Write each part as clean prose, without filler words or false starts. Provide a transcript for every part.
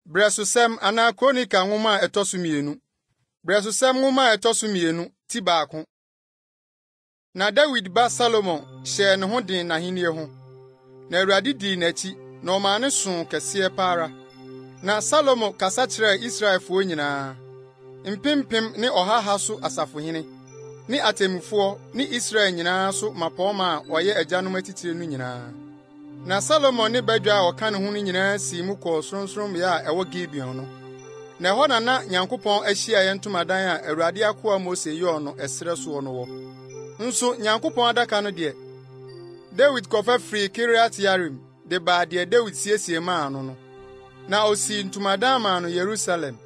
Bresusem ana Chronicles nwoma etosumienu. Bresusem nwoma etosumienu ti baako. Na David ba Solomon hye ne ho den na henie ho. Na Awurade di n'achi na ɔma so kɛse para. Na Solomon kasa kyerɛ Israelfo nyinaa. Mpimpim ne ɔhaha so asafohene ne atemmufoɔ ne Israel nyinaa so mapɔma a ɔyɛ agyanom atitire no nyinaa. Na Solomon ne badwa a ɔka ne ho no nyinaa si mu kɔ soronsorommea a ɛwɔ Gibeon no. Na ɛhɔ na Nyankopɔn ahyia yɛ ntomadan a Awurade akoa Mose yɔɔ no ɛsrɛ so no wɔ. Nso Nyankopɔn adaka no deɛ David kɔfa firi Kiriat Yarim de ba deɛ David siesie maa no. Na osi ntomadan maa no Yerusalem.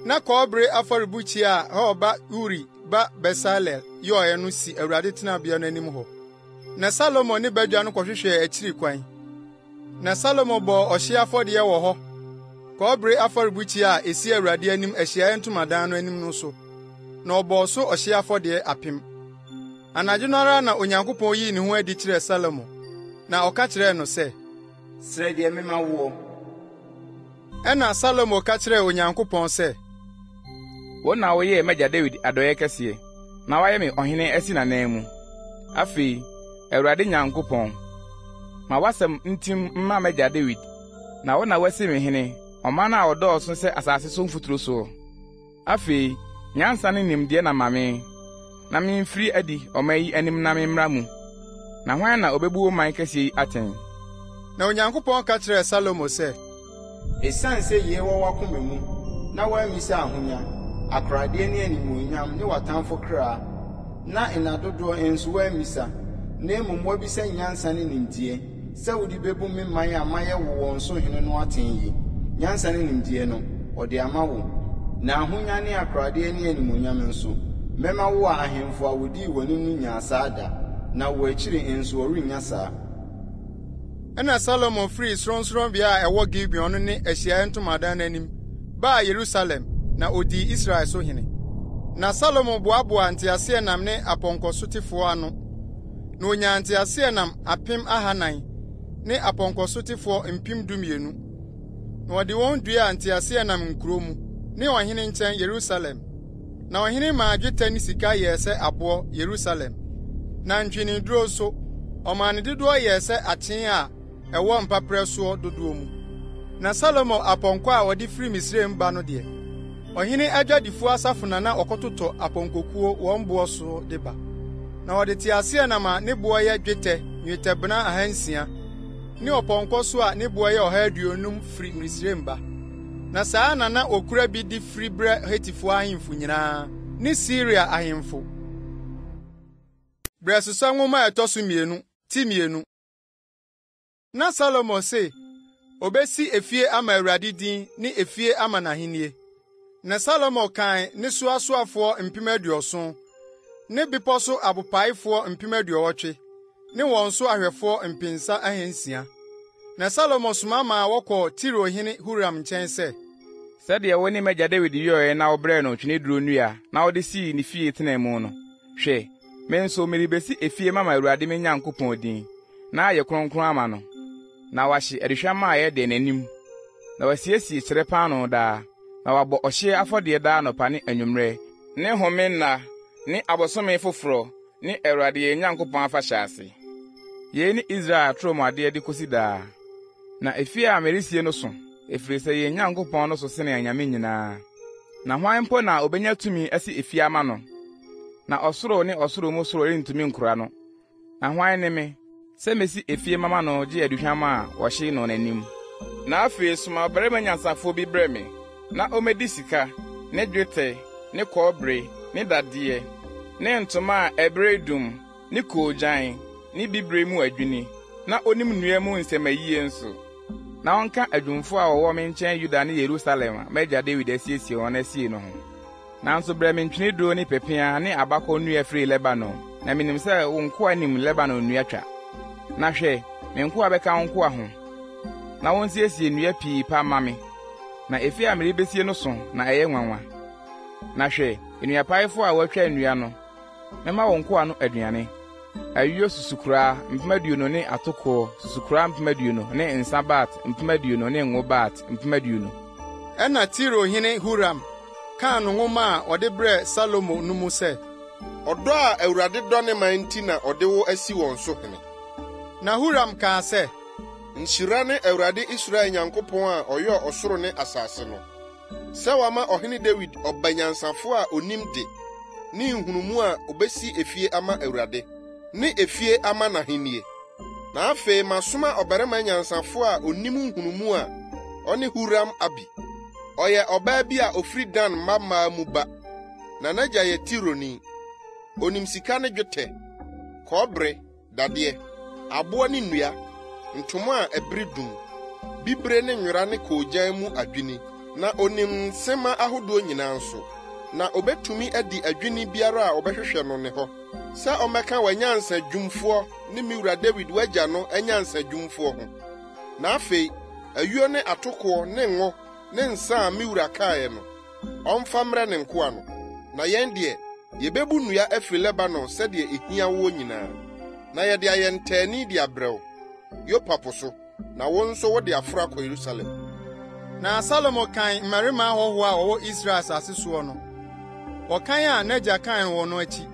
Na kɔbere afɔrebukyia a Hɔba Uri ba Besalel yɔɔ no si Awurade tenabea no anim hɔ. Na Solomon ne badwa no kɔhwehwɛ akyiri kwan. Na Solomon bɔ ɔhye afɔdeɛ wɔ hɔ. Kɔbere afɔrebukyia a esi Awurade anim ahyiaeɛ ntomadan no anim no so. Na ɔbɔ so ɔhye afɔdeɛ 1,000. Anadwo no ara na Onyankopɔn yii ne ho adi kyerɛ Solomon. Na ɔka kyerɛɛ no sɛ, "Srɛ deɛ mema wo." Ɛna Solomon ka kyerɛɛ Onyankopɔn sɛ, "Wo na woyɛɛ m'agya David adɔeɛ kɛseɛ, na wayɛ me ɔhene asi n'anan mu. Afei, Awurade Nyankopɔn, ma wasɛm ntim mma m'agya David, na wo na wasi me hene, ɔman a ɔdɔɔso sɛ asase so mfuturo so. Afei, nyansa ne nimdeɛ na ma me, na memfiri adi ɔman yi anim na memmra mu. Na hwan na obebu ɔman kɛseɛ yi atɛn?" Na Onyankopɔn ka kyerɛɛ Solomon sɛ, "Esiane sɛ yie wɔ w'akoma mu, na woammisa ahonya, akoradeɛ ne animuonyam ne w'atamfo kra, na nna dodoɔ nso woammisa, na mmom woabisa nyansa ne nimdeɛ, sɛ wode bebu me man a mayɛ wo wɔn so hene no atɛn yi. Nyansa ne nimdeɛ no, ɔde ama wo, na ahonya ne akoradeɛ ne animuonyam nso, mɛma wo a ahemfo a wodii w'anim no nya saa da, na wo akyiri nso wɔrennya saa." Ɛna Solomon firi soronsorombea a ɛwɔ Gibeon no ne ahyiaeɛ ntomadan no anim baa Yerusalem na odii Israel so hene. Na Solomon boaboa nteaseɛnam ne apɔnkɔsotefoɔ ano. Na onya nteaseɛnam 400,000 ne apɔnkɔsotefoɔ 12,000. Na wɔde wɔn duaa nteaseɛnam nkuro mu ne ɔhene nkyɛn Yerusalem. Na ɔhene maa dwetɛ ne sika yɛɛ sɛ aboɔ Yerusalem. Na ntweneduro so, ɔmaa ne dodoɔ yɛɛ sɛ akyee a ɛwɔ mpaprɛ soɔ dodoɔ mu. Na Solomon apɔnkɔ a wɔde firi Misraim ba no deɛ, ɔhene adwadifoɔ asafo na ɔkɔtotɔ apɔnkɔkuo wɔn boɔ so de ba. Na wɔde teaseɛnam a ne boɔ yɛ dwetɛbena 600 ne ɔpɔnkɔ so a ne boɔ yɛ 150 firi Misraim ba. Na saa na okura bi de firi brɛ Hetifoɔ ahemfo nyinaa ne Siria ahemfo. Bresusua nwoma ɛtɔ 2 ti 2. Na Solomon se, obesi efie ama Awurade din ne efie ama n'ahenie. Na Solomon kan ne soasoafoɔ 70,000, ne bepɔ so abopaefoɔ 80,000, ne wɔn so ahwɛfoɔ 600. Na Solomon soma ma wɔkɔ Tiro hene Huram nkyɛn sɛ, "Sɛdeɛ wo ne m'agya David yɔɛ na wobrɛ no tweneduro nnua na wode sii ne fie tena mu no, hwɛ, me nso merebesi efie mama Awurade me Nyankopɔn din, na ayɛ kronkron ama no. Na wahye aduhwam a ɛyɛ de n'anim, na wasiesie kyerɛ paano daa, na wabɔ ɔhye afɔdeɛ daa anɔpa ne anwummerɛ, ne homenna ne abosome foforɔ ne Awurade yɛn Nyankopɔn afahyɛ ase. Yei ne Israel atoromadeɛ de kosi daa. Na efie a meresie no so, efiri sɛ yɛn Nyankopɔn no so sene anyame nyinaa. Na hwan mpo na obenya tumi asi efie ama no? Na ɔsoro ne ɔsoro mu soro rentumi nkora no. Na hwan ne me, sɛ mesi efie mama no gye aduhwam a wɔhye no n'anim? Na afei soma barima nyansafo bi brɛ me, na omedi sika, ne dwetɛ, ne kɔbere, ne dadeɛ, ne ntoma a ɛbrɛ dum, ne koogyan, ne bibire mu adwini, na onim nnua mu nsɛmayie nso. Na ɔnka adwumfo a wɔwɔ me nkyɛn Yuda ne Yerusalem a m'agya David asiesie wɔn asie no ho. Nanso brɛ me ntweneduro ne pepea ne abakɔ nnua firi Lebanon, na minim sɛ wo nkoa nim Lebanon nnua twa. Na hwɛ, me nkoa bɛka wo nkoa ho, na wɔnsiesie nnua pii pa ma me. Na efie a merebesie no so na ɛyɛ nwanwa. Na hwɛ, nnuapaefo a wɔatwa nnua no, mɛma wo nkoa no aduane. Ayuo susukura 20,000 ne atoko susukura 20,000 ne nsabat 20,000 ne ngobat 20,000. Ɛna Tiro hene Huram kan no nwoma a ɔde brɛ Salomo no mu sɛ, ɔdɔ a Awurade dɔ ne man nti na ɔde wo asi wɔn so hene. Na Huram kaa sɛ, nhyira ne Awurade Israel Nyankopɔn a ɔyɛ ɔsoro ne asase no, sɛ wama ɔhene Dawid ɔbanyansafo a onim de ne nhunumu a obesi efie ama Awurade ne efie ama n'ahennie. Na afei masoma ɔbarima nyansafo a onim nhunumu a ɔne Huram Abi. Ɔyɛ ɔbaa bi a ofiri Dan mmammaa mu ba, na n'agya yɛ Tironi. Onim sika ne dwetɛ, kɔbere, dadeɛ, aboɔ ne nnua, ntoma a ɛbere dum, bibire ne nwera ne koogyan mu adwini, na onim nsɛma ahodoɔ nyinaa nso. Na obetumi adi adwini biara a ɔbɛhwehwɛ no ne hɔ, sɛ ɔmɛka w'anyansa dwumfoɔ ne me wura Dawid wagya no anyansa dwumfoɔ ho. Na afei, ayuo ne atokoɔ ne ngo ne nsa a me wura kaeɛ no, ɔmfa mmrɛ ne nkoa no. Na yɛn deɛ, yɛbɛbu nnua afiri Lebanon sɛdeɛ ehia wo nyinaa. Na yɛde ayɛ ntaani de abrɛw, Yopa po so, na wo nso wode aforo akɔ Yerusalem. Na Salomo kan mmarima ahɔhoɔ a wɔwɔ Israel asase soɔ no. Wɔkan a n'agya kan wɔ no akyi.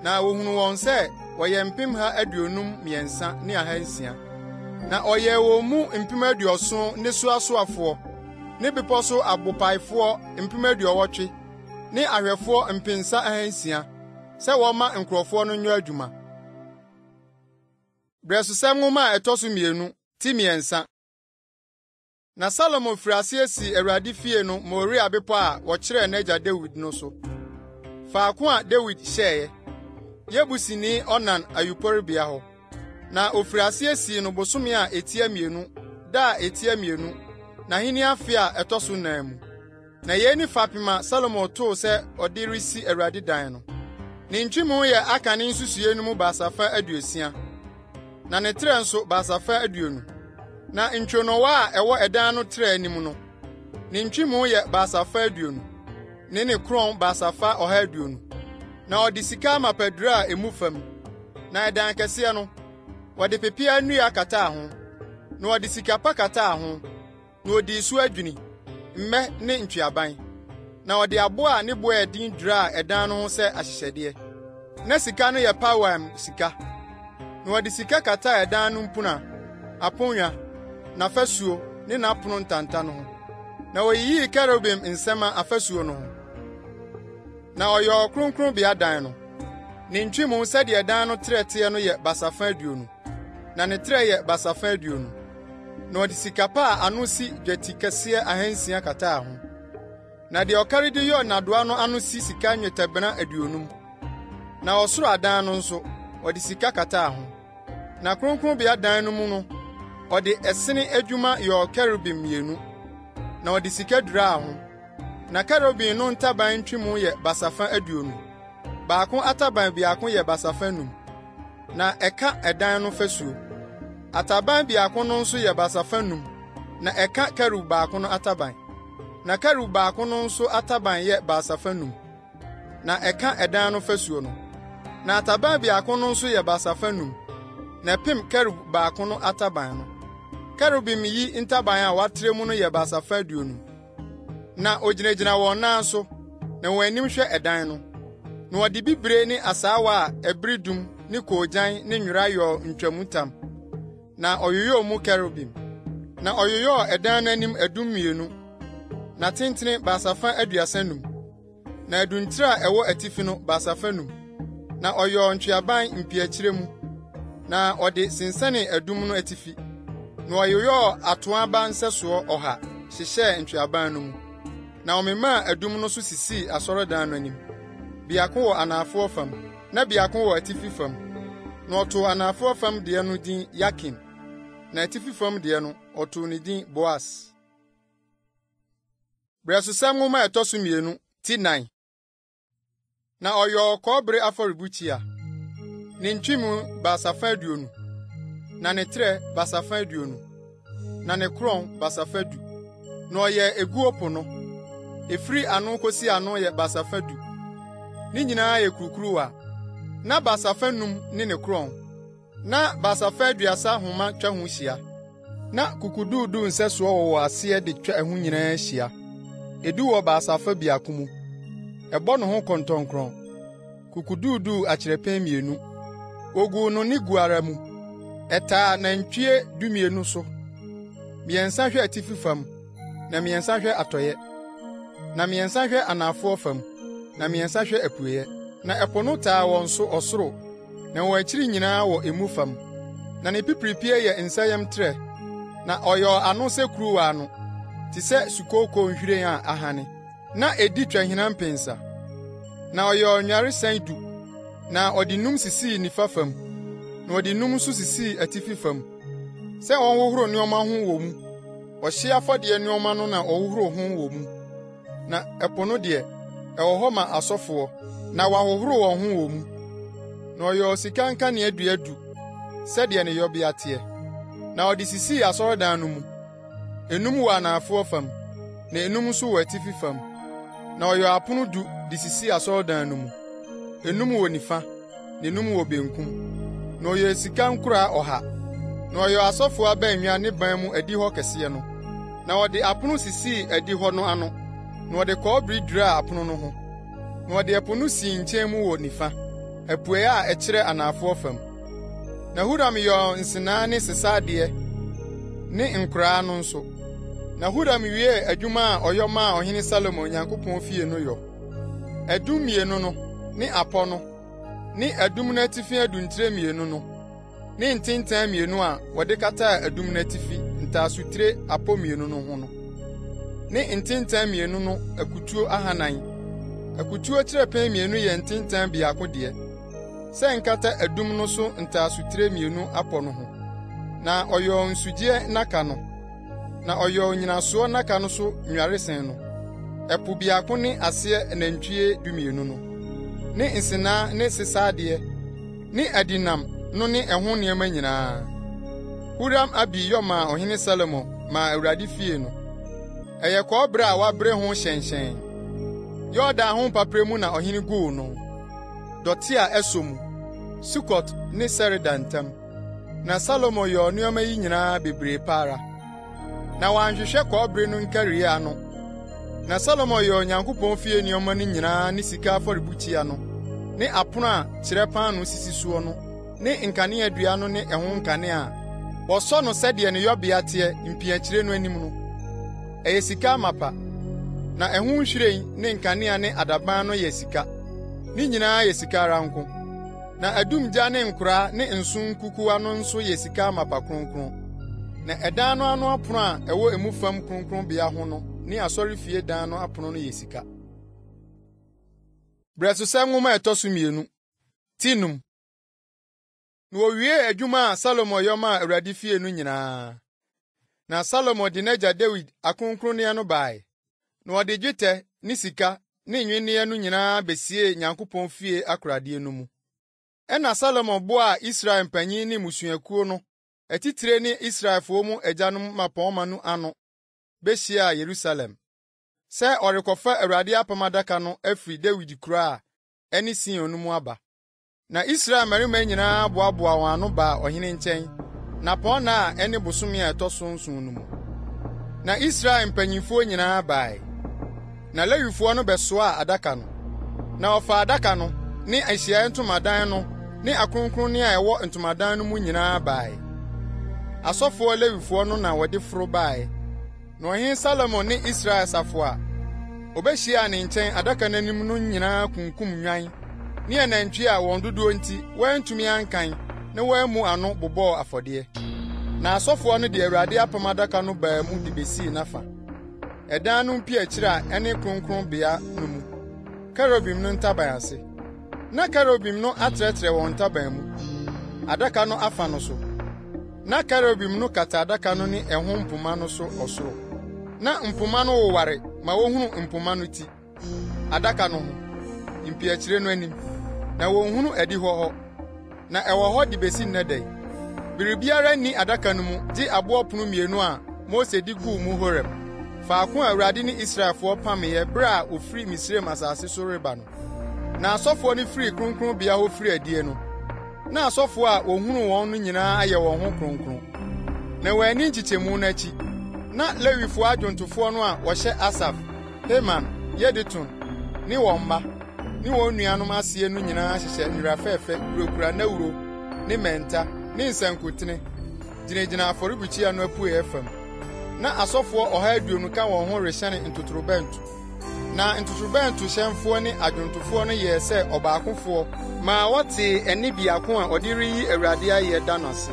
Na wohunu wɔn sɛ wɔyɛ 153,600 ne 600. Na ɔyɛ wɔn mu 70,000 ne soasoafoɔ, ne bepɔ so abopaefoɔ 80,000 ne ahwɛfoɔ 600 sɛ wɔma nkurɔfoɔ no nyɛ adwuma. Brɛsosɛm nwoma a ɛtɔ so 2 ti 3. Na Salomo firi ase asi Awurade fie no Moria bepɔ a wɔkyerɛɛ n'agya Dawid no so. Faako a Dawid hyɛeɛ, Yebusini Onan ayuporibea hɔ. Na ofiri ase asi no bosome a etia 2, da a etia 2, na hene afe a ɛtɔ so 4 mu. Na yɛn ni fapem a Salomo too sɛ ɔde resi Awurade dan no. Ne ntwemu yɛ aka ne nsusue no mu baasafa 60, na ne trɛ nso baasafa 20. Na ntwonowa a ɛwɔ ɛdan no trɛ anim no, ne ntwemu yɛ baasafa 20, ne kron baasafa 120. Na ɔde sika mapadura a emu fam. Na ɛdan kɛseɛ no, wɔde pepea nnua kataa ho, na wɔde sika pa kataa ho, na ɔde isu adwini, mmɛ ne ntweaban. Na ɔde aboa a ne boa ɛdin dura a ɛdan no ho sɛ ahyehyɛdeɛ. Na sika no yɛ pawam sika. Na wɔde sika kataa ɛdan no mpuna, aponnwa, na fasuo ne n'apono ntanta no ho. Na wɔyiyii kerubim nsɛm a afasuo no ho. Na ɔyɛ kronkronbea dan no. Ne ntwemu sɛdeɛ ɛdan no trɛteɛ no yɛ basafa 20, na ne trɛ yɛ basafa 20. Na ɔde sika pa a ano si dwati kɛseɛ 600 kataa ho. Na deɛ ɔkari de yɛ nadoa no ano si sika nnwetɛbena 20. Na ɔsoro adan no nso, ɔde sika kataa ho. Na kronkronbea dan no mu no, ɔde ɛsene adwuma yɛ kerubim 2, na ɔde sika duraa ho. Na kerubim no ntaban ntwemu yɛ basafa 20. Baako ataban biako yɛ basafa 5, na ɛka ɛdan no fasuo. Ataban biako no nso yɛ basafa 5, na ɛka kerub baako no ataban. Na kerub baako no nso ataban yɛ basafa 5, na ɛka ɛdan no fasuo no. Na ataban biako no nso yɛ basafa 5, na pem kerub baako no ataban no. Kerubim yi ntaban a watrɛ mu no yɛ basafa 20. Na ogyinagyina wɔn nan so, na wɔn anim hwɛ ɛdan no. Na wɔde bibire ne asaawa a ɛbere dum ne koogyan ne nwera yɔ ntwamutam. Na ɔyoyɔ mu kerubim. Na ɔyoyɔ ɛdan no anim 12, na tentene basafa 35. Na aduntire a ɛwɔ atifi no basafa 5. Na ɔyɔ ntweaban mpiakyire mu. Na ɔde sensane adum no atifi. Na ɔyoyɔ atoaba nsɛsoɔ 100 hyehyɛ ntweaban no mu. Na ɔmemaa adum no so sisii asɔredan no anim. Biako wɔ anafoɔ fam, na biako wɔ atifi fam. Na ɔtoo anafoɔ fam deɛ no din Yakin, na atifi fam deɛ no ɔtoo ne din Boas. Brɛsosɛm nwoma a ɛtɔ so 2 ti 9. Na ɔyɛ kɔbere afɔrebukyia. Ne ntwemu basafa 20, na ne trɛ basafa 20, na ne kron basafa 10. Na ɔyɛ eguopo no. Efiri ano kosi ano yɛ basafa 10. Ne nyinaa yɛ kurukuruwa. Na basafa 5 ne ne kron. Na basafa 30 homa twa ho hyia. Na kukuduudu nsɛsoɔ wɔ aseɛ de twa ho nyinaa hyia. edu wɔ baasafa biako mu. Ɛbɔ no ho kɔntɔnkron. Kukuduudu akyerɛpɛn 2. Ogu no ne guara mu. Ɛtaa nantwie 12 so. 3 hwɛ atifi fam, na 3 hwɛ atɔyɛ. Na 3 hwɛ anafoɔ fam, na 3 hwɛ apueyɛ. Na ɛpo no taa wɔn so ɔsoro, na wɔn akyiri nyinaa wɔ emu fam. Na ne pipiripie yɛ nsayam trɛ, na ɔyɔ ano sɛ kuruwa ano, te sɛ sukooko nhwiren a ahane. Na edi twahina mpensa. Na ɔyɔ nwaresɛn 10, na ɔde num sisii nifa fam, na ɔde num nso sisii atifi fam. Sɛ ɔhohoro nneɔma ho wɔ mu, ɔhye afɔdeɛ nneɔma no na ɔhohoro ho wɔ mu. Na ɛpo no deɛ, ɛwɔ hɔ ma asɔfoɔ, na wɔahohoro wɔn ho wɔ mu. Na ɔyɔ sika nkanea 10, sɛdeɛ ne yɔbea teɛ. Na ɔde sisii asɔredan no mu. Enum wɔ anafoɔ fam, na enum nso wɔ atifi fam. Na ɔyɔ apono 10 de sisii asɔredan no mu. Enum wɔ nifa, na enum wɔ benkum. Na ɔyɔ sika nkora 100. Na ɔyɔ asɔfoɔ abanwa ne ban mu adihɔ kɛseɛ no. Na ɔde apono sisii adihɔ no ano. Na ɔde kɔbere duraa apono no ho. Na ɔde ɛpo no sii nkyɛn mu wɔ nifa, apueyɛ a ɛkyerɛ anafoɔ fam. Na Huram yɔ nsenaa ne sesadeɛ ne nkoraa no nso. Na Huram wie adwuma a ɔyɔ maa ɔhene Salomo Nyankopɔn fie no yɔ. Adum 2 no, ne apɔ no, ne adum no atifi aduntire 2 no, ne ntentan 2 a wɔde kataa adum no atifi ntaasotire apɔ 2 no ho no, ne ntentan 2 no akutuo 400. Akutuo kyerɛpɛn 2 yɛ ntentan biako deɛ, sɛ nkata adum no so ntaasotire 2 apɔ no ho. Na ɔyɔ nsugye naka no, na ɔyɔ nyinasoɔ naka no so nwaresɛn no. Ɛpo biako ne aseɛ nantwie 12 no, ne nsenaa ne sesadeɛ, ne adinam no ne ɛho nneɛma nyinaa. Huram abi yɔ maa ɔhene Salomo maa Awurade fie no. Ɛyɛ kɔbere a wabrɛ ho hyɛnhyɛn. Yordan ho mpapre mu na ɔhene guu no. Dɔte a ɛsɔ mu, Sukot ne Sereda ntam. Na Salomo yɔ nneɛma yi nyinaa bebree paara. Na wanhwehwɛ kɔbere no nkarii ano. Na Salomo yɔ Onyankopɔn fie nneɛma no nyinaa ne sika afɔrebukyia no, ne apono a kyerɛpan no sisi soɔ no, ne nkanea dua no ne ɛho nkanea a wɔsɔ no sɛdeɛ ne yɔbea teɛ mpiakyire no anim no. Ɛyɛ sika amapa, na ɛho nhwiren ne nkanea ne adaban no yɛ sika. Ne nyinaa yɛ sika ara nko. Na adumgya ne nkoraa ne nson kukuwa no nso yɛ sika amapa kronkron. Na ɛdan no ano apono a ɛwɔ emu fam kronkronbea ho no ne asɔrefie dan no apono no yɛ sika. Brɛsosɛm nwoma ɛtɔ so 2, Tinum. Na owie adwuma a Salomo yɔ maa Awurade fie no nyinaa. Na Salomo de n'agya Dawid akronkronneɛ no bae. Na ɔde dwetɛ ne sika ne nnwenneɛ no nyinaa besie Nyankopɔn fie akoradeɛ no mu. Ɛna Salomo boaa Israel mpanyin ne musuakuo no, atitire ne Israelfoɔ mu agyanom mapɔnma no ano, behyiaa Yerusalem, sɛ ɔrekɔfa Awurade apam adaka no afiri Dawid kura a ɛne Sion no mu aba. Na Israel mmarima nyinaa boaboa wɔn ano baa ɔhene nkyɛn, na pɔnna a ɛne bosome a ɛtɔ so 9 no mu. Na Israel mpanyimfoɔ nyinaa bae. Na Lewifoɔ no bɛsoaa adaka no. Na ɔfa adaka no, ne Ahyiae Ntomadan no, ne akronkronne a ɛwɔ ntomadan no mu nyinaa bae. Asɔfoɔ Lewifoɔ no na wɔde foro bae. Na ɔhene Salomo ne Israel safo a obehyiaa ne nkyɛn adaka n'anim no nyinaa kunkum nwan, ne anantwie a wɔn dodoɔ nti wɔantumi ankan, na wɔammu ano bobɔɔ afɔdeɛ. Na asɔfoɔ no de Awurade apam adaka no baa mu de besii nafa. Ɛdan no mpiakyiri a ɛne kronkronbea no mu, kerubim no ntaban ase. Na kerubim no atrɛtrɛ wɔn ntaban mu, adaka no afa no so. Na kerubim no kata adaka no ne ɛho mpoma no so ɔsoro. Na mpoma no woware ma wohunu mpoma no ti, adaka no ho, mpiakyiri no anim, na wohunu adihɔ hɔ. Na ɛwɔ hɔ de besi nnɛdɛ. Biribiara nni adaka no mu gye aboɔ pono 2 a Mose di guu mu Horeb, faako a Awurade ne Israelfoɔ pameyɛ bere a ofiri Misraim asase so reba no. Na asɔfoɔ no firi kronkronbea hɔ firi adie no. Na asɔfoɔ a ohunu wɔn no nyinaa ayɛ wɔn ho kronkron. Na wɔani nkyekyɛmu no akyi, na Lewifoɔ adwontofoɔ no a wɔhyɛ Asaf, Heman, Yedutun, ne wɔn mma, ne wɔn nuanom aseɛ no nyinaa hyehyɛ nnwera fɛɛfɛ, kurakura nawuro, ne mɛnta, ne nsankutene, gyinagyina afɔrebukyia no apueɛ fam. Na asɔfoɔ 120 ka wɔn ho rehyɛne ntotorobɛnto. Na ntotorobɛnto hyɛnfoɔ ne adwontofoɔ no yɛɛ sɛ ɔbaakofoɔ, ma wɔte ɛne biako a ɔde reyi Awurade ayɛ da no ase.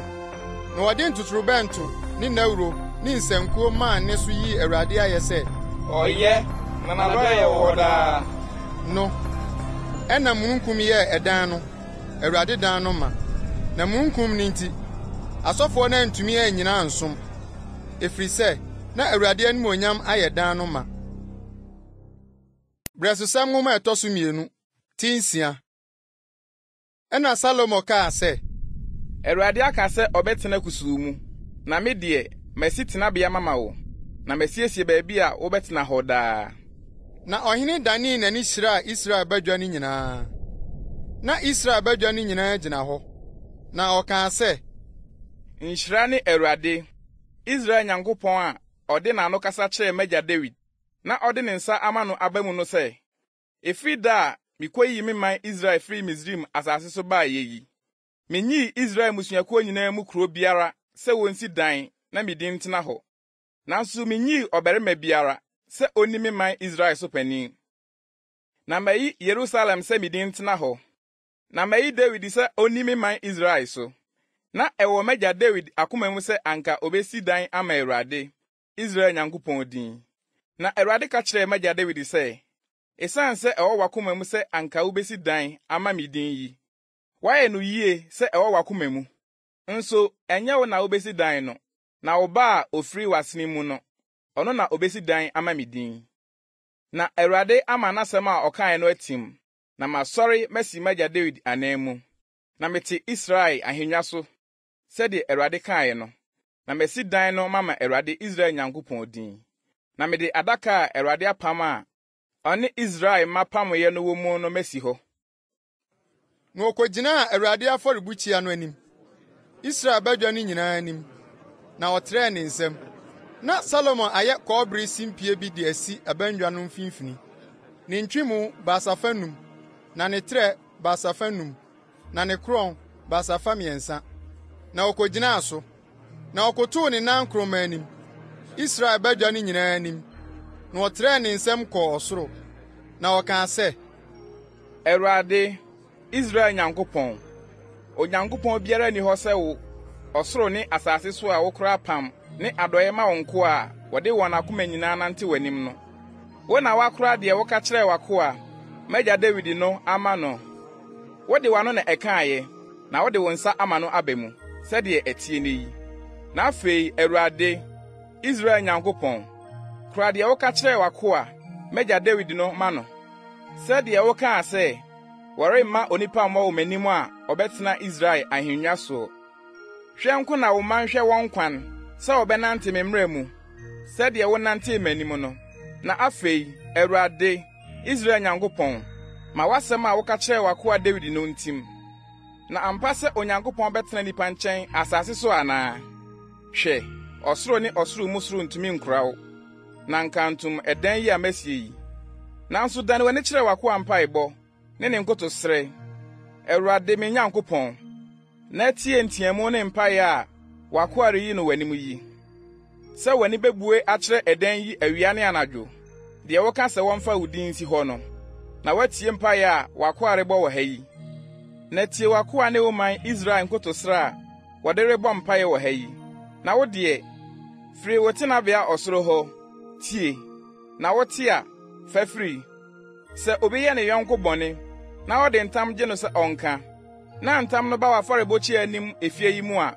Na wɔde ntotorobɛnto ne nawuro ne nsankuo maa ne so yi Awurade ayɛ sɛ ɔyɛ na n'adɔyɛ wɔ daa no. Ɛna mununkum yɛɛ ɛdan no, Awurade dan no ma. Na mununkum no nti, asɔfoɔ no antumi anyina nsom, ɛfiri sɛ na Awurade animuonyam ayɛ dan no ma. Brɛsosɛm nwoma ɛtɔ so 2, ti 6. Ɛna Salomo kaa sɛ, Awurade aka sɛ ɔbɛtena kusuu mu, na me deɛ masi tenabea mama wo, na masiesie baabi a wobɛtena hɔ daa. Na ɔhene danii n'ani hyiraa Israel badwa no nyinaa. Na Israel badwa no nyinaa gyina hɔ, na ɔkaa sɛ, Nhyira ne Awurade, Israel Nyankopɔn a ɔde n'ano kasa kyerɛɛ m'agya Dawid, na ɔde ne nsa ama no aba mu no sɛ, efiri da a mikɔyi me man Israel firi Misraim asase so baa yi. Minyii Israel musuakuo nyinaa mu kuro biara sɛ wonsi dan na me din tena hɔ. Nanso minyii ɔbarima biara sɛ onni me man Israel so panin. Na mayi Yerusalem sɛ me din tena hɔ. Na mayi Dawid sɛ onni me man Israel so. Na ɛwɔ m'agya Dawid akoma mu sɛ anka obesi dan ama Awurade, Israel Nyankopɔn din. Na Awurade ka kyerɛɛ m'agya Dawid sɛ, ɛsiane sɛ ɛwɔ w'akoma mu sɛ anka wobesi dan ama me din yi, wayɛ no yie sɛ ɛwɔ w'akoma mu. Nso ɛnyɛ wo na wobesi dan no, na wo ba a ofiri w'asene mu no, ɔno na obesi dan ama me din. Na Awurade ama n'asɛm a ɔkae no atim, na masɔre masi m'agya Dawid anan mu, na mete Israel ahengua so, sɛdeɛ Awurade kae no, na masi dan no mama Awurade Israel Nyankopɔn din. Na mede adaka a Awurade apam a ɔne Israel mma pamoyɛ no wɔ mu no masi hɔ. Na okogyinaa Awurade afɔrebukyia no anim, Israel badwa no nyinaa anim, na ɔtrɛɛ ne nsam. Na Salomo ayɛ kɔbere simpie bi de asi abandwa no mfimfini. Ne ntwimu baasafa num, na ne trɛ baasafa num, na ne kron baasafa 3. Na okogyinaa so, na ɔkotoo ne nan kroma anim, Israel badwa no nyinaa anim, na ɔtrɛɛ ne nsam kɔɔ ɔsoro, na ɔkaa sɛ, Awurade, Israel Nyankopɔn, Onyankopɔn biara ni hɔ sɛ wo, ɔsoro ne asase so a wokora apam ne adɔyɛ ma wo nko a wɔde wɔn akoma nyinaa nante w'anim no. Wo na wakora deɛ woka kyerɛɛ w'akoa, m'agya Dawid no ama no. Wode w'ano na ɛkaeɛ, na wode wo nsa ama no aba mu, sɛdeɛ ɛtie ne yi. Na afei, Awurade, Israel Nyankopɔn, kora deɛ woka kyerɛɛ w'akoa, m'agya Dawid no ma no. Sɛdeɛ wokaa sɛ, wɔremma onipa mmɔ wo m'anim a ɔbɛtena Israel ahengua so. Hwɛ nko na wo man hwɛ wɔn kwan, sɛ wɔbɛnante me mmara mu, sɛdeɛ wonante m'anim no. Na afei, Awurade, Israel Nyankopɔn, ma w'asɛm a woka kyerɛɛ w'akoa Dawid no ntim. Na ampa sɛ Onyankopɔn bɛtena nipa nkyɛn asase so anaa? Hwɛ, ɔsoro ne ɔsoro mu soro ntumi nkora wo, na nkantom ɛdan yi a masie yi. Nanso dane w'ani kyerɛ w'akoa mpaebɔ ne ne nkotosrɛ. Awurade me Nyankopɔn, na tie ntiamu ne mpae a w'akoa reyi no w'anim yi. Sɛ w'ani bebue akyerɛ ɛdan yi awia ne anadwo, deɛ woka sɛ wɔmfa wo din si hɔ no, na watie mpae a w'akoa rebɔ wɔ ha yi. Na tie w'akoa ne wo man Israel nkotosrɛ a wɔde rebɔ mpae wɔ ha yi. Na wo deɛ, firi wo tenabea ɔsoro hɔ, tie, na wote a, fa firi. Sɛ obi yɛ ne yɔnko bɔne, na ɔde ntam gye no sɛ ɔnka, na ntam no ba w'afɔrebɔkyia anim efie yi mu a,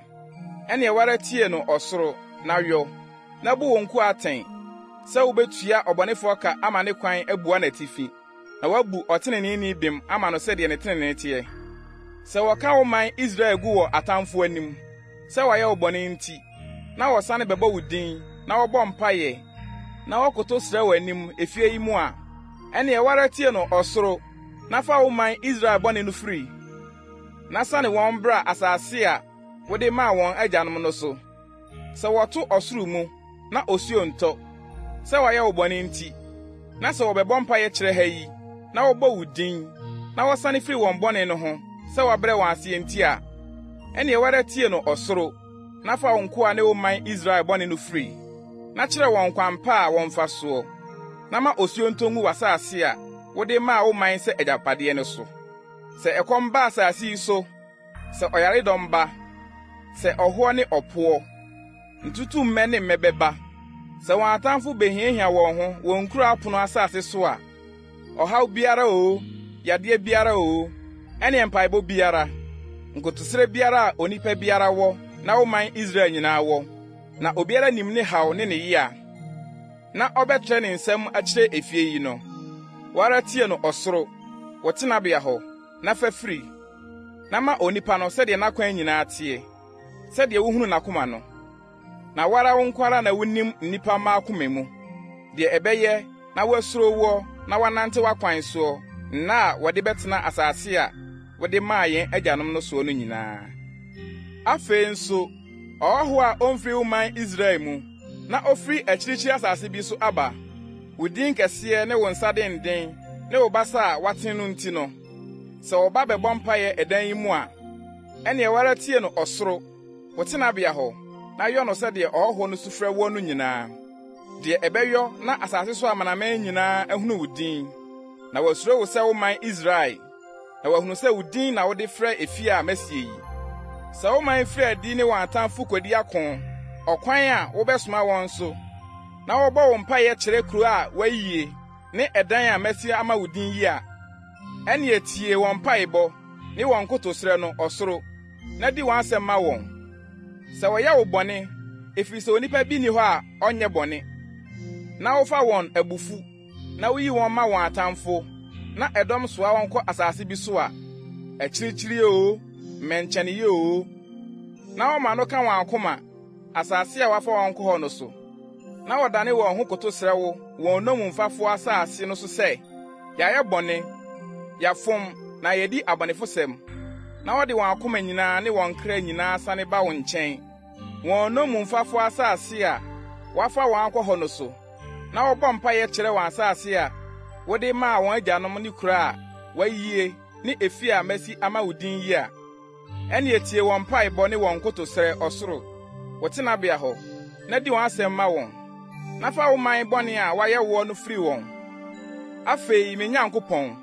ɛne ɛwara tie no ɔsoro, na yɔ, na bu wo nko atɛn, sɛ wobetua ɔbɔnefoɔ ka ama ne kwan abua n'atifi, na wabu ɔteneneeni bem ama no sɛdeɛ ne tenenee teɛ. Sɛ wɔka wo man Israel gu wɔ atamfo anim, sɛ wɔyɛ wo bɔne nti, na wɔsane bɛbɔ wo din, na wɔbɔ mpaeɛ, na wɔkoto srɛ wɔ anim efie yi mu a, ɛne ɛwara tie no ɔsoro, na fa wo man Israel bɔne no firi, na sane wɔn bra asase a wode maa wɔn agyanom no so. Sɛ wɔto ɔsoro mu, na osuo ntɔ, sɛ wɔyɛ wo bɔne nti, na sɛ wɔbɛbɔ mpaeɛ kyerɛ ha yi na wɔbɔ wo din na wɔsane firi wɔn bɔne no ho sɛ wɔabrɛ wɔn ase nti a ɛnea wɔre tie no ɔsoro na fa wo nkoa ne wo man Israel bɔne no firi na kyerɛ wɔn kwan pa a wɔmfa soɔ na ma osuo ntɔ ngu w'asase a wode maa wo man sɛ agyapadeɛ no so. Sɛ ɛkɔm ba asase yi so, sɛ ɔyaredɔm ba, sɛ ɔhoɔ ne ɔpoɔ, ntutummɛ ne mmɛ bɛba, sɛ wɔn atamfo behiahia wɔn ho wɔn nkuro apono asase so a, ɔhaw biara o, yadeɛ biara o, ɛne mpaebɔ biara, nkotosrɛ biara a onipa biara wɔ na wo man Israel nyinaa wɔ, na obiara nim ne haw ne ne yea, na ɔbɛtrɛ ne nsɛm akyerɛ efie yi no. Wara tie no ɔsoro, wɔtenabea hɔ, na fa firi, na ma onipa no sɛdeɛ n'akwan nyinaa teɛ, sɛdeɛ wuhunu n'akoma no. Na wara wo nkwara na wunim nnipa ma akoma mu, deɛ ɛbɛyɛ na wasuro wɔ na wanante w'akwan soɔ, nna a wɔde bɛtena asase a wɔde maa yɛn agyanom no soɔ no nyinaa. Afei nso, ɔhɔ a ɔmfiri wo man Israel mu, na ofiri akyirikyiri asase bi so aba, wo din kɛseɛ ne wo nsa denden ne wo basa a waten no nti no, sɛ wɔba bɛbɔ mpaeɛ ɛdan yi mu a, ɛnea wara tie no ɔsoro, wɔtenabea hɔ, na yɔ no sɛdeɛ ɔhɔ no sufrɛ wɔ no nyinaa, deɛ ɛbɛyɔ na asase so amanaman nyinaa ahunu wo din, na wɔasuro wo sɛ wo man Israel, na wɔahunu sɛ wo din na wode frɛ efie a masie yi. Sɛ wo man firi adi ne wɔn atamfo kodi ako, ɔkwan a wobɛsoma wɔn so, na wɔbɔ wo mpaeɛ kyerɛ kuro a wɔayie ne ɛdan a masie ama wo din yi a, ɛnea tie wɔn mpaebɔ ne wɔn nkotosrɛ no ɔsoro, na di wɔn asɛm ma wɔn. Sɛ wɔyɛ wo bɔne, efiri sɛ onipa bi ni hɔ a ɔnyɛ bɔne, na wofa wɔn abufu, na woyi wɔn ma wɔn atamfo, na ɛdɔm soa wɔn kɔ asase bi so a, akyirikyiri o, mmɛnkyɛneyɛ o, na wɔma no ka wɔn akoma, asase a wafa wɔn kɔ hɔ no so, na wɔdane wɔn ho kotosrɛ wo wɔn nnommumfafo asase no so sɛ, yɛayɛ bɔne, yɛafom na yɛdi abɔnefosɛm, na wɔde wɔn akoma nyinaa ne wɔn kra nyinaa sane ba wo nkyɛn, wɔn nnommumfafo asase a wafa wɔn akɔ hɔ no so, na wɔbɔ mpaeɛ kyerɛ wɔn asase a wode maa wɔn agyanom ne kuro a wɔayie ne efie a masi ama wo din yi a, ɛnea tie wɔn mpaebɔ ne wɔn nkotosrɛ ɔsoro, wɔtenabea hɔ, na di wɔn asɛm ma wɔn, na fa wo man bɔne a wayɛ wɔ no firi wɔn. Afei, me Nyankopɔn,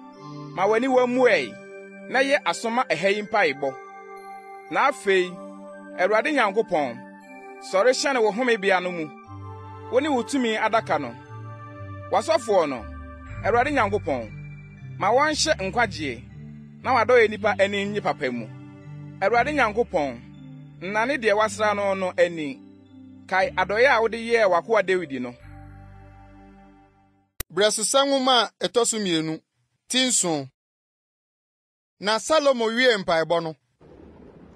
ma w'ani wammuɛe, na yɛ asoma ɛha yi mpaebɔ. Na afei, Awurade Nyankopɔn, sɔre hyɛne wo homebea no mu, wo ne wo tumi adaka no. W'asɔfoɔ no, Awurade Nyankopɔn, ma wɔnhyɛ nkwagyeɛ, na wadɔyɛ nipa ani nye papa mu. Awurade Nyankopɔn, nnane deɛ wasra no ani, kae adɔyɛ a wode yɛɛ w'akoa Dawid no. Brɛsesa nwoma a ɛtɔ so mmienu, ti nson. Na Salomo wie mpaebɔ no,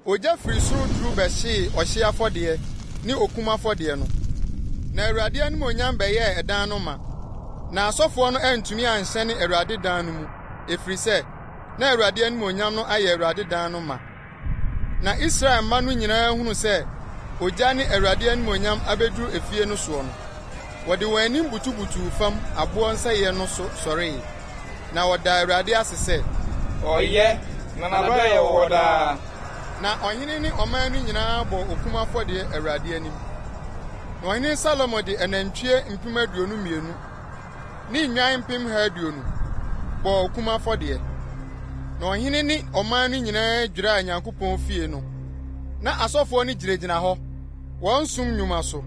ogya firi soro duru bɛhyee ɔhye afɔdeɛ ne okum afɔdeɛ no. Na Awurade animuonyam bɛyɛɛ ɛdan no ma. Na asɔfoɔ no antumi anhyɛne Awurade dan no mu, efiri sɛ na Awurade animuonyam no ayɛ Awurade dan no ma. Na Israel mma no nyinaa hunu sɛ ogya ne Awurade animuonyam abeduru efie no soɔ no, wɔde wɔn anim butubutu fam aboɔ nsɛyɛ no so sɔree, na wɔda Awurade ase sɛ, ɔyɛ na n'adɔyɛ wɔ daa. Na ɔhene ne ɔman no nyinaa bɔ okum afɔdeɛ Awurade anim. Na ɔhene Salomo de anantwie 22,000 ne nnwan 120,000 bɔ okum afɔdeɛ. Na ɔhene ne ɔman no nyinaa dwiraa Nyankopɔn fie no. Na asɔfoɔ no gyinagyina hɔ, wɔn som nnwuma so.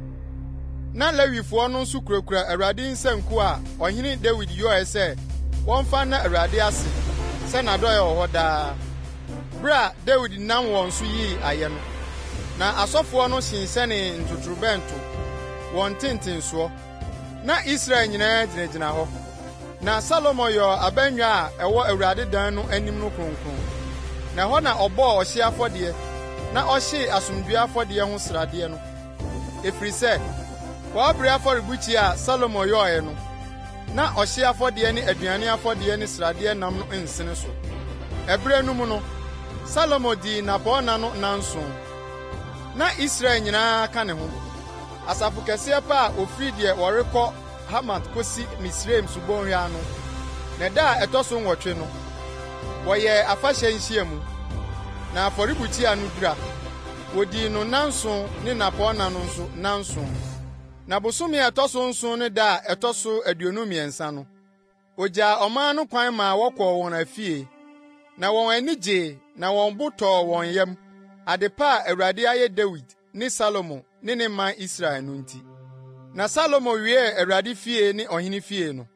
Na Lewifoɔ no nso kurakura Awurade nsanku a ɔhene Dawid yɔe sɛ wɔmfa na Awurade ase, sɛ n'adɔyɛ wɔ hɔ daa. Bere a Dawid nam wɔn so yii ayɛ no, na asɔfoɔ no hyehyɛnee ntotorobɛnto wɔn tentensoɔ. Na Israel nyinaa gyinagyina hɔ. Na Salomo yɔ abannwa a ɛwɔ Awurade dan no anim no kronkron. Na ɛhɔ na ɔbɔɔ ɔhye afɔdeɛ, na ɔhyee asomdwoe afɔdeɛ ho sradeɛ no. Efiri sɛ, wɔabere afɔrebukyi a Salomo yɔe no, na ɔhye afɔdeɛ ne aduane afɔdeɛ ne sradeɛ nam no nsene so. Ɛbere no mu no, Salomo dii napɔɔna no nanson. Na Israel nyinaa ka ne ho. Asafo kɛseɛ pa a ofiri deɛ wɔrekɔ Hamat kosi Misraim subonhwa no na da a ɛtɔ so nwɔtwe no wɔyɛ afahyɛ nhyiamu na afɔrebukyia no dura wodi no nanso ne napɔna no nso nanso na bosome a ɛtɔ so nson ne da a ɛtɔ so 23 no ogya ɔman no kwan ma wɔkɔɔ wɔn afie na wɔn ani gye na wɔn bo tɔɔ wɔn yam ade pa a Awurade ayɛ David ne Salomo ne ne man Israel no nti. Na Salomo wie Awurade fie ne ɔhene fie no.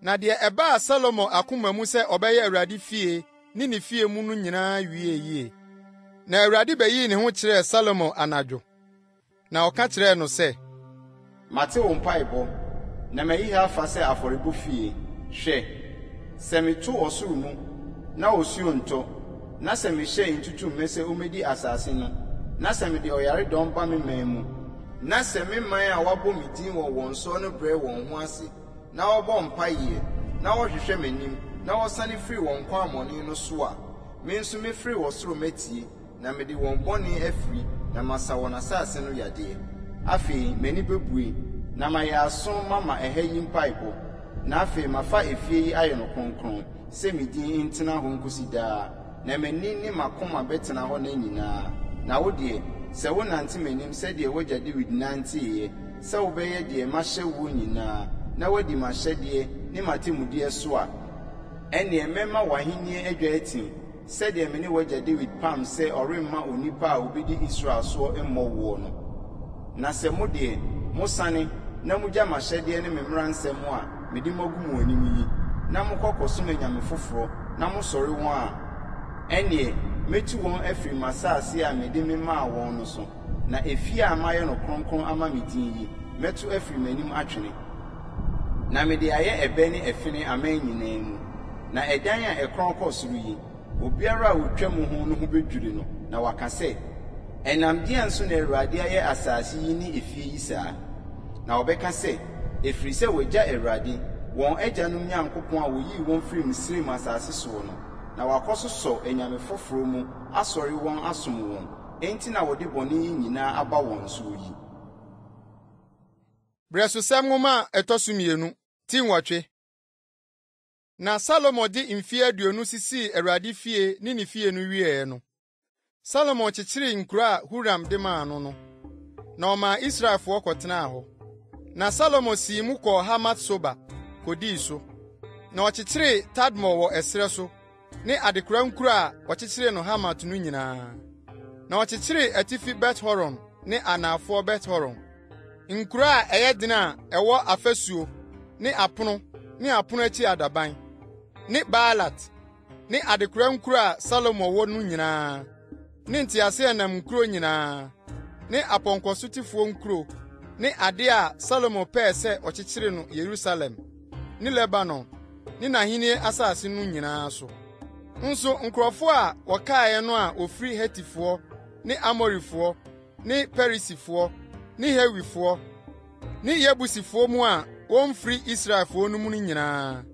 Na deɛ ɛbaa Salomo akoma mu sɛ ɔbɛyɛ Awurade fie ne ne fie mu no nyinaa wie yie. Na Awurade bɛyii ne ho kyerɛɛ Salomo anadwo. Na ɔka kyerɛɛ no sɛ, mate wo mpaebɔ na mayi ha afa sɛ afɔrebɔ fie. Hwɛ, sɛ meto ɔsoro mu na osuo ntɔ, na sɛ mehyɛ ntutummɛ sɛ omedi asase no, na sɛ mede ɔyaredɔm ba me man mu, na sɛ me man a wɔabɔ me din wɔ wɔn nsɔ no brɛ wɔn ho ase, na wɔbɔ mpaeɛ, na wɔhwehwɛ m'anim, na wɔsane firi wɔn kwan amɔne no so a, me nso mefiri wɔ soro matie, na mede wɔn bɔne afiri, na masa wɔn asase no yadeɛ. Afei, m'ani bɛbue, na mayɛ aso mama ɛha yi mpaebɔ, na afei mafa efie yi ayɛ no kronkron, sɛ me din ntena hɔ nkosi daa, na m'ani ne m'akoma bɛtena hɔ na nyinaa. Na wo deɛ, sɛ wonante m'anim sɛdeɛ wagya David nanteeɛ, sɛ wobɛyɛ deɛ mahyɛ wo nyinaa, na wadi m'ahyɛdeɛ ne m'atemmudeɛ so a, ɛnneɛ mɛma w'ahenni adwa atim, sɛdeɛ me ne wagya David pam sɛ ɔremma onipa a obedi Israel soɔ mmɔ woɔ no. Na sɛ mo deɛ, mosane na mugya m'ahyɛdeɛ ne me mmaransɛm a mede magu mo anim yi, na mokɔ kɔsom anyame foforɔ, na mosɔre wɔn a, ɛnneɛ metu wɔn afiri m'asase a mede me maa wɔn no so, na efie a mayɛ no kronkron ama me din yi, mɛto afiri m'anim atwene. Na mede ayɛ ɛbɛ ne ɛfene aman nyinaa mu, na ɛdan a ɛkron kɔ soro yi, obiara a otwa mu ho no ho bedwiri no, na waka sɛ, ɛnam deɛ nso na Awurade ayɛ asase yi ne efie yi saa. Na wɔbɛka sɛ, efiri sɛ wɔgya Awurade, wɔn agyanom Nyankopɔn a woyii wɔn firi Misraim asase soɔ no, na wakɔsosɔ anyame foforɔ mu asɔre wɔn asom wɔn, enti na wɔde bɔne yi nyinaa aba wɔn so yi. Brɛsosɛm nwoma a ɛtɔ so 2 ti nwɔtwe. Na Salomo de mfeɛ 20 sisii Awurade fie ne ne fie no wieɛ no. Salomo kyekyeree nkuro a Huram de maa no no, na ɔmaa Israelfoɔ kɔtenaa hɔ. Na Salomo sii mu kɔɔ Hamat Soba kodii so. Na ɔkyekyeree Tadmor wɔ ɛserɛ so ne adekora nkuro a ɔkyekyeree no Hamat no nyinaa. Na ɔkyekyeree atifi Bet-Horon ne anafoɔ Bet-Horon. Nkuro a ɛyɛ den a ɛwɔ afasuo ne apono akyi adaban ne Baalat ne adekora nkuro a Salomo wɔ no nyinaa ne nteaseɛnam nkuro nyinaa ne apɔnkɔsotifoɔ nkuro ne ade a Salomo pɛɛ sɛ ɔkyekyere no Yerusalem ne Lebanon ne n'ahenni asase no nyinaa so. Nso nkurɔfoɔ a wɔkaeɛ no a ofiri Hetifoɔ ne Amorifoɔ ne Perisifoɔ ne Hewifoɔ ne Yebusifoɔ mu a wɔmfiri Israelfoɔ no mu no nyinaa,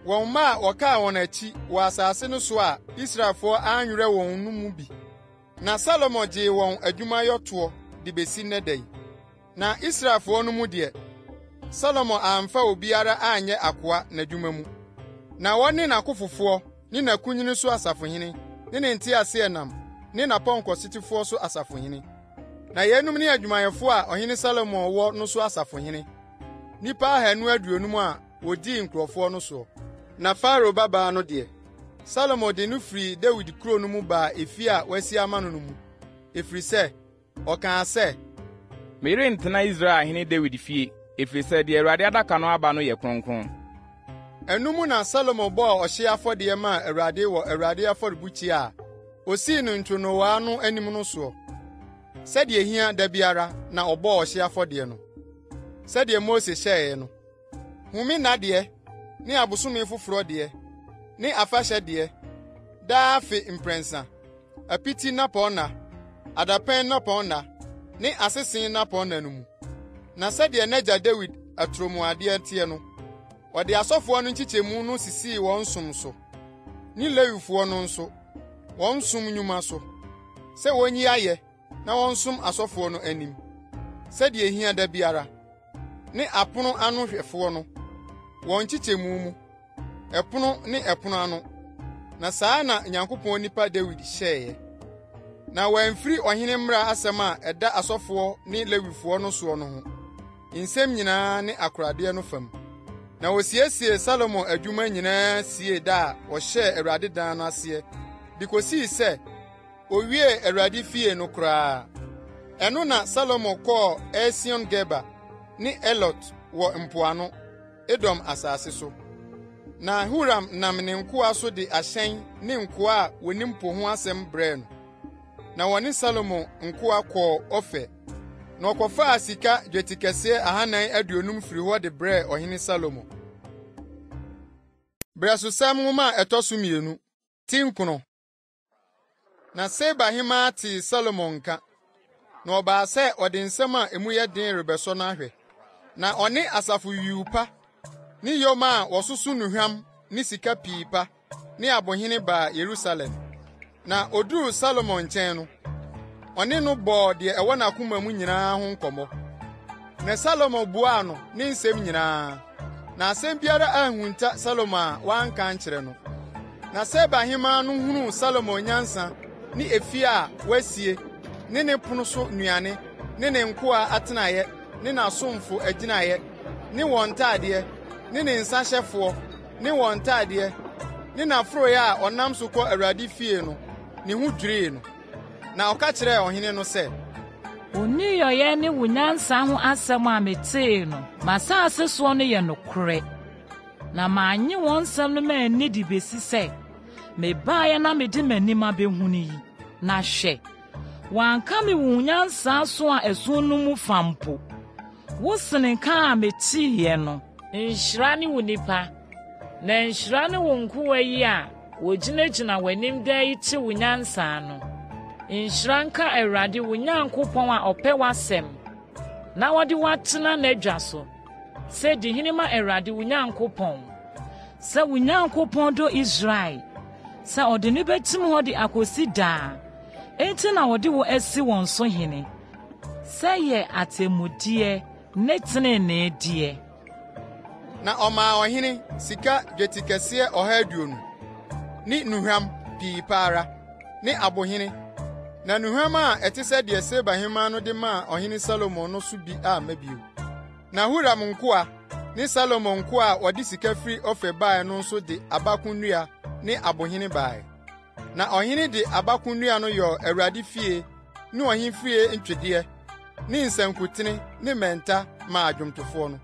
wɔn mma a wɔkaa wɔn akyi wɔ asase no so a Israelfoɔ anwerɛ wɔn no mu bi. Na Salomo gyee wɔn adwumayɔtoɔ de besi nnɛ da yi. Na Israelfoɔ no mu deɛ, Salomo amfa obiara anyɛ akoa n'adwuma mu. Na wɔne n'akofofoɔ ne n'akunyini so asafohene ne ne nteaseɛnam ne n'apɔnkɔsotifoɔ so asafohene. Na yɛnum ne adwumayɛfoɔ a ɔhene Salomo wɔ no so asafohene, nipa 250 a wodii nkurɔfoɔ no soɔ. Na Faro babaa no deɛ, Salomo de no firi Dawid kuro no mu baa efi a wasi ama no mu, efiri sɛ ɔkaa sɛ, merentena Israel ahene Dawid fie, efiri sɛ deɛ Awurade adaka no aba no yɛ kronkron. Ɛno mu na Salomo bɔɔ ɔhye afɔdeɛ maa Awurade wɔ Awurade afɔrebukyia a osii no ntwonowaa no anim no soɔ, sɛdeɛ hia da biara na ɔbɔɔ ɔhye afɔdeɛ no, sɛdeɛ Mose hyɛeɛ no. Home nna deɛ ne abosome foforɔ deɛ ne afahyɛ deɛ, daa afe mprɛnsa, apiti nnapɔnna, adapɛn nnapɔnna ne asesen nnapɔnna no mu. Na sɛdeɛ n'agya Dawid atoromuadeɛ teɛ no, ɔde asɔfoɔ no nkyekyɛmu no sisii wɔn som so, ne Lewifoɔ no nso, wɔn som nnwuma so, sɛ wonyi ayɛ na wɔnsom asɔfoɔ no anim, sɛdeɛ hia da biara. ne apono ano hwɛfoɔ no wɔn nkyekyɛmu mu ɛpono ne ɛpono ano na saa na Nyankopɔn nipa David hyɛeɛ na wɔamfiri ɔhene mmara asɛm a ɛda asɔfoɔ ne Lewifoɔ no soɔ no ho nsɛm nyinaa ne akoradeɛ no fam na wosiesie Salomo adwuma nyinaa sie da a wɔhyɛɛ Awurade dan no aseɛ de kosii sɛ owie Awurade fie no koraa. Ɛno na Salomo kɔɔ Esion Geba ne Elot wɔ mpoano Edom asase so. Na Huram nam ne nkoa so de ahyɛn ne nkoa a wonim po ho asɛm brɛ no. Na wɔne Salomo nkoa kɔɔ Ofe. Na ɔkɔfaa sika dwetikɛseɛ 450 firi hɔ de brɛ ɔhene Salomo. Brɛsosɛm nwoma a ɛtɔ so 2 tinkono. Na Seba hema te Salomo nka. Na ɔbaa sɛ ɔde nsɛm a emu yɛ den rebɛsɔ no ahwɛ. Na ɔne asafo yiwpa ne yom a wɔsoso nuhwam ne sika pii pa ne abohene baa Yerusalem. Na oduru Salomo nkyɛn no, ɔne no bɔɔ deɛ ɛwɔ n'akoma mu nyinaa ho nkɔmmɔ. Na Salomo buaa no ne nsɛm nyinaa. Na asɛm biara anhunta Salomo a wanka nkyerɛ no. Na Seba hema no hunu Salomo nyansa ne efie a wasie ne ne pono so nnuane ne ne nkoa atenaeɛ ne n'asomfo agyinaeɛ ne wɔn ntadeɛ ne ne nsahyɛfoɔ ne wɔn ntadeɛ ne n'aforoe a ɔnam so kɔ Awurade fie no ne ho dwirii no. Na ɔka kyerɛɛ ɔhene no sɛ, Onni yɔyɛ ne wo nyansa ho asɛm a metee no m'asase soɔ no yɛ nokorɛ na maanye wɔn nsɛm no ma ani de besi sɛ mebaeɛ na mede m'anim abɛhu no yi na hwɛ wanka me wo nyansa so a ɛso no mu fa mpo wo sene ka a meteeɛ no nhyira ne wo nipa na nhyira ne wo nkoa yi a wogyinagyina w'anim daa yi te wo nyansa no nhyira nka Awurade wo Nyankopɔn a ɔpɛ w'asɛm na wɔde watena n'adwa so sɛ di hene ma Awurade wo Nyankopɔn sɛ wo Nyankopɔn dɔ Israel sɛ ɔde ne bɛtim hɔ de akosi daa enti na wɔde wo asi wɔn so hene sɛ yɛ atemmudeɛ ne teneneedeɛ. Na ɔmaa ɔhene sika dwetikɛseɛ 120 ne nuhwam pii paara ne abohene. Na nuhwam a ɛte sɛ deɛ Seba hema no de maa ɔhene Salomo no so bi a mabio. Na Huram nkoa ne Salomo nkoa a wɔde sika firi Ofe bae no nso de abakonnua ne abohene bae. Na ɔhene de abakonnua no yɔ Awurade fie ne ɔhemfie ntwedeɛ ne nsankutene ne mmɛnta maa adwomtofoɔ no.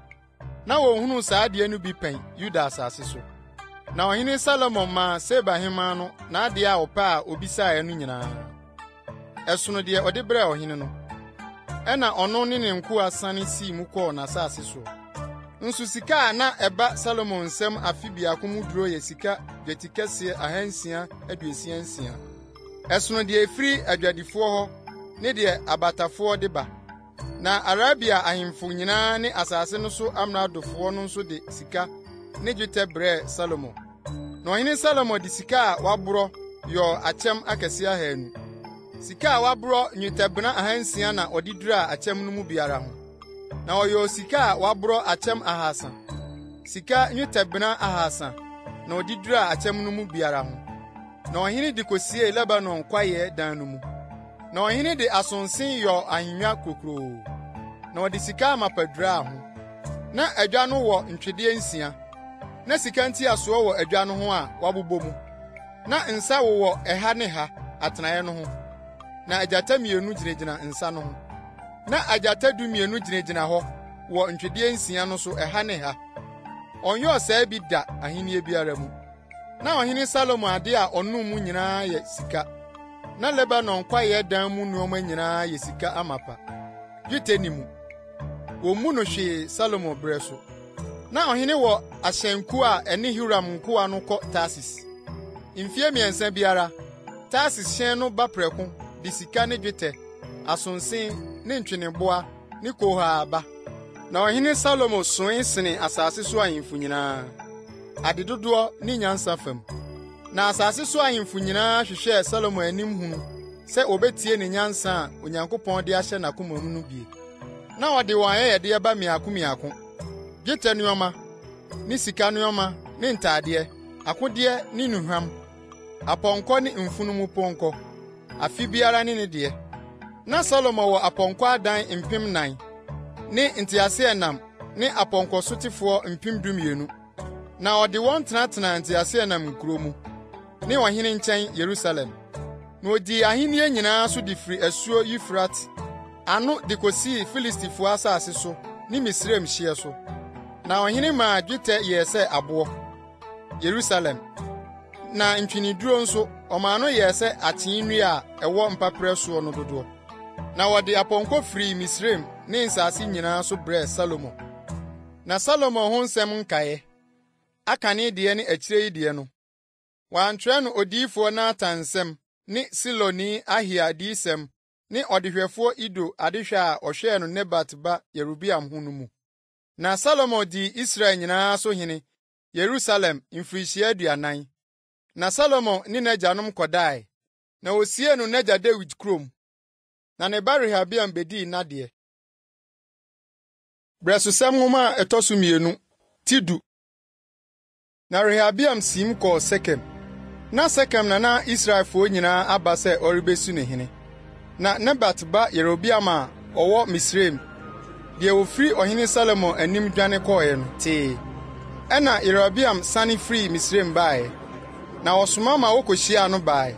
Na wɔhunu saa adeɛ no bi pɛn Yuda asase so. Na ɔhene Salomo maa Seba hema no n'adeɛ a ɔpɛ a obisaeɛ no nyinaa. Ɛsono deɛ ɔde brɛ ɔhene no. Ɛna ɔno ne ne nkoa sane sii mu kɔɔ n'asase so. Nso sika a na ɛba Salomo nsɛm afe biako mu duro yɛ sika dwetikɛseɛ 666. Ɛsono deɛ efiri adwadifoɔ hɔ ne deɛ abatafoɔ de ba. Na Arabia ahemfo nyinaa ne asase no so amradofoɔ no nso de sika ne dwetɛ brɛ Salomo. Na ɔhene Salomo de sika a waborɔ yɔ akyɛm akɛse 200. Sika a waborɔ nnwetɛbena 600 na ɔde dura akyɛm no mu biara ho. Na ɔyɔ sika a waborɔ akyɛm 300. Sika nnwetɛbena 300 na ɔde dura akyɛm no mu biara ho. Na ɔhene de kosie Lebanon kwaeɛ dan no mu. Na ɔhene de asonsen yɔ ahennwa kokroo. Na ɔde sika amapadura ho. Na adwa no wɔ ntwedeɛ 6. Na sika ntiasoɔ wɔ adwa no ho a wabobɔ mu. Na nsa wowɔ ɛha ne ha atenaeɛ no ho. Na agyata 2 gyinagyina nsa no ho. Na agyata 12 gyinagyina hɔ wɔ ntwedeɛ 6 no so ɛha ne ha. Ɔnyɛ saa bi da ahenni biara mu. Na ɔhene Salomo ade a ɔnom mu nyinaa yɛ sika. Na Lebanon kwaeɛ dan mu nneɛma nyinaa yɛ sika amapa. Dwetɛ ni mu. Wɔmmu no hwee Salomo brɛ so. Na ɔhene wɔ ahyɛnku a ɛne Huram nkoa no kɔ Tarsis. Mfie 3 biara, Tarsis hyɛn no ba prɛko de sika ne dwetɛ, asonsen ne ntweneboa ne kohaa ba. Na ɔhene Salomo soe sene asase so ahemfo nyinaa. Ade dodoɔ ne nyansa fam. Na asase so ahemfo nyinaa hwehwɛ Salomo anim hunu sɛ obetie ne nyansa a Onyankopɔn de ahyɛ n'akoma mu no bie. na ɔde wɔn ayɛyɛde ba miako dwetɛ nneɔma ne sika nneɔma ne ntaadeɛ akodeɛ ne nnuhwam apɔnkɔ ne mfunumu pɔnkɔ afi biara ne deɛ. Na Salomo wɔ apɔnkɔ adan 4,000 ne nteaseɛnam ne apɔnkɔ sotefoɔ 12,000 na ɔde wɔn tenatena nteaseɛnam nkuro mu ne ɔhene nkyɛn Yerusalem. Na odi ahenni nyinaa so de firi asuo Yufrat ano de kosii Filistifoɔ asase so ne Misraim hyeɛ so. Na ɔhene maa dwetɛ yɛɛ sɛ aboɔ Yerusalem, na ntwiniduro nso ɔmaa no yɛɛ sɛ akyee nnua a ɛwɔ mpaprɛ soɔ no dodoɔ. Na wɔde apɔnkɔ firi Misraim ne nsase nyinaa so brɛɛ Salomo. Na Salomo ho nsɛm nkaeɛ, aka ne deɛ ne akyire yi deɛ no, wɔantwerɛ no odiyifoɔ Natan nsɛm ne Siloni Ahia adiyisɛm ne ɔdehwɛfoɔ Ido adehwɛ a ɔhwɛɛ no Nebat ba Yerobiam ho no mu. Na Salomo dii Israel nyinaa so hene Yerusalem mfirihyia 40. Na Salomo ne n'agyanom kɔdae, na wosiee no n'agya Dawid kurom. Na ne ba Rehabiam bedii n'adeɛ. Brɛsosɛm nwoma a ɛtɔ so 2 ti 10. Na Rehabiam sim kɔɔ Sekem. Na Sekem na Israelfoɔ nyinaa aba sɛ ɔrebesu ne hene. Na Nebat ba Yerobiam a ɔwɔ Misraim, deɛ ofiri ɔhene Salomo anim dwane kɔɔɛ no tee. Ɛna Yerobiam sane firi Misraim bae, na ɔsoma ma wɔkɔhyia no bae.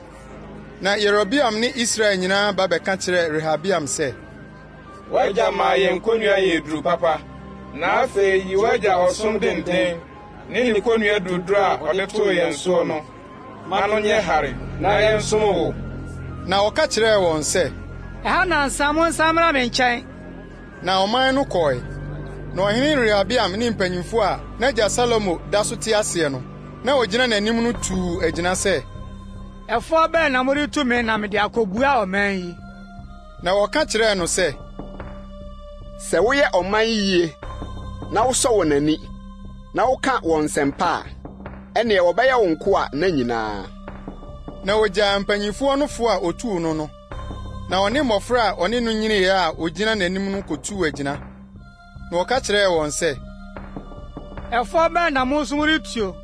Na Yerobiam ne Israel nyinaa ba bɛka kyerɛ Rehabiam sɛ, wagya ma yɛn konnua yɛ duru papa, na afei yi wagya ɔsom denden ne ne konnua duruduru a ɔde too yɛn soɔ no, ma no nyɛ hare na yɛnsom wo. Na ɔka kyerɛɛ wɔn sɛ, ɛha nansa mo nsa mmra me nkyɛn. Na ɔman no kɔe. Na ɔhene Rehabiam ne mpanyimfo a n'agya Salomo da so te aseɛ no, na ogyina n'anim no tuu agyina sɛ, ɛfoɔ bɛn na mode tu me na mede akɔbua ɔman yi. Na wɔka kyerɛɛ no sɛ, sɛ woyɛ ɔman yie na wosɔ wɔn ani na woka wɔn nsɛmpa a ɛnea wɔbɛyɛ wo nko a na nyinaa. Na ogyaa mpanyimfoɔ no fo a otuu no, na ɔne mmɔfra a ɔne no nyiniiɛ a ogyina n'anim no kotuu agyina. Na wɔka kyerɛɛ wɔn sɛ, ɛfoɔ bɛn na mo nso moretuo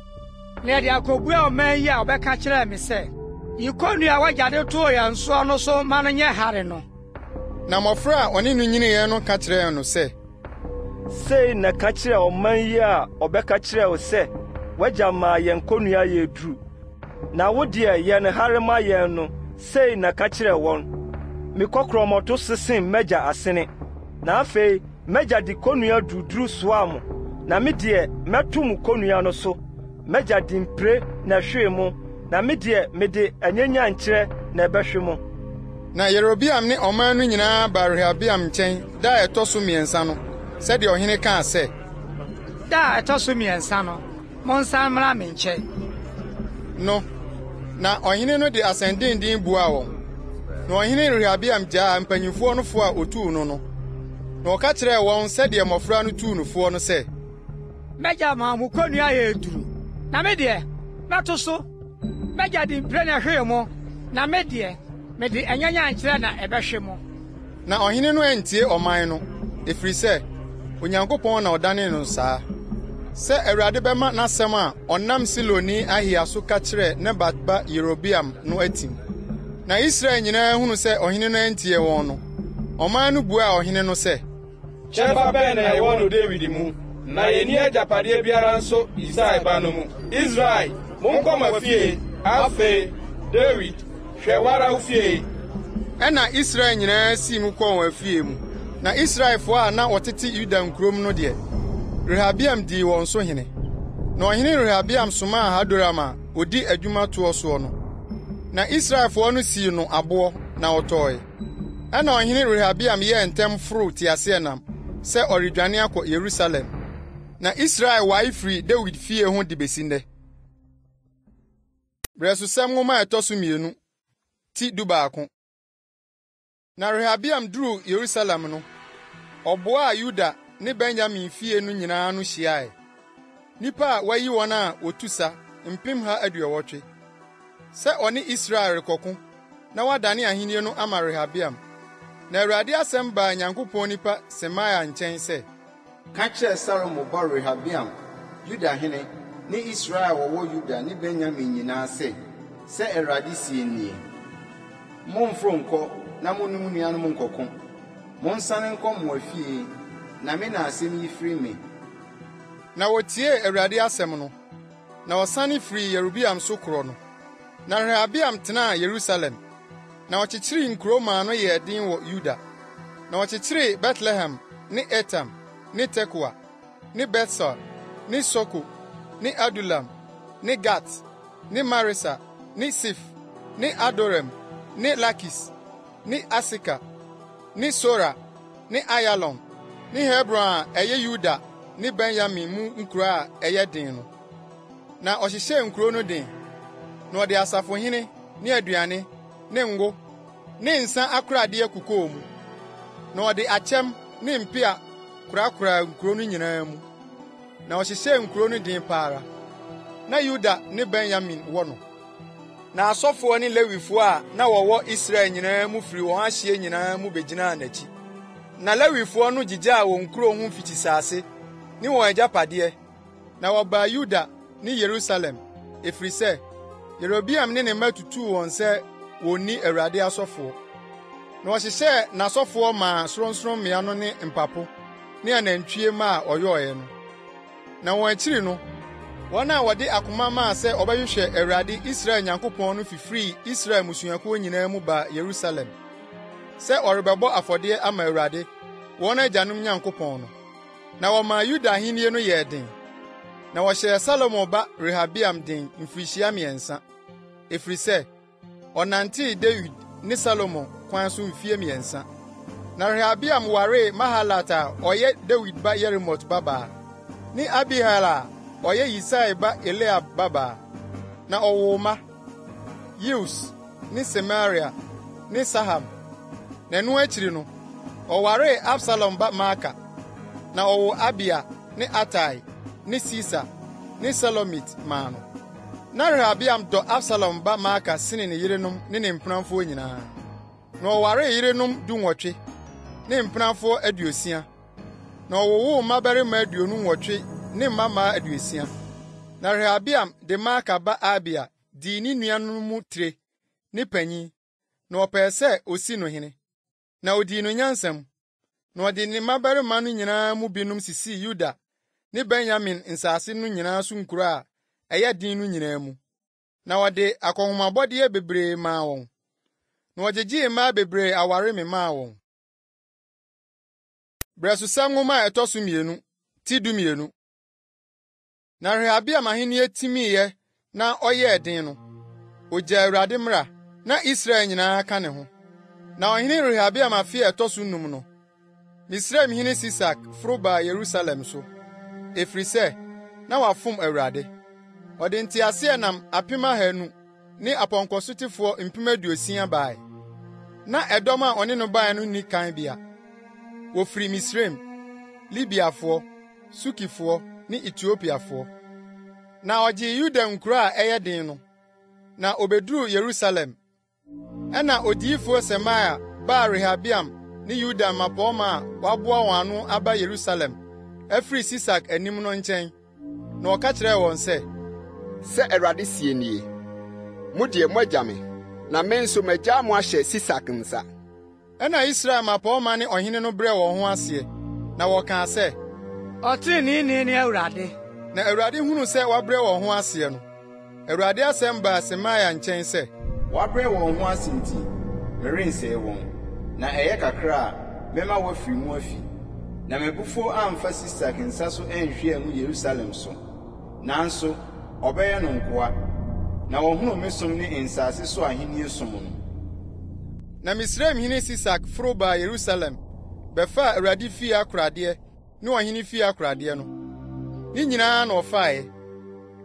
na yɛde akɔbua ɔman yi a ɔbɛka kyerɛɛ me sɛ, yi konnua a wagya de too yɛn soɔ no so ma no nyɛ hare no. Na mmɔfra a ɔne no nyiniiɛ no ka kyerɛɛ no sɛ, sei na ka kyerɛ ɔman yi a ɔbɛka kyerɛ wo sɛ, wagya maa yɛn konnua yɛ duru, na wo deɛ yɛn hare ma yɛn no, sei na ka kyerɛ wɔn, mekɔkorɔmɔto sesen m'agya asene, na afei m'agya de konnua duruduru soaa mo, na me deɛ mɛto mo konnua no so, m'agya de mpire na hwee mo, na me deɛ mede anyanya nkyerɛ na ɛbɛhwe mo. Na Yerobiam ne ɔman no nyinaa ba Rehabiam nkyɛn da a ɛtɔ so 3 no, sɛdeɛ ɔhene kaa sɛ, da a ɛtɔ so 3 no, monsan mmra me nkyɛn. No, na ɔhene no de asɛndenden buaa wɔn. Na ɔhene Rehabiam gyaa mpanyimfoɔ no fo a otuu no no. Na ɔka kyerɛɛ wɔn sɛdeɛ mmɔfra no tuu no foɔ no sɛ, mɛgya ma mo konnua yɛ duru, na me deɛ mɛto so, mɛgya de mpire na hwee mo, na me deɛ mede anyanya nkyerɛ na ɛbɛhwe mo. Na ɔhene no antie ɔman no, ɛfiri sɛ Onyankopɔn na ɔdanee no saa. Sɛ Awurade bɛma n'asɛm a ɔnam Siloni Ahia so ka kyerɛ Nebat ba Yerobiam no atim. Na Israel nyinaa hunu sɛ ɔhene no antie wɔn no, ɔman no buaa ɔhene no sɛ, kyɛfa bɛn na ɛwɔ no Dawid mu, na yɛni agyapadeɛ biara nso Yisai ba no mu. Israel, monkɔ ma fie, afei Dawid, hwɛ wara wo fie. Ɛna Israel nyinaa sii mu kɔɔ wɔn afie mu. Na Israelfoɔ a na wɔtete Yuda nkurom no deɛ, Rehabiam dii wɔn so hene. Na ɔhene Rehabiam somaa Hadoram a odi adwuma toɔ soɔ no. Na Israelfoɔ no sii no aboɔ na ɔtɔe. Ɛna ɔhene Rehabiam yɛɛ ntɛm foro teaseɛnam sɛ ɔredwane akɔ Yerusalem. Na Israel wae firi Dawid fie ho de besi nnɛ. Brɛsosɛm nwoma a ɛtɔ so 2 ti 11. Na Rehabiam duru Yerusalem no, ɔboaa Yuda ne Benyamin fie no nyinaa no hyiae. Nipa a wayi wɔn a wotu sa 180,000. Sɛ ɔne Israel rekɔko, na wadane ahenni no ama Rehabiam. Na Awurade asɛm baa Nyankopɔn nipa Semaia nkyɛn sɛ, ka kyerɛ Salomo ba Rehabiam, Yudahene, ne Israel wɔwɔ Yuda ne Benyamin nyinaa sɛ Awurade sie nie. Momforo nkɔ na mo ne mo nuanom nkɔko. Monsane nkɔ mo afie, na me na asɛm yi firi me. Na wotie Awurade asɛm no, na wɔsane firi Yerobiam so korɔ no. Na Rehabiam tenaa Yerusalem, na wɔkyekyeree nkurow maa no yɛɛ den wɔ Yuda. Na wɔkyekyeree Bethlehem, ne Etam, ne Tekoa, ne Bethsur, ne Soko, ne Adulam, ne Gat, ne Maresa, ne Sif, ne Adorem, ne Lakis, ne Asika, ne Sora, ne Ayalon, ne Hebron a ɛyɛ Yuda ne Benyamin mu nkuro a ɛyɛ den no. Na ɔhyehyɛɛ nkuro no den, na ɔde asafohene ne aduane ne ngo ne nsa akoradeɛ kukɔɔ mu. Na ɔde akyɛm ne mpea korakora nkuro no nyinaa mu. Na ɔhyehyɛɛ nkuro no den paara. Na Yuda ne Benyamin wɔ no. Na asɔfoɔ ne Lewifoɔ a na wɔwɔ Israel nyinaa mu firi wɔn ahyeɛ nyinaa mu begyinaa n'akyi. Na Lewifoɔ no gyigyaa wɔn nkuro ho mfitisaase ne wɔn agyapadeɛ. Na wɔbaa Yuda ne Yerusalem, efiri sɛ Yerobiam ne ne mma tutuu wɔn sɛ wonni Awurade asɔfoɔ. Na wɔhyehyɛɛ n'asɔfoɔ maa soronsorommmea no ne mpapo ne anantwie ma a ɔyɔɔɛ no. Na wɔn akyiri no, wɔn a wɔde akoma maa sɛ ɔbɛhwehwɛ Awurade Israel Nyankopɔn no fifiri Israel mmusuakuo nyinaa mu baa Yerusalem, sɛ ɔrebɛbɔ afɔdeɛ ama Awurade, wɔn agyanom Nyankopɔn no. Na wɔmaa Yuda ahenni no yɛɛ den. Na wɔhyɛɛ Salomo ba Rehabiam den mfirihyia 3, efiri sɛ ɔnantee David ne Salomo kwan so mfie 3. Na Rehabiam waree Mahalat a ɔyɛ David ba Yerimot babaa, ne Abihail a ɔyɛ Yisai ba Eliab babaa. Na ɔwoo mma, Yeus ne Semaria ne Saham. Na ɛno akyiri no, ɔwaree Absalom ba Maaka. Na ɔwoo Abia ne Atai ne Sisa ne Selomit maa no. Na Rehabiam dɔ Absalom ba Maaka sene ne yerenom ne ne mpenafoɔ nyinaa. Na ɔwaree yerenom 18 ne mpenafoɔ 60. Na ɔwowoo mmabarima 28 ne mmammaa 60. Na Rehabiam de Maaka ba Abia dii ne nuanom mu tire ne panyin, na ɔpɛɛ sɛ osi no hene. Na odii no nyansam, na ɔde ne mmabarima no nyinaa mu binom sisii Yuda ne Benyamin nsase no nyinaa so nkuro a ɛyɛ den no nyinaa mu. Na wɔde akɔnhomabɔdeɛ bebree maa wɔn. Na wɔgyegyee mmaa bebree aware maa wɔn. Brɛsosɛm nwoma a ɛtɔ so 2, ti 12. Na Rehabiam ahenni timiiɛ na ɔyɛɛ den no, ogyaa Awurade mmara, na Israel nyinaa ka ne ho. Na ɔhene Rehabiam afe a ɛtɔ so 5 no, Misraimhene Sisak foro baa Yerusalem so, efiri sɛ na wafom Awurade. Ɔde nteaseɛnam 200,000 ne apɔnkɔsotefoɔ 60,000 bae. Na ɛdɔm a ɔne no bae no nni kan bia. Wofiri Misraim, Libiafoɔ, Sukifoɔ ne Etiopiafoɔ. Na ɔgyee Yuda nkuro a ɛyɛ den no, na obeduruu Yerusalem. Ɛna odiyifo Semaia baa Rehabiam ne Yuda mmapɔmma a waboa wɔn ano aba Yerusalem afiri Sisak anim no nkyɛn. Na ɔka kyerɛɛ wɔn sɛ Awurade sie nie, mo deɛ moagya me, na me nso magyaa mo ahyɛ Sisak nsa. Ɛna Israel mmapɔmma ne ɔhene no brɛɛ wɔn ho aseɛ, na wɔkaa sɛ, Ɔtreneeni ne Awurade. Na Awurade hunu sɛ wabrɛ wɔn ho aseɛ no, Awurade asɛm baa Semaia nkyɛn sɛ, wabrɛ wɔn ho ase nti, merensɛe wɔn, na ɛyɛ kakra a mɛma wɔafiri mu afi. Na m'abufuw amfa Sisak nsa so anhwie mu Yerusalem so. Nanso, ɔbɛyɛ no nkoa, na wɔhunu me som ne nsase so ahenni som no. Na Misraimhene Sisak foro baa Yerusalem, bɛfaa Awurade fie akoradeɛ ne ɔhene fie akoradeɛ no. Ne nyinaa na ɔfaeɛ.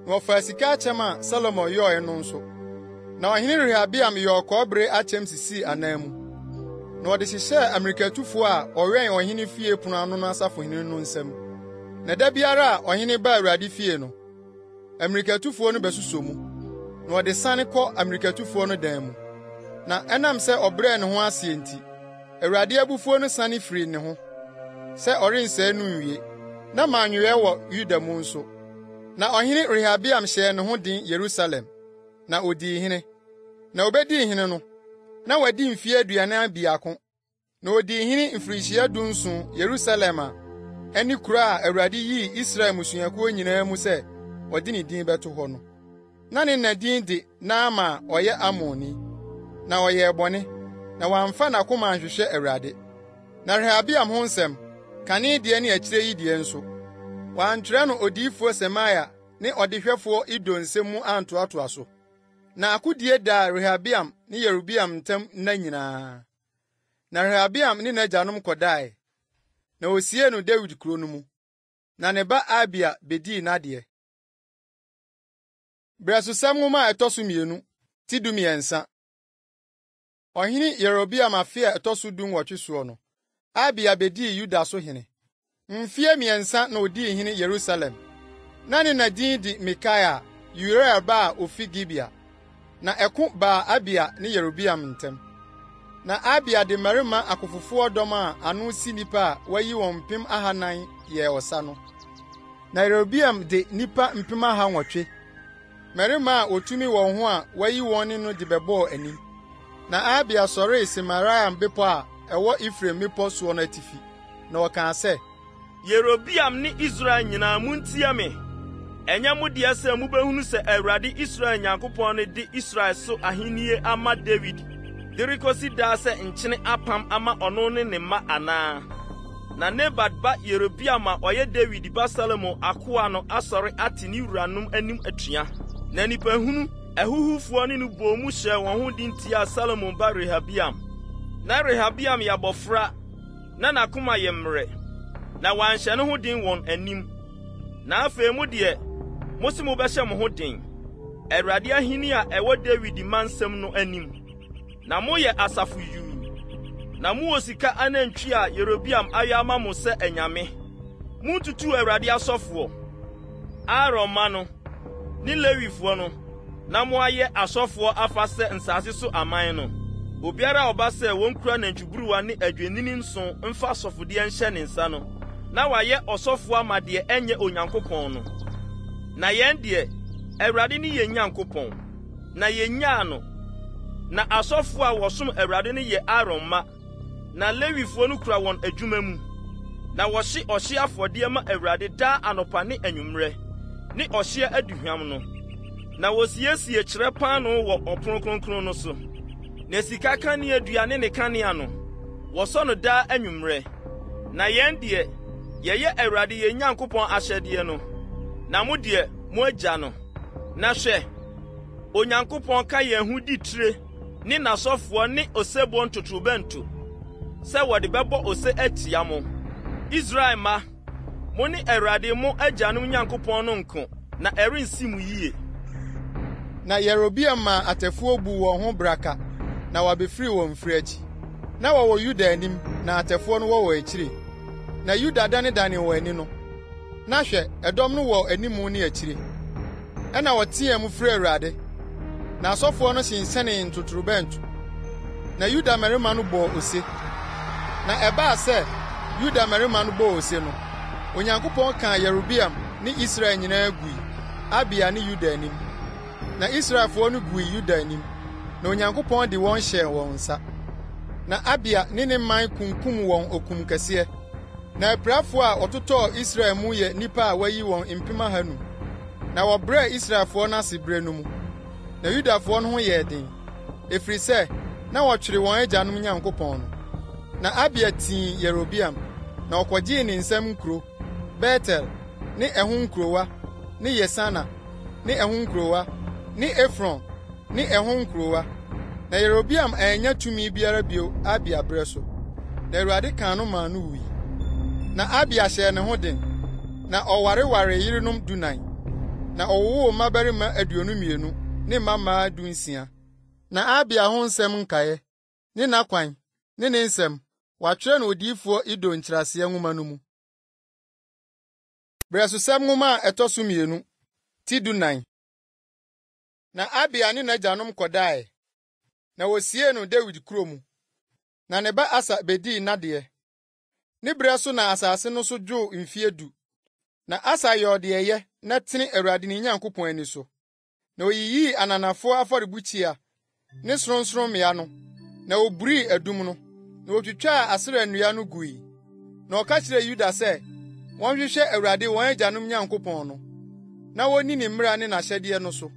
Na ɔfaa sika akyɛm a Salomo yɔɔɛ no nso. Na ɔhene Rehabiam yɔɔ kɔbere akyɛm sisii anan mu. Na ɔde hyehyɛɛ amirikatufoɔ a ɔwɛn ɔhene fie pono ano no asafohene no nsam. Na da biara a ɔhene baa Awurade fie no, amirikatufoɔ no bɛsosɔ mu. Na ɔde sane kɔ amirikatufoɔ no dan mu. Na ɛnam sɛ ɔbrɛɛ ne ho ase nti, Awurade abufuo no sane firi ne ho sɛ ɔrensɛe no nwie, na manwee wɔ Yuda mu nso. Na ɔhene Rehabiam hyɛɛ ne ho den Yerusalem, na odii hene. Na obedii hene no, na wadi mfe 42, na odii hene mfirihyia 17 Yerusalem a ɛne kuro a Awurade yii Israel mmusuakuo nyinaa mu sɛ ɔde ne din bɛto hɔ no. Na ne na din de Naama a ɔyɛ Amonni, na ɔyɛɛ bɔne, na wamfa n'akoma anhwehwɛ Awurade. Na Rehabiam ho nsɛm, kane deɛ ne akyire yi deɛ nso, wɔantwerɛ no odiyifoɔ Semaia ne ɔdehwɛfoɔ Ido nsɛm mu antoatoa so. Na akodie daa Rehabiam ne Yerobiam ntam nna nyinaa. Na Rehabiam ne n'agyanom kɔdae, na osiee no Dawid kuro no mu. Na ne ba Abia bedii n'adeɛ. Brɛsosɛm nwoma a ɛtɔ so 2, ti 13. Ɔhene Yerobiam afe a ɛtɔ so 18 soɔ no, Abia bedii Yuda so hene. Mfe 3 na odii hene Yerusalem. Na ne na din di Mikaia, Uriel ba a ofi Gibea. Na ɛko baa Abia ne Yerobiam ntam. Na Abia de mmarima akofofoɔ dɔm a ano si nipa a wayi wɔn 400 yɛɛ ɔsa no. Na Yerobiam de nipa 800 mmarima a otumi wɔn ho a wayi wɔn no de bɛbɔɔ anim. Na Abia sɔree Semaraim bepɔ a ɛwɔ Efraim mepɔ soɔ no atifi. Na ɔkaa sɛ, Yerobiam ne Israel nyinaa muntie me. Ɛnyɛ mo deɛ sɛ mubehunu sɛ Awurade Israel Nyankopɔn ne de Israel so ahennie ama David. De rekosi daa sɛ nkyene apam ama ɔno ne ne mma anaa. Na Nebat ba Yerobiam a ɔyɛ David ba Salomo akoa no asɔre ate ne wuranom anim atua. Na nipahunu ɛhuhufoɔ ne no bɔ mu hyɛ wɔn ho din tia Salomo ba Rehabiam. Na Rehabiam yɛ abɔfra, na n'akoma yɛ mmerɛ, na wanhyɛ ne ho din wɔn anim. Na afei mu deɛ, mosi mo bɛhyɛ mo ho den, Awurade ahenni a ɛwɔ David mansɛm no anim. Na moyɛ asafo yuu, na mowɔ sika anantwi a Yerobiam ayɔ ama mo sɛ anyame. Muntutu Awurade asɔfoɔ, Aaron ma no, ne Lewifoɔ no, na moayɛ asɔfoɔ afa sɛ nsase so aman no. Obiara a ɔba sɛ wɔnkura nantwiburuwa ne adwennini nson mfa asɔfodeɛ nhyɛ ne nsa no, na wayɛ ɔsɔfoɔ ama deɛ ɛnyɛ Onyankopɔn no. Na yɛn deɛ, Awurade ne yɛn Nyankopɔn, na yɛnyaa no. Na asɔfoɔ a wɔsom Awurade no yɛ Aaron ma, na Lewifoɔ no kura wɔn adwuma mu. Na wɔhye ɔhye afɔdeɛ ma Awurade daa anɔpa ne anwummerɛ, ne ɔhye aduhwam no. Na wosiesie kyerɛ paano wɔ ɔpono kronkron no so. Na sika kanea dua ne kanea no, wɔsɔ no daa anwummerɛ. Na yɛn deɛ, yɛyɛ Awurade yɛn Nyankopɔn ahyɛdeɛ no. Na mo deɛ, mo agya no. Na hwɛ, Onyankopɔn ka yɛn ho di tire ne n'asɔfoɔ ne osebɔ ntotorobɛnto, sɛ wɔde bɛbɔ ose atia mo. Israel ma, mo ne Awurade mo agyanom Nyankopɔn no nko, na ɛrensi mo yie. Na Yerobiam ma atɛfoɔ bu wɔn ho braka, na wabefiri wɔn mfiri akyi. Na wɔwɔ Yuda anim, na atɛfoɔ no wɔ akyire. Na Yuda dane wɔ ani no. Na hwɛ, ɛdɔm no wɔ animu ne akyire. Ɛna wɔteɛ mu frɛ Awurade. Na asɔfoɔ no hyensɛnee ntotorobɛnto. Na Yuda mmarima no bɔɔ ose. Na ɛbaa sɛ Yuda mmarima no bɔɔ ose no, Onyankopɔn kaa Yerobiam ne Israel nyinaa gui, Abia ne Yuda anim. Na Israelfoɔ no gui Yuda anim, na Onyankopɔn de wɔn hyɛɛ wɔn nsa. Na Abia ne ne man kunkum wɔn okum kɛseɛ. Na apirafoɔ a wɔtotɔɔ Israel mu yɛ nipa a wayi wɔn 500. Na wɔbrɛɛ Israelfoɔ no ase berɛ no mu. Na Yudafoɔ no ho yɛɛ den, ɛfiri sɛ na wɔtwere wɔn agyanom Nyankopɔn no. Na Abia tii Yerobiam, na ɔkɔgyee ne nsam nkuro, Betel, ne ɛho nkurowa, ne Yesana, ne ɛho nkurowa, ne Efron, ne ɛho nkurowa. Na Yerobiam anya tumi biara bio Abia brɛ so. Na Awurade kaa no maa no wui. Na Abia hyɛɛ ne ho den, na ɔwareware yerenom 14. Na ɔwowoo mmabarima 22 ne mmammaa 16. Na Abia ho nsɛm nkae, ne n'akwan, ne ne nsɛm, wɔatwerɛ no odiyifoɔ Ido nkyerɛaseɛ nwoma no mu. Brɛsosɛm nwoma a ɛtɔ so 2, ti 14. Na Abia ne n'agyanom kɔdae, na wosiee no Dawid kuro mu. na ne ba Asa bedii nade. Ne bere so na asase no so dwo mfie 10. Na Asa yɛ ɔde ɛyɛ na tene Awurade ne Nyankopɔn ani so. Na oyiyi ananafo afɔrebukyia ne soronsoron mmea no, na oburi adum no, na otwitwa Asera nnua no gui. Na ɔka kyerɛ Yuda sɛ, wɔnhwehwɛ Awurade wɔn agyanom Nyankopɔn no, na wonni ne mmara ne n'ahyɛde no so.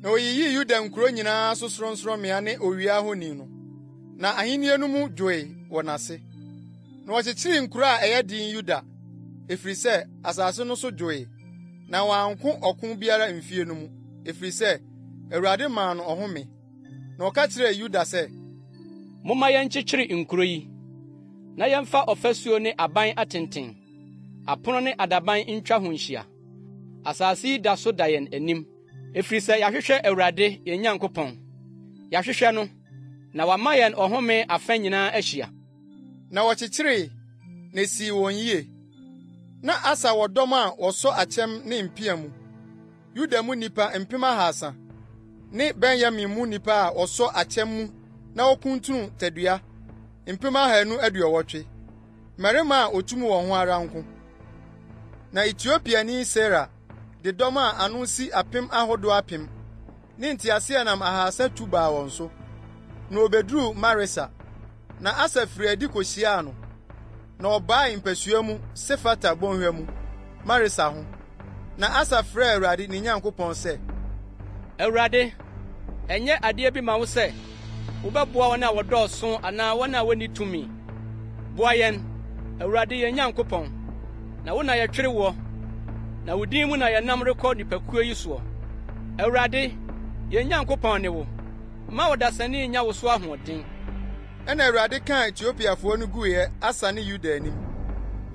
Na oyiyi Yuda nkuro nyinaa so soronsoron mmea ne owia ahoni no, na ahenni no mu dwoe wɔ n'ase. Na wɔkyekyere nkuro a ɛyɛ din Yuda, efiri sɛ asase no so dwoe, na wɔanko ɔko biara mfie no mu, efiri sɛ Awurade maa no ɔhome. Na ɔka kyerɛɛ Yuda sɛ, momma yɛnkyekyere nkuro yi, na yɛmfa ɔfasuo ne aban atenten, apono ne adaban ntwa ho nhyia. Asase yi da so da yɛn anim, efiri sɛ yɛahwehwɛ Awurade yɛn Nyankopɔn. Yɛahwehwɛ no, na wama yɛn ɔhome afa nyinaa ahyia. Na wɔkyekyeree, na esii wɔn yie. Na Asa wɔ dɔm a wɔsɔ akyɛm ne mpia mu, Yuda mu nipa 3,000, ne Benyamin mu nipa a wɔsɔ akyɛm mu na wɔkuntunu tadua 280. Mmarima a otum wɔn ho ara nko. Na Etiopiani Sera de dɔm a ano si 1,000, ne nteaseɛnam 300 baa wɔn so. Na obeduru Maresa, na Asa firi adi kohyiaa no, na ɔbaa mpasua mu Sefata bɔnhwa mu, Maresa ho. Na Asa frɛɛ Awurade ne Nyankopɔn sɛ, Awurade, ɛnyɛ adeɛ bi ma wo sɛ wobɛboa wɔn a wɔdɔɔso anaa wɔn a wonni tumi. Boa yɛn, Awurade yɛn Nyankopɔn, na wo na yɛtwere wɔ, na wo din mu na yɛnam rekɔ nipakuo yi soɔ. Awurade, yɛn Nyankopɔn ne wo, ma wo dasani nya wo so ahoɔden. Ɛna Awurade kaa Etiopiafoɔ no guiɛ Asa ne Yuda anim.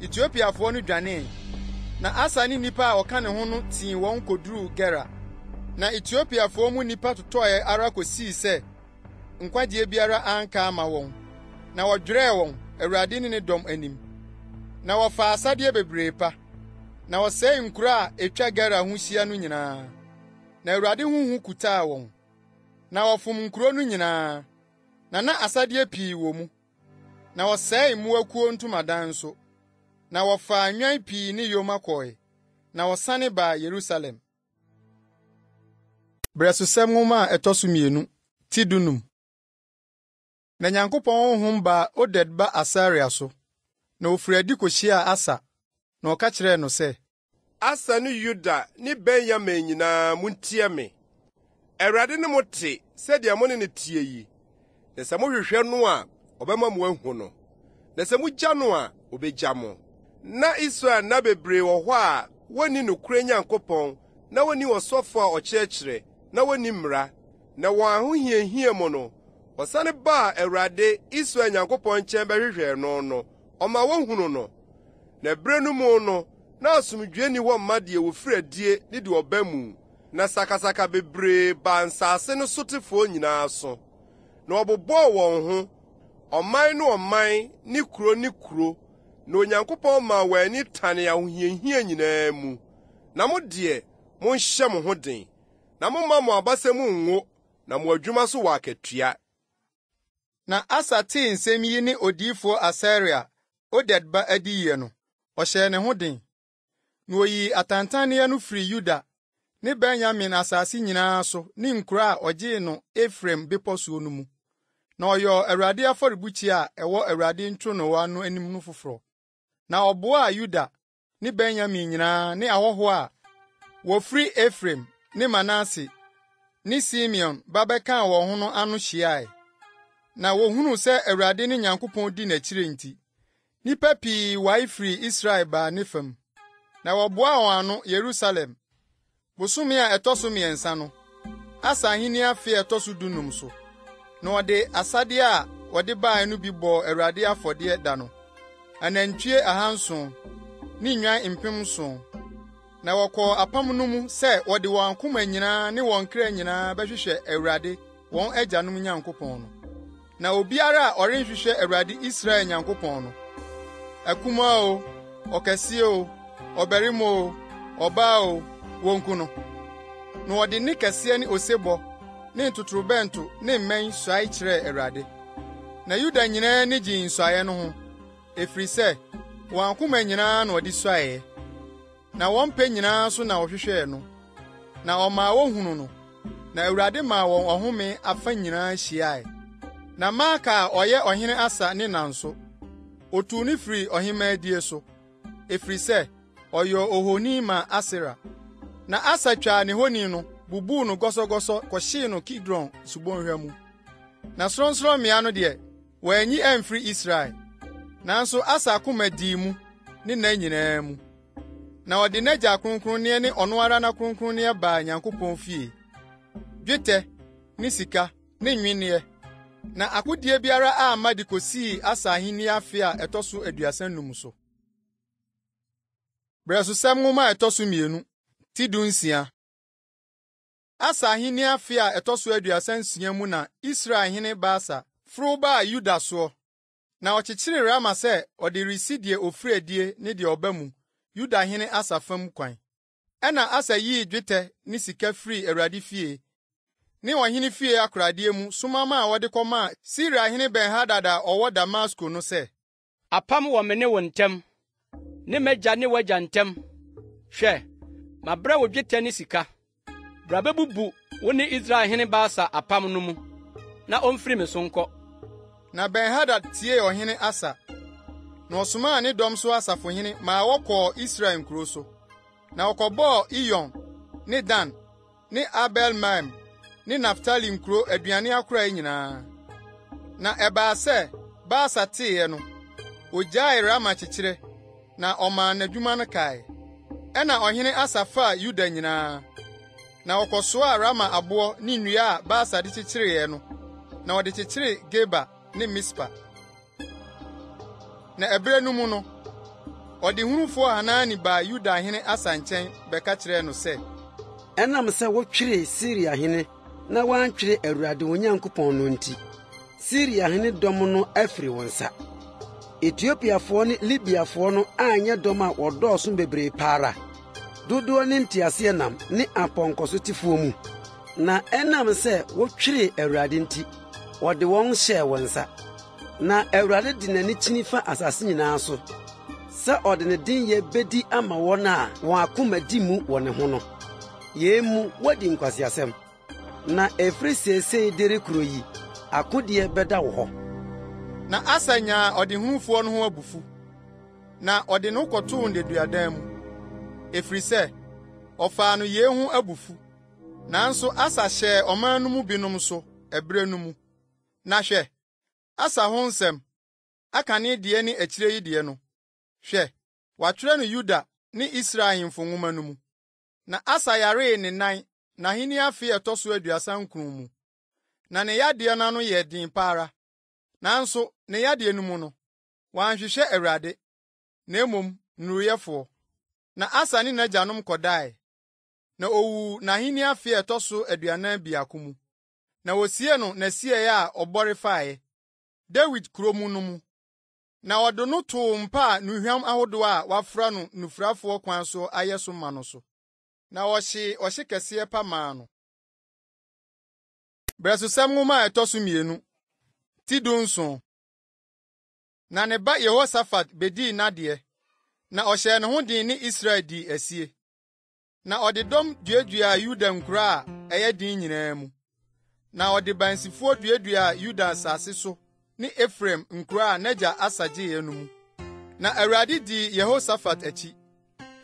Etiopiafoɔ no dwanee, na Asa ne nipa a ɔka ne ho no tii wɔn koduruu Gera. Na Etiopiafoɔ mu nipa totɔɛ ara kosii sɛ nkwagye biara anka ama wɔn, na wɔdwerɛɛ wɔn Awurade ne ne dɔm anim. Na wɔfaa asadeɛ bebree pa, na wɔsɛe nkuro a etwa Gera ho hyia no nyinaa. Na Awurade huhu kutaa wɔn, na wɔfom nkuro no nyinaa, na asadeɛ pii wɔ mu. Na wɔsɛe mmoakuo ntomadan nso, na wɔfaa nnwan pii ne yoma kɔe, na wɔsane baa Yerusalem. Brɛsosɛm nwoma a ɛtɔ so 2, ti 15. Na Nyankopɔn honhom baa Oded ba Asaria so, na ofiri adi kohyiaa Asa, na ɔka kyerɛɛ no sɛ, Asa ne Yuda ne Benyamin nyinaa muntie me. Awurade ne mo te sɛdeɛ mo ne ne tie yi. Na sɛ mohwehwɛ no a, ɔbɛma mo ahu no. Na sɛ mugya no a, obegya mo. Na Israel na bebree wɔ hɔ a wonni nokura Nyankopɔn, na wonni wɔsɔfo a ɔkyerɛkyerɛ, na wonni mmara. Na wɔn ahohiahia mu no, wɔsane baa Awurade Israel Nyankopɔn nkyɛn bɛhwehwɛ no, ɔma wɔhunu no. Na bere no mu no, na asomdwoe ni wɔ mma deɛ wofiri adie ne de ɔba mu. Na sakasaka bebree baa nsase no sotefoɔ nyinaa so. Na ɔbobɔɔ wɔn ho, ɔman ne ɔman ne kuro, na Onyankopɔn maa wɔn ani tane ahohiahia nyinaa mu. Na mo deɛ, monhyɛ mo ho den, na momma mo abasɛ mu ngo, na mo adwuma so wɔ akatua. Na Asa tee nsɛm yi ne odiyifoɔ Asaria, Oded ba adiyɛ no, ɔhyɛɛ ne ho den. Na oyii atantanneɛ no firi Yuda ne Benyamin asase nyinaa so ne nkuro a ɔgyee no Efraim bepɔ so no mu. Na ɔyɔɔ Awurade afɔrebukyia a ɛwɔ Awurade ntwonoo no anim no foforɔ. Na ɔboaa Yuda ne Benyamin nyinaa ne ahɔho a wofiri Efraim ne Manase ne Simeon babɛkaa wɔn ho no ano hyiae. Na wohunu sɛ Awurade ne Nyankopɔn di n'akyire nti, nnipa pii wae firi Israel baa ne fam. Na wɔboaa wɔn ano Yerusalem. Bosome a ɛtɔ so 3 no, Asa ahenni afe a ɛtɔ so 15 so, na wɔde asadeɛ a wɔde bae no bi bɔɔ Awurade afɔdeɛ da no, anantwie 700 ne nnwan 7,000. Na wɔkɔɔ apam no mu sɛ wɔde wɔn akoma nyinaa ne wɔn kra nyinaa bɛhwehwɛ Awurade wɔn agyanom Nyankopɔn no. Na obiara a ɔrenhwehwɛ Awurade Israel Nyankopɔn no, akumaa o, ɔkɛseɛ o, ɔbarima o, ɔbaa o, wonku no. Na wɔde ne kɛseɛ ne osebɔ ne ntotorobɛnto ne mmɛn suae kyerɛɛ Awurade. na Yuda nyinaa ni gye nsuaeɛ no ho, efiri sɛ wɔn akoma nyinaa na wɔde suaeɛ, na wɔn pɛ nyinaa so na wɔhwehwɛɛ no, na ɔmaa wɔhunu no, na Awurade maa wɔn ɔhome afa nyinaa hyiae. Na Maaka a ɔyɛ ɔhene Asa ne nanso, otuu ne firi ɔhemmaa die so, efiri sɛ ɔyɛ ohoni ma Asera. Na Asa twaa ne honi no, bubuu no gɔsɔgɔsɔ kɔhyee no Kidron subonhwa mu. Na sorɔnsorɔmmea no deɛ, wɔanyi amfiri Israel, nanso Asa akoma dii mu ne nna nyinaa mu. Na ɔde n'agya kronkronneɛ ne ɔno ara na kronkronneɛ baa Nyankopɔn fie, dwetɛ ne sika ne nwenneɛ, na akodie biara a amma de kosii Asa ahenni afe a ɛtɔ so 35 so. Brɛsosɛm nwoma a ɛtɔ so 2, ti 16. Asa ahenni afe a ɛtɔ so 36 mu na Israel hene Baasa foro baa Yuda soɔ, na ɔkyekyeree Rama sɛ ɔde resi deɛ ofiri adie ne deɛ ɔba mu Yuda hene Asa fam kwan. Ɛna Asa yii dwetɛ ne sika firi Awurade fie ne ɔhene fie akoradeɛ mu soma ma a wɔde kɔmaa Siria hene Ben-Hadad a ɔwɔ Damasko no sɛ, apam wɔ me ne wo ntam, ne m'agya ne w'agya ntam. Hwɛ, mabrɛ wo dwetɛ ne sika. Bra bɛbubu wo ne Israel hene Baasa apam no mu, na ɔmfiri me so nkɔ. Na Ben-Hadad tie ɔhene Asa, na ɔsomaa ne dɔm so asafohene ma wɔkɔɔ Israel nkuro so. Na wɔkɔbɔɔ Iyon ne Dan ne Abel-Maim ne Naftali nkuro aduane akorae nyinaa. Na ɛbaa sɛ Baasa teeɛ no, ogyaee Rama kyekyere, na ɔmaa n'adwuma no kae. Ɛna ɔhene Asa faa Yuda nyinaa, na wɔkɔsoaa Rama aboɔ ne nnua a Baasa de kyekyereeɛ no, na wɔde kyekyeree Geba ne Mispa. Na ɛberɛ no mu no, ɔde hunufoɔ Hanani baa Yuda hene Asa nkyɛn bɛka kyerɛɛ no sɛ, ɛnam sɛ wotweree Siria hene na woantwere Awurade wo Nyankopɔn no nti, Siria hene dɔm no afiri wo nsa. Etiopiafoɔ ne Libiafoɔ no anyɛ dɔm a wɔdɔɔso bebree paara, dodoɔ ne nteaseɛnam ne apɔnkɔsotifoɔ mu. Na ɛnam sɛ wotweree Awurade nti, wɔde wɔn hyɛɛ wo nsa. Na Awurade de n'ani kyini fa asase nyinaa so, sɛ ɔde ne dinyɛ bedi ama wɔn a wɔn akoma di mu wɔ ne ho no. Yɛn mu wadi nkwasiasɛm, na ɛfiri seesei de rekuro yi, akodeɛ bɛda wo hɔ. Na Asa nyaa ɔdehunufoɔ no ho abufu, na ɔde no kɔtoo ndeduadan mu, efiri sɛ ɔfaa no yɛn ho abufu. Nanso Asa hyɛɛ ɔman no mu binom so ɛberɛ no mu. Na hwɛ, Asa ho nsɛm, aka ne deɛ ne akyire yi deɛ no, hwɛ, wɔatwerɛ no Yuda ne Israel ahemfo nwoma no mu. Na Asa yaree ne nan n'ahenni afe ɛtɔ so 39 mu. Na ne yadeɛ no ano yɛ den pa ara. Nanso ne yadeɛ no mu no, wɔanhwehwɛ Awurade, na mmom nnuruyɛfoɔ. Na Asa ne n'agyanom kɔdae, na owu n'ahenni afe ɛtɔ so 42 mu. Na wosie no n'asieɛ a ɔbɔre faeɛ, Dawid kurom no mu. Na wɔde no too mpa a nnuhwam ahodoɔ a wɔafra no nufurafoɔ kwan so ayɛ so ma no so. Na wɔhye ɔhye kɛseɛ pa maa no. Brɛsosɛm nwoma a ɛtɔ so 2, ti 17. Na ne ba Yehosafat bedii n'adeɛ, na ɔhyɛɛ ne ho den ne Israel di asie. Na ɔde dɔm duaduaa Yuda nkuro a ɛyɛ den nyinaa mu. Na ɔde bansifoɔ duaduaa Yuda asase so ne Efraim nkuro a n'agya Asa gyeeɛ no mu. Na Awurade di Yehosafat akyi,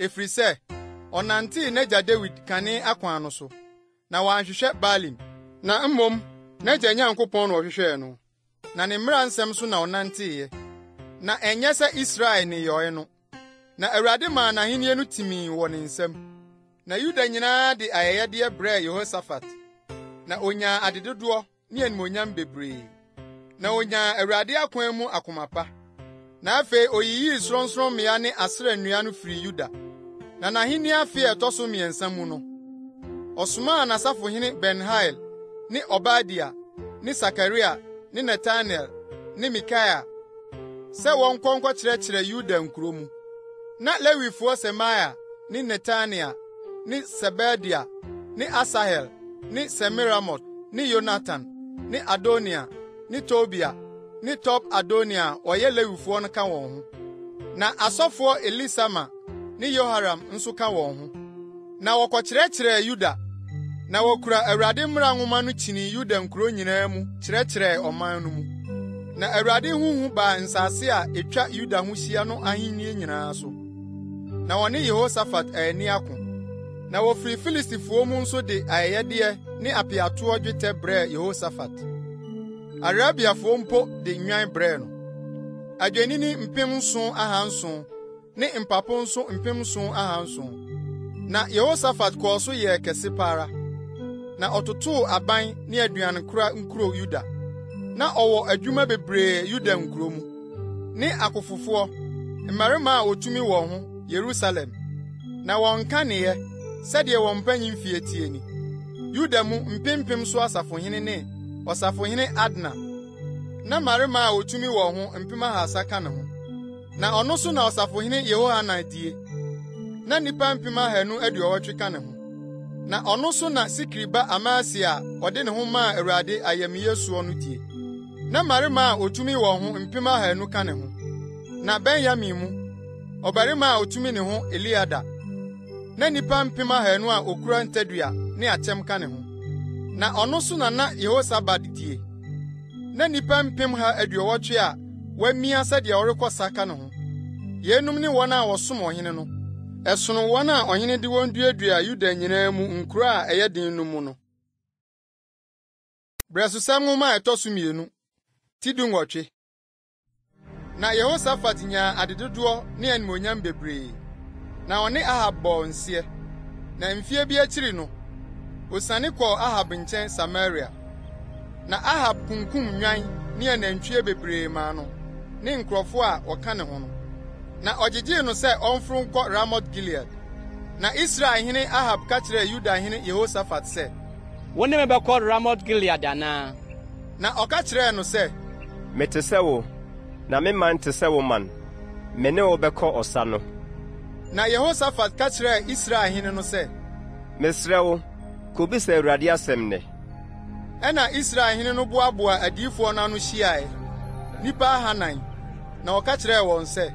efiri sɛ ɔnantee n'agya Dawid kane akwan no so, na wɔanhwehwɛ Baalim, na mmom n'agya Nyankopɔn na ɔhwehwɛɛ no. Na ne mmara nsɛm so na ɔnanteeɛ, na ɛnyɛ sɛ Israel ne yɔe no. Na Awurade maa n'ahenni no timii wɔ ne nsam. Na Yuda nyinaa de ayɛyɛdeɛ brɛɛ Yehosafat, na onyaa adedodoɔ ne animonyam bebree. Na onyaa Awurade akwan mu akoma pa. Na afei oyiyii sorɔnsorɔmmea ne Asera nnua no firi Yuda. Na n'ahenni afe ɛtɔ so 3 mu no, ɔsomaa n'asafohene Ben-Hail ne Obadia ne Sakaria ne Netanel ne Mikaia sɛ wɔnkɔ nkɔkyerɛkyerɛ Yuda nkuro mu. Na Lewifoɔ Semaia ne Netania ne Sebadia ne Asahel ne Semiramot ne Yonatan ne Adonia ne Tobia ne Top Adonia ɔyɛ Lewifoɔ no ka wɔn ho. Na asɔfoɔ Elisama ne Yoharam nso ka wɔn ho. Na wɔkɔkyerɛkyerɛɛ Yuda. Na wɔkura Awurade mmara nwoma no kyini Yuda nkuro nyinaa mu kyerɛkyerɛɛ ɔman no mu. Na Awurade huhu baa nsase a etwa Yuda ho hyia no ahenni nyinaa so. Na wɔne Yehosafat ani ako. Na wɔfiri Filistifoɔ mu nso de ayɛyɛdeɛ ne apeatoɔ dwetɛ brɛɛ Yehosafat. Arabiafoɔ mpo de nnwan brɛɛ no. Adwennini 7,700 ne mpapo nso 7,700. Na Yehosafat kɔɔ so yɛɛ kɛse paara. Na ɔtotoo aban ne aduanekora nkuro Yuda. Na ɔwɔ adwuma bebree Yuda nkuro mu. Ne akofofoɔ, mmarima a otumi wɔn ho, Yerusalem. Na wɔnka neɛ, sɛdeɛ wɔn mpanyin fie tie ni. Yuda mu mpempem so asafohene ne ɔsafohene Adna. Na mmarima a otumi wɔn ho 300 ka ne ho. Na ɔno so na ɔsafohene Yehohanan die. Na nipa 280 ka ne ho. Na ɔno so na Sikriba Amasia ɔde ne ho maa Awurade ayamyesuo no die. Na mmarima a otumi wɔn ho 200 ka ne ho. Na Benyamin mu, ɔbarima a otumi ne ho Eliada. Na nipa 200 a okura ntadua ne akyɛm ka ne ho. Na ɔno so na Yehosabad die. Na nipa 180 a wamia sɛdeɛ ɔrekɔsa ka ne ho. Yenum ne wɔn a wɔsom ɔhene no. Ɛsono wɔn a ɔhene de wɔn duadua Yuda nyinaa mu nkuro a ɛyɛ den no mu no. Brɛsosɛm nwoma a ɛtɔ so 2 ti 18. Na Yehosafat nyaa adedodoɔ ne animonyam bebree. Na ɔne Ahab bɔɔ nseɛ. Na mfie bi akyiri no, osane kɔɔ Ahab nkyɛn Samaria. Na Ahab kunkum nnwan ne anantwie bebree maa no, ne nkurɔfo a wɔka ne ho no. Na ɔgyegyee no sɛ ɔmforo nkɔ Ramot Gilead. Na Israel hene Ahab ka kyerɛɛ Yuda hene Yehosafat sɛ, "Wo ne me bɛkɔ Ramot Gilead anaa?" Na ɔka kyerɛɛ no sɛ, Mete sɛ wo, na me man te sɛ wo man. Me ne wo bɛkɔ ɔsa no. Na Yehosafat ka kyerɛɛ Israel hene no sɛ, Mesrɛ wo, kobisa Awurade asɛm nɛ. Ɛna Israel hene no boaboa adiyifoɔ no ano hyiae, nnipa 400, na ɔka kyerɛɛ wɔn sɛ,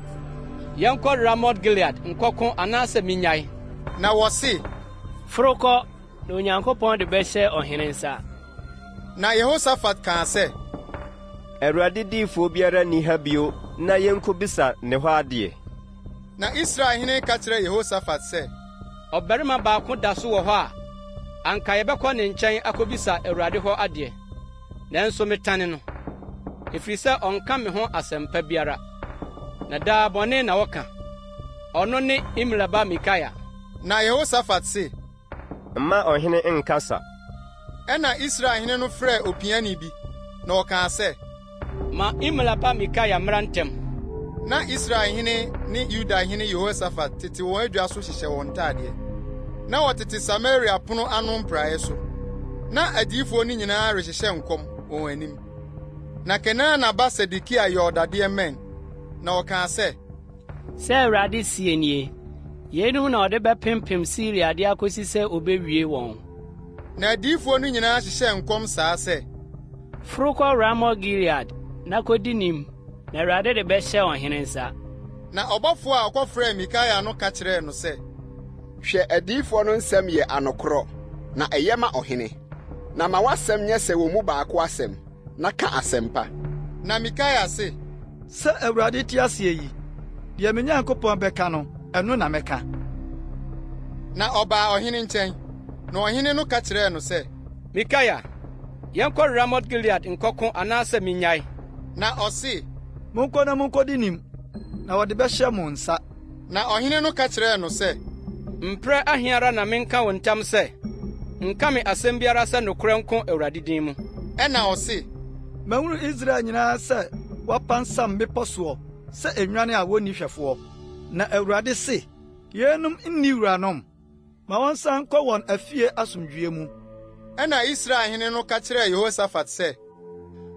Yɛnkɔ Ramot Gilead nkɔko anaasɛ minyae. Na wɔse, Forokɔ, na Onyankopɔn de bɛhyɛ ɔhene nsa. Na Yehosafat kaa sɛ, Awurade diifoɔ biara nni ha bio, na yɛnkobisa ne hɔ adeɛ. Na Israel hene ka kyerɛɛ Yehosafat sɛ, Ɔbarima baako da so wɔ hɔ a, anka yɛbɛkɔ ne nkyɛn akobisa Awurade hɔ adeɛ. Nanso metane no, ɛfiri sɛ ɔnka me ho asɛmpa biara. Na daa bɔne na wɔka. Ɔno ne Imlaba Mikaia. Na Yehosafat se, Mma ɔhene nkasa. Ɛna Israel hene no frɛɛ opiani bi, na ɔkaa sɛ, Ma Imlaba Mikaia mmra ntɛm. Na Israel hene ne Yuda hene Yehosafat tete wɔn adwa so hyehyɛ wɔn ntadeɛ. Na wɔtete Samaria pono ano mpraeɛ so. Na adiyifoɔ no nyinaa rehyehyɛ nkɔm wɔn anim. Na Kenana ba Sedekia yɛ ɔdadeɛ mɛn, na ɔkaa sɛ, Sɛ Awurade sie nie, yeinom na ɔde bɛpempem Siria de akosi sɛ obewie wɔn. Na adiyifoɔ no nyinaa hyehyɛ nkɔm saa sɛ, Forokɔ Ramot Gilead, na kodi nim, na Awurade de bɛhyɛ ɔhene nsa. Na ɔbɔfo a ɔkɔfrɛɛ Mikaia no ka kyerɛɛ no sɛ, Hwɛ adiyifoɔ no nsɛm yɛ anokorɔ, na ɛyɛ ma ɔhene. Na ma w'asɛm nyɛ sɛ wɔn mu baako asɛm, na ka asɛmpa. Na Mikaia se, Sɛ Awurade te ase yi, deɛ me Nyankopɔn bɛka no, ɛno na mɛka. Na ɔbaa ɔhene nkyɛn. Na ɔhene no ka kyerɛɛ no sɛ, Mikaia, yɛnkɔ Ramot Gilead nkɔko anaasɛ minyae. Na ɔse, Monkɔ na monkɔdi nim, na wɔde bɛhyɛ mo nsa. Na ɔhene no ka kyerɛɛ no sɛ, Mprɛ aheara na menka wo ntam sɛ, nka me asɛm biara sɛ nokorɛ nko Awurade din mu. Ɛna ɔse, Mahunu Israel nyinaa sɛ wɔapansam mmepɔ soɔ sɛ enwane a wonni hwɛfoɔ. Na Awurade se, Yenum nni wuranom, ma wɔnsan nkɔ wɔn afie asomdwie mu. Ɛna Israel hene no ka kyerɛɛ Yehosafat sɛ,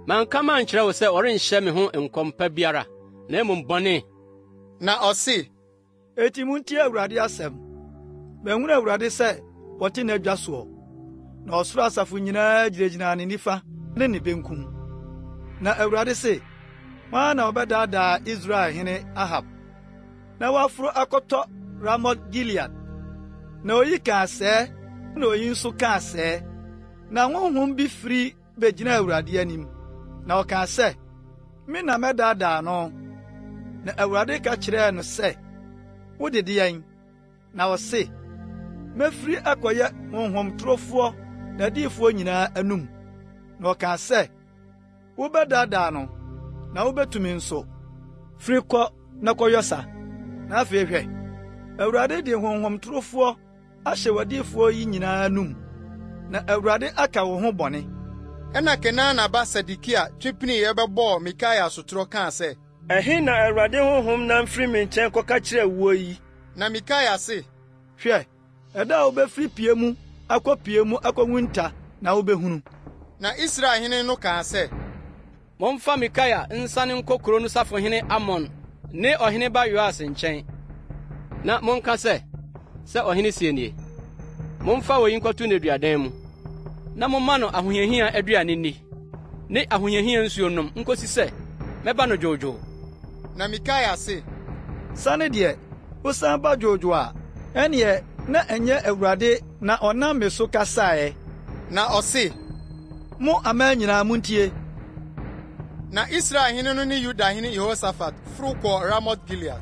Manka mankyerɛ wo sɛ ɔrenhyɛ me ho nkɔmpa biara, na mmom bɔne. Na ɔse, Eti muntie Awurade asɛm. Mahunu Awurade sɛ wɔte n'adwa soɔ, na ɔsoro asafo nyinaa gyinagyina ne nifa ne ne benkum. Na Awurade se, maa na wɔbɛdaadaa Israel hene Ahab na waforo akɔtɔ Ramot Gilead. Na oyi kaa sɛɛ na oyi nso kaa sɛɛ. Na honhom bi firi begyina Awurade anim. Na ɔkaa sɛ, me na mɛdaadaa no. Na Awurade ka kyerɛɛ no sɛ, wode deɛn? Na ɔse, mɛfiri akɔyɛ honhom torofoɔ na adiyifoɔ nyinaa anum. Na ɔkaa sɛ, wobɛdaadaa no, na wobɛtumi nso. Firi kɔ na kɔyɛ sa. Na afei hwɛ, Awurade de honhom torofoɔ ahyɛ w'adiyifoɔ yi nyinaa anum. Na Awurade aka wo ho bɔne. Ɛna Kenana ba Sedekia twepini yɛbɛbɔɔ Mikaia sotoro kaa sɛ, ɛhe na Awurade honhom nam firi me nkyɛn kɔka kyerɛ wo yi? Na Mikaia se, hwɛ, ɛda a wobɛfiri pie mu akɔwu nta na wobɛhunu. Na Israelhene no kaa sɛ, momfa Mikaia nsane nkɔ kuro no safohene Amon ne ɔhene ba Yoas nkyɛn. Na monka sɛ ɔhene sie nie. Momfa wɔ yi nkɔto n'aduadan mu. Na momma no ahohiahia aduane nni, ne ahohiahia nsuo nom nkosi sɛ mɛba no dwoodwoo. Na Mikaia se, sane deɛ, wosan ba dwoodwoo a, ɛneɛ na ɛnyɛ Awurade na ɔnam me so kasaeɛ. Na ɔse, mo aman nyinaa muntie. Na Israelhene no ne Yudahene Yehosafat foro kɔ Ramot Gilead.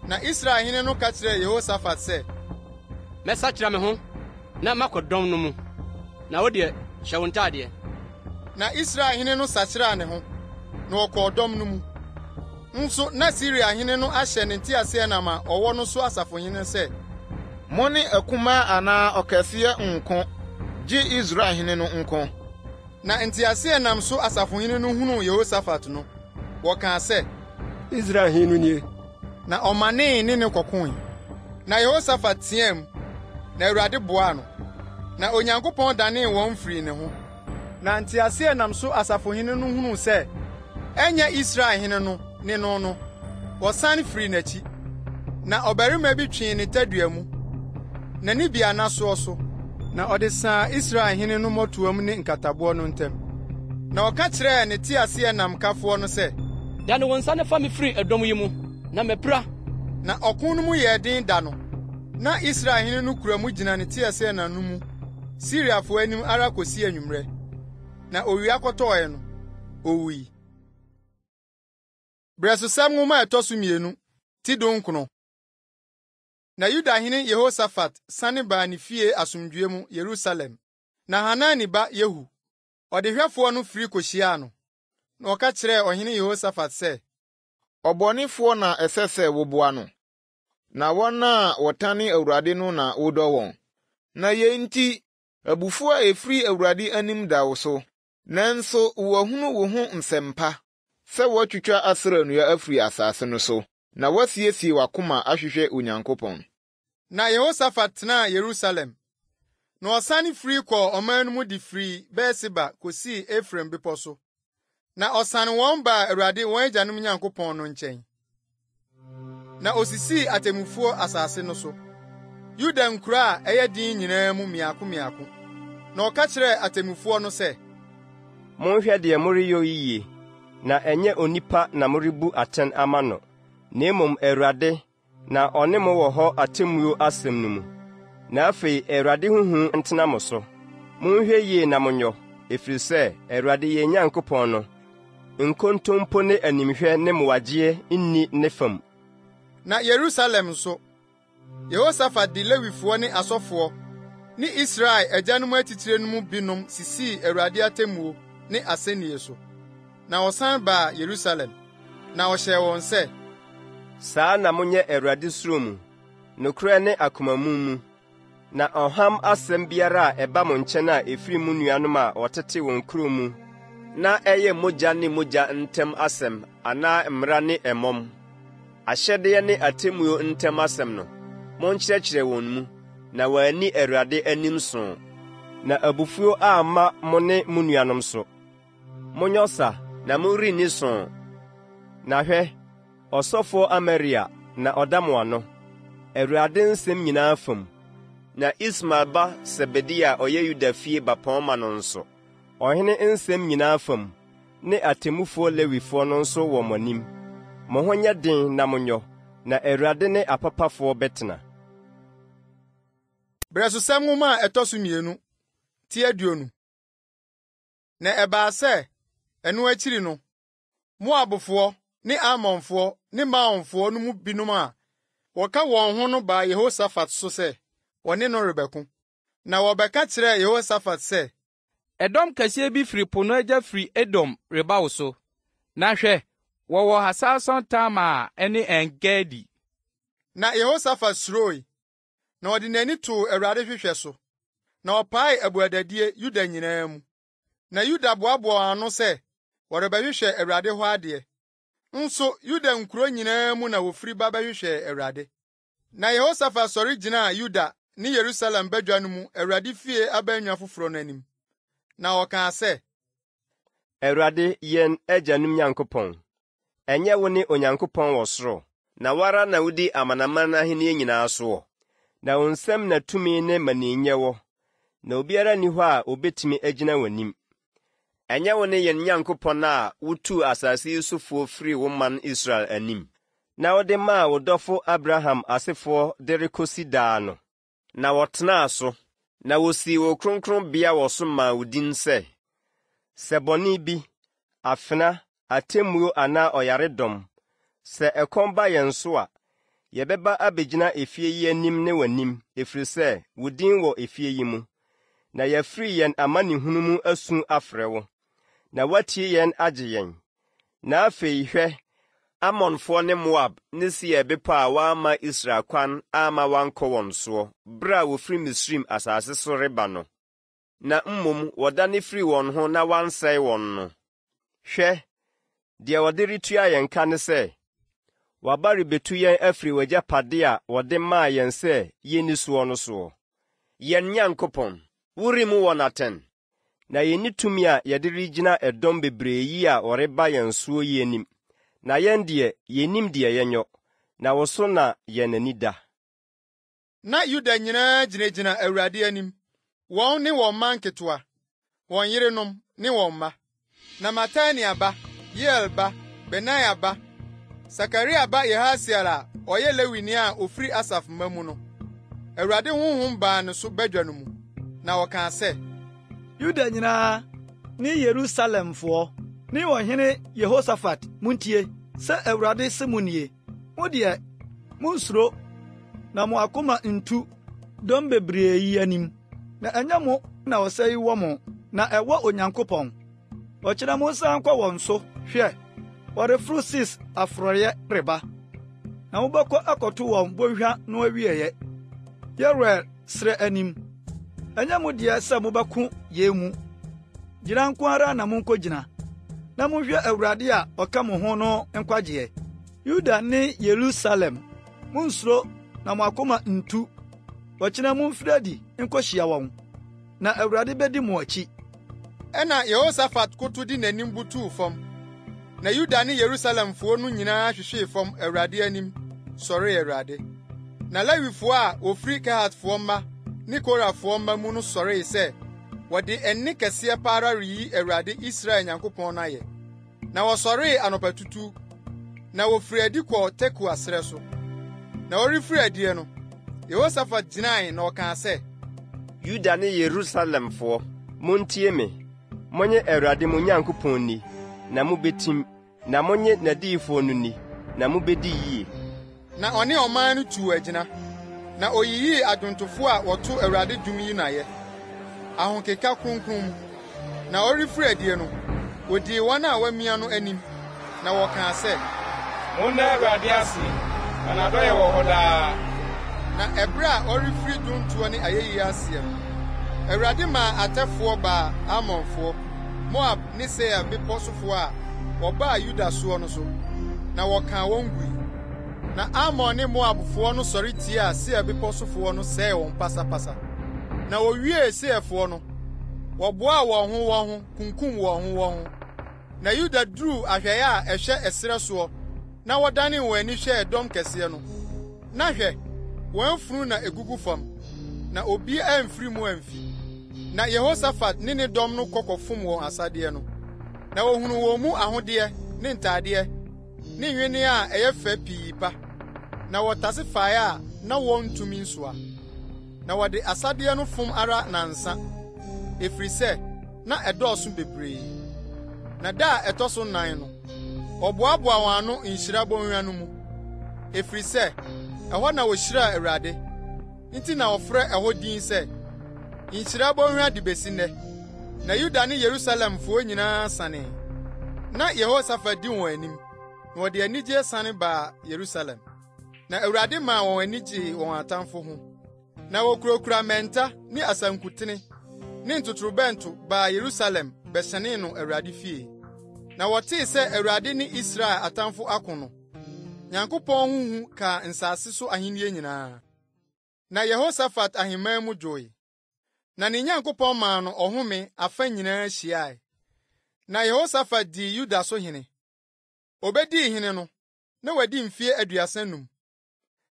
Na Israelhene no ka kyerɛɛ Yehosafat sɛ, mɛsakyera me ho na makɔ dɔm no mu, na wo deɛ hyɛ wo ntaadeɛ. Na Israelhene no sakyerɛɛ ne ho, na ɔkɔɔ dɔm no mu. Nso na Siriahene no ahyɛ ne nteaseɛnam a ɔwɔ no so asafohene sɛ, mo ne akumaa anaa ɔkɛseɛ nko, gye Israelhene no nko. Na nteaseɛnam so asafohene no hunuu Yehosafat no, wɔkaa sɛ, Israelhene no nie. Na ɔmanee ne kɔkoe. Na Yehosafat teɛm, na Awurade boaa no. Na Onyankopɔn danee wɔn firi ne ho. Na nteaseɛnam so asafohene no hunuu sɛ, ɛnyɛ Israelhene no ne no, wɔsan firi n'akyi. Na ɔbarima bi twee ne tadua mu, n'ani bia n'asoɔ so, na ɔde saa Israelhene no mmɔtoam ne nkataboɔ no ntam. Na ɔka kyerɛɛ ne teaseɛnam kafoɔ no sɛ, dane wo nsa ne fa me firi ɛdɔm yi mu, na mɛpira. Na ɔko no mu yɛɛ den da no. Na Israelhene no kura mu gyina ne teaseɛnam no mu, Siriafoɔ anim ara kosi anwummerɛ. Na owia kɔtɔɔɛ no, owui. Brɛsosɛm nwoma a ɛtɔ so 2, ti 9. Na Yudahene Yehosafat sane baa ne fie asomdwoe mu Yerusalem. Na Hanani ba Yehu, ɔdehwɛfoɔ no firi kohyiaa no. Na ɔka kyerɛɛ ɔhene Yehosafat sɛ, ɔbɔnefoɔ na ɛsɛ sɛ woboa no, na wɔn a wɔtane Awurade no na wodɔ wɔn. Na yɛn nti, abufuo a efiri Awurade anim da wo so, nanso wɔahunu wo ho nsɛmpa sɛ wɔatwitwa Asera nnua afiri asase no so, na wɔasiesie w'akoma ahwehwɛ Onyankopɔn. Na Yehosafat tenaa Yerusalem. Na ɔsane firi kɔ ɔman no mu de firi Beer-Seba kosii Efraim bepɔ so. Na ɔsane wɔn baa Awurade wɔn agyanom Nyankopɔn no nkyɛn. Na osisii atemmufoɔ asase no so, Yuda nkura a ɛyɛ din nyinaa mu miako. Na ɔka kyerɛɛ atemmufoɔ no sɛ, monhwɛ deɛ moreyɛ yie, na ɛnyɛ onipa na morebu atɛn ama no, na mmom Awurade, na ɔne mo wɔ hɔ atemmuo asɛm no mu. Na afei Awurade huhu ntena mo so. Monhwɛ yie na monyɔ, ɛfiri sɛ Awurade yɛn Nyankopɔn no, nkontompo ne animhwɛ ne mowagyeɛ nni ne fam. Na Yerusalem nso, Yehosafat de Lewifoɔ ne asɔfoɔ ne Israel agyanom atitire no mu binom sisii Awurade atemmuo ne asɛnniye so. Na ɔsan baa Yerusalem, na ɔhyɛɛ wɔn sɛ, saa na monyɛ Awurade suro mu, nokorɛ ne akomamu mu, na ɔham asɛm biara a ɛba mo nkyɛn a efiri mu nuanom a wɔtete wɔn kuro mu, na ɛyɛ mogya ne mogya ntɛm asɛm anaa mmara ne ɛmɔm, ahyɛdeɛ ne atemmuo ntɛm asɛm no, monkyerɛkyerɛ wɔn mu, na wɔanni Awurade anim so, na abufuo amma mo ne mo nuanom so. Monyɛ sa na morenni so. Na hwɛ, ɔsɔfo Amaria na ɔda mo ano, Awurade nsɛm nyinaa fam, na Ismael ba Sebedia a ɔyɛ Yuda fie bapɔn ma no nso, ɔhene nsɛm nyinaa fam, ne atemmufoɔ Lewifoɔ no nso wɔ mo anim. Mo ho nyɛ den na monyɔ, na Awurade ne apapafoɔ bɛtena. Brɛsosɛm nwoma a ɛtɔ so 2 ti aduonu. Na ɛbaa sɛ, ɛno akyiri no, Moabfoɔ ne Amonfoɔ ne Maonfoɔ no mu binom a wɔka wɔn ho no baa Yehosafat so sɛ, wɔne no rebɛko. Na wɔbɛka kyerɛɛ Yehosafat sɛ, ɛdɔm kɛseɛ bi firi po no agya firi Edom reba wo so. Na hwɛ, wɔwɔ Hasason Tama ne En-Gedi. Na Yehosafat suroi, na ɔde n'ani too Awurade hwehwɛ so. Na ɔpaee abuadadie Yuda nyinaa mu. Na Yuda boaboa ano sɛ, wɔrebɛhwehwɛ Awurade hɔ adeɛ. Nso Yuda nkuro nyinaa mu na wofiri ba bɛhwehwɛ Awurade. Na Yehosafat sɔre gyinaa Yuda ne Yerusalem badwa no mu Awurade fie abannwa foforo no anim. Na ɔkaa sɛ, Awurade yɛn agyanom Nyankopɔn, ɛnyɛ wo ne Onyankopɔn wɔ soro, na wara na wodi amanaman ahenni nyinaa soɔ. Na wo nsɛm na tumi ne maninyɛ wɔ, na obiara ni hɔ a obetumi agyina w'anim. Ɛnyɛ wo ne yɛn Nyankopɔn a wotuu asase yi sofoɔ firi wo man Israel anim, na wode maa wo dɔfo Abraham asefoɔ de rekosi daa no. Na wɔtenaa so, na wosii wo kronkronbea wɔ so maa wo din sɛ, sɛ bɔne bi, afena, atemmuo anaa ɔyaredɔm, sɛ ɛkɔm ba yɛn so a, yɛbɛba abegyina efie yi anim ne w'anim, efiri sɛ wo din wɔ efie yi mu. Na yɛafiri yɛn amanehunu mu asu afrɛ wo, na woatie yɛn agye yɛn. Na afei hwɛ, Amonfoɔ ne Moab ne Seir bepɔ a wɔama Israel kwan ama wankɔ wɔn soɔ, bere a wofiri Misraim asase so reba no. Na mmom wɔdane firi wɔn ho na wansɛe wɔn no. Hwɛ, deɛ wɔde retua yɛn ka ne sɛ, waba rebetu yɛn afiri w'agyapade a wɔde maa yɛn sɛ yenni soɔ no soɔ. Yɛn Nyankopɔn, wori mu wɔ n'atɛn, na yenni tumi a yɛde regyina ɛdɔm bebree yi a wɔreba yɛn soɔ yi anim. Na yɛn deɛ, yennim deɛ yɛnyɔ, na wo so na yɛn ani da. Na Yuda nyinaa gyinagyina Awurade anim, wɔn ne wɔn mma nketewa, wɔn yerenom ne wɔn mma. Na Matania ba, Yeiel ba, Benaia ba, Sakaria ba Yehasiel a ɔyɛ Lewini a ofiri Asaf mma mu no. Awurade honhom baa ne so badwa no mu, na ɔkaa sɛ, Yuda nyinaa ne Yerusalemfoɔ ne ɔhene Yehosafat muntie sɛ Awurade se mu nie. Mo deɛ, munsuro, na mo akoma ntu dɔm bebree yi anim. Na ɛnyɛ mo na ɔsɛ yi wɔ mo, na ɛwɔ Onyankopɔn. Ɔkyerɛ mo nsa nkɔ wɔn so, hwɛ, wɔreforo Sis aforoyɛ reba. Na mobɛkɔ akɔto wɔn bɔhwa no awieɛ. Yeruel srɛ anim. Ɛnyɛ mo deɛ sɛ mobɛko yɛn mu. Gyina nko ara na monkɔgyina. Na monhwɛ Awurade a ɔka mo ho no nkwagyeɛ. Yuda ne Yerusalem, munsuro na mo akoma ntu. Wɔkyena momfiri adi nkɔhyia wɔn, na Awurade bɛdi mo akyi. Ɛna Yehosafat koto di n'anim butuu fam. Na Yuda ne Yerusalemfoɔ no nyinaa hwehwee fam Awurade anim, sɔree Awurade. Na Lewifoɔ a ofiri Kehatfoɔ mma ne Korafoɔ mma mu no sɔree sɛ, wɔde ɛnne kɛseɛ pa ara reyi Awurade Israel Nyankopɔn no ayɛ. Na wɔsɔree anɔpatutu, na wofiri adi kɔɔ Tekoa srɛ so. Na wɔrefiri adiɛ no, Yehosafat gyinae na ɔkaa sɛ, Yuda ne Yerusalemfoɔ, montie me. Monye Awurade mo Nyankopɔn ni, na mubetim, na monye n'adiyifoɔ no ni, na mubedi yie. Na ɔne ɔman no tuu agyina, na oyiyii adwontofoɔ a wɔto Awurade dwom yi n'ayɛ. Ahonkeka kronkron mu. Na ɔrefiri adiɛ no, wodii wɔn a wɔamia no anim, na wɔkaa sɛ, Monna Awurade ase, na n'adɔyɛ wɔ hɔ daa. Na ɛberɛ a ɔrefiri dwontoɔ ne ayeyi aseɛ no, Awurade maa atɛfoɔ baa Amonfoɔ, Moab ne Seir bepɔ sofoɔ a wɔbaa Yuda soɔ no so, na wɔkaa wɔn gui. Na Amon ne Moabfoɔ no sɔre tiaa Seir bepɔ sofoɔ no sɛee wɔn pasapasa. Na wowiee Seirfoɔ no, wɔboaa wɔn ho kunkum wɔn ho. Na Yuda duruu ahwɛe a ɛhyɛ ɛserɛ soɔ, na wɔdanee wɔn ani hwɛɛ dɔm kɛseɛ no. Na hwɛ, wɔn funu na egugu fam, na obi amfiri mu amfi. Na Yehosafat ne ne dɔm no kɔkɔfom wɔn asadeɛ no. na wohunu wɔ mu ahode ne ntade ne nwene a ɛyɛ fɛ pii pa, na wɔtase fae a na wɔntumi nsoa, na wɔde asade no fom ara nansa, efiri sɛ na ɛdɔɔso bebree. Na da a ɛtɔ so 9 no, ɔboaboa wɔn ano nhyira bɔnhwa no mu, efiri sɛ ɛhɔ na wohyiraa Awurade, nti na wɔfrɛ ɛhɔ din sɛ nhyira bɔnhwa de besi nnɛ. Na Yuda ne Yerusalemfo nyinaa sanee. Na Yehosafat di wɔn anim, na wɔde anigye sane baa Yerusalem. Na Awurade maa wɔn anigye wɔn atamfo ho. Na wokurakura mmɛnta ne asankutene ne ntotorobɛnto baa Yerusalem bɛhyɛnee no Awurade fie. Na wɔtee sɛ Awurade ne Israel atamfo ako no, Nyankopɔn huhu kaa nsase so ahenni nyinaa. Na Yehosafat ahemman mu dwoe. Na ne Nyankopɔn maa no ɔhome afa nyinaa hyiae. Na Yehosafat dii Yuda so hene. Obedii hene no, na wadi mfie 35.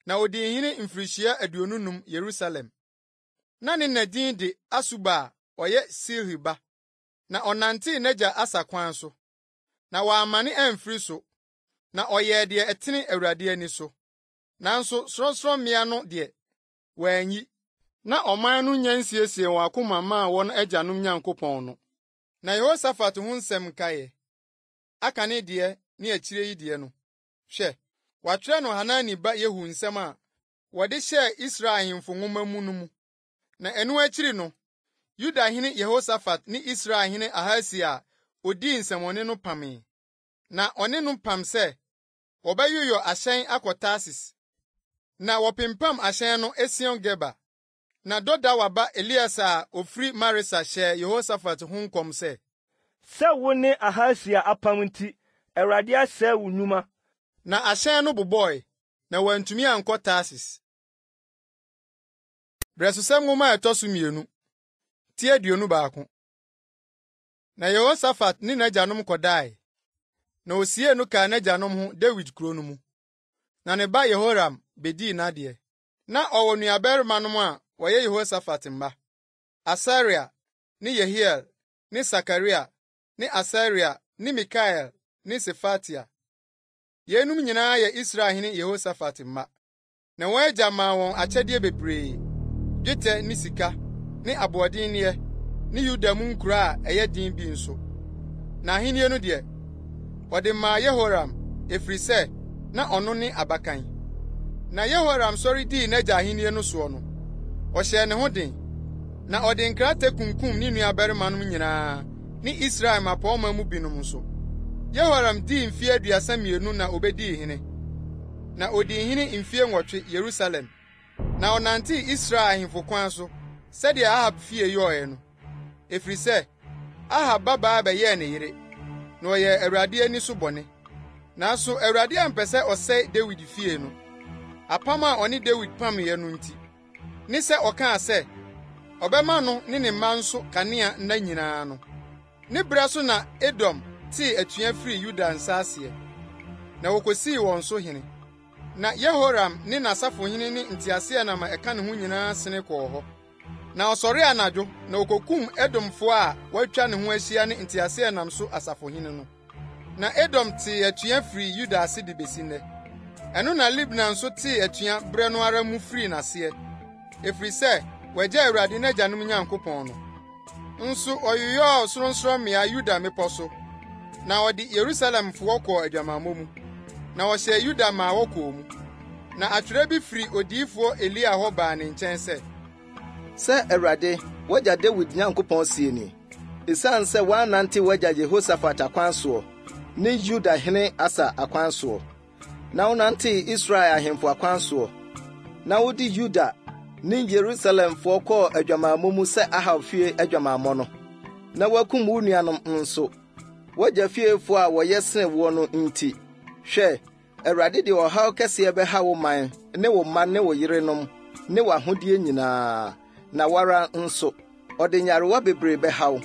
Na odii hene mfirihyia 25 Yerusalem. Na ne nadin de Asuba a ɔyɛ Silhi ba. Na ɔnantee n'agya Asa kwan so. Na wɔamane amfiri so. Na ɔyɛɛ deɛ ɛtene Awurade ani so. Nanso sorɔnsorɔmmea no deɛ wɔanyi. Na ɔman no nya nsiesie wɔn akoma maa wɔn agyanom Nyankopɔn no. Na Yehosafat ho nsɛm kae. Aka ne deɛ ne akyire yi deɛ no. Hwɛ, wɔatwerɛ no Hanani ba Yehu nsɛm a wɔde hyɛɛ Israel ahemfo nwoma mu no mu. Na ɛno akyiri no, Yuda hene Yehosafat ne Israel hene Ahasia a odii nsɛmɔne no pamee. Na ɔne no pam sɛ wɔbɛyoyɔ ahyɛn akɔ Tarsis. Na wɔpempam ahyɛn no Esion Geba. Na Dodawa ba Eliasa a ofiri Maresa hyɛ Yehosafat ho nkɔm sɛ, sɛ wo ne Ahasia apam nti, Awurade asɛe wo nnwuma. Na ahyɛn no bobɔe, na wɔantumi ankɔ Tarsis. Brɛsosɛm nwoma a ɛtɔ so 2, tie 21. Na Yehosafat ne n'agyanom kɔdae, na osie no kaa n'agyanom ho Dawid kuro no mu. Na ne ba Yehoram bedii n'adeɛ. Na ɔwɔ nuabarimanom a wɔyɛ Yehosafat mba, Asaria ne Yehiel ne Sakaria ne Asaria ne Mikael ne Sefatia. Yenum nyinaa yɛ Israel hene Yehosafat mma. Na wɔn agya maa wɔn akyɛdeɛ bebree, dwetɛ ne sika ne aboɔdenneɛ ne Yuda mu nkura a ɛyɛ din bi nso. Na ahenni no deɛ, wɔde maa Yehoram efiri sɛ na ɔno ne abakan. Na Yehoram sɔre dii n'agya ahenni no soɔ no, ɔhyɛɛ ne ho den, na ɔde nkrate kunkum ne nuabarimanom nyinaa ne Israel mapɔɔma mu binom nso. Yehoram dii mfie 32 na obedii hene. Na odii hene mfie 8 Yerusalem. Na ɔnantee Israel ahemfo kwan so, sɛdeɛ Ahab fie yɔɔɛ no. Efiri sɛ, Ahab babaa bɛyɛɛ ne yere, na ɔyɛ Awurade ani so bɔne. Nanso Awurade ampɛ sɛ ɔsɛe Dawid fie no. Apam a ɔne Dawid pamyɛ no nti, ne sɛ ɔkaa sɛ, ɔbɛma no ne ne mma nso kanea nna nyinaa no. Ne bere so na Edom tee atua firi Yuda nsa aseɛ, na wokosii wɔn so hene. Na Yehoram ne n'asafohene ne nteaseɛnam a ɛka ne ho nyinaa sene kɔɔ hɔ. Na ɔsɔre anadwo, na okokum Edomfo a wɔatwa ne ho ahyia ne nteaseɛnam so asafohene no. Na Edom tee atua firi Yuda ase de besi nnɛ. Ɛno na Libna nso tee atua berɛ no ara mu firi n'aseɛ, efiri sɛ wɔagya Awurade n'agyanom Nyankopɔn no. Nso ɔyoyɔɔ sorɔnsorɔmmea Yuda mmepɔ so, na ɔde Yerusalemfoɔ kɔɔ adwamammɔ mu, na ɔhyɛ Yuda maa wɔkɔɔ mu. Na atwerɛ bi firi odiyifoɔ Elia hɔ baa ne nkyɛn sɛ Awurade, wagya Dawid Nyankopɔn sie ni, esiane sɛ wɔanante wagya Yehosafat akwan soɔ ne Yuda hene Asa akwan soɔ, na wonante Israel ahemfo akwan soɔ, na wode Yuda ne Yerusalemfoɔ kɔɔ adwamammɔ mu sɛ Ahab fie adwamammɔ no, na wakum wo nuanom nso, wagya fiefoɔ a wɔyɛ sene woɔ no nti. Hwɛ, Awurade de ɔhaw kɛseɛ bɛha wo man ne wo mma ne wo yerenom ne w'ahodeɛ nyinaa, na wara nso ɔde nyarewa bebree bɛhaw.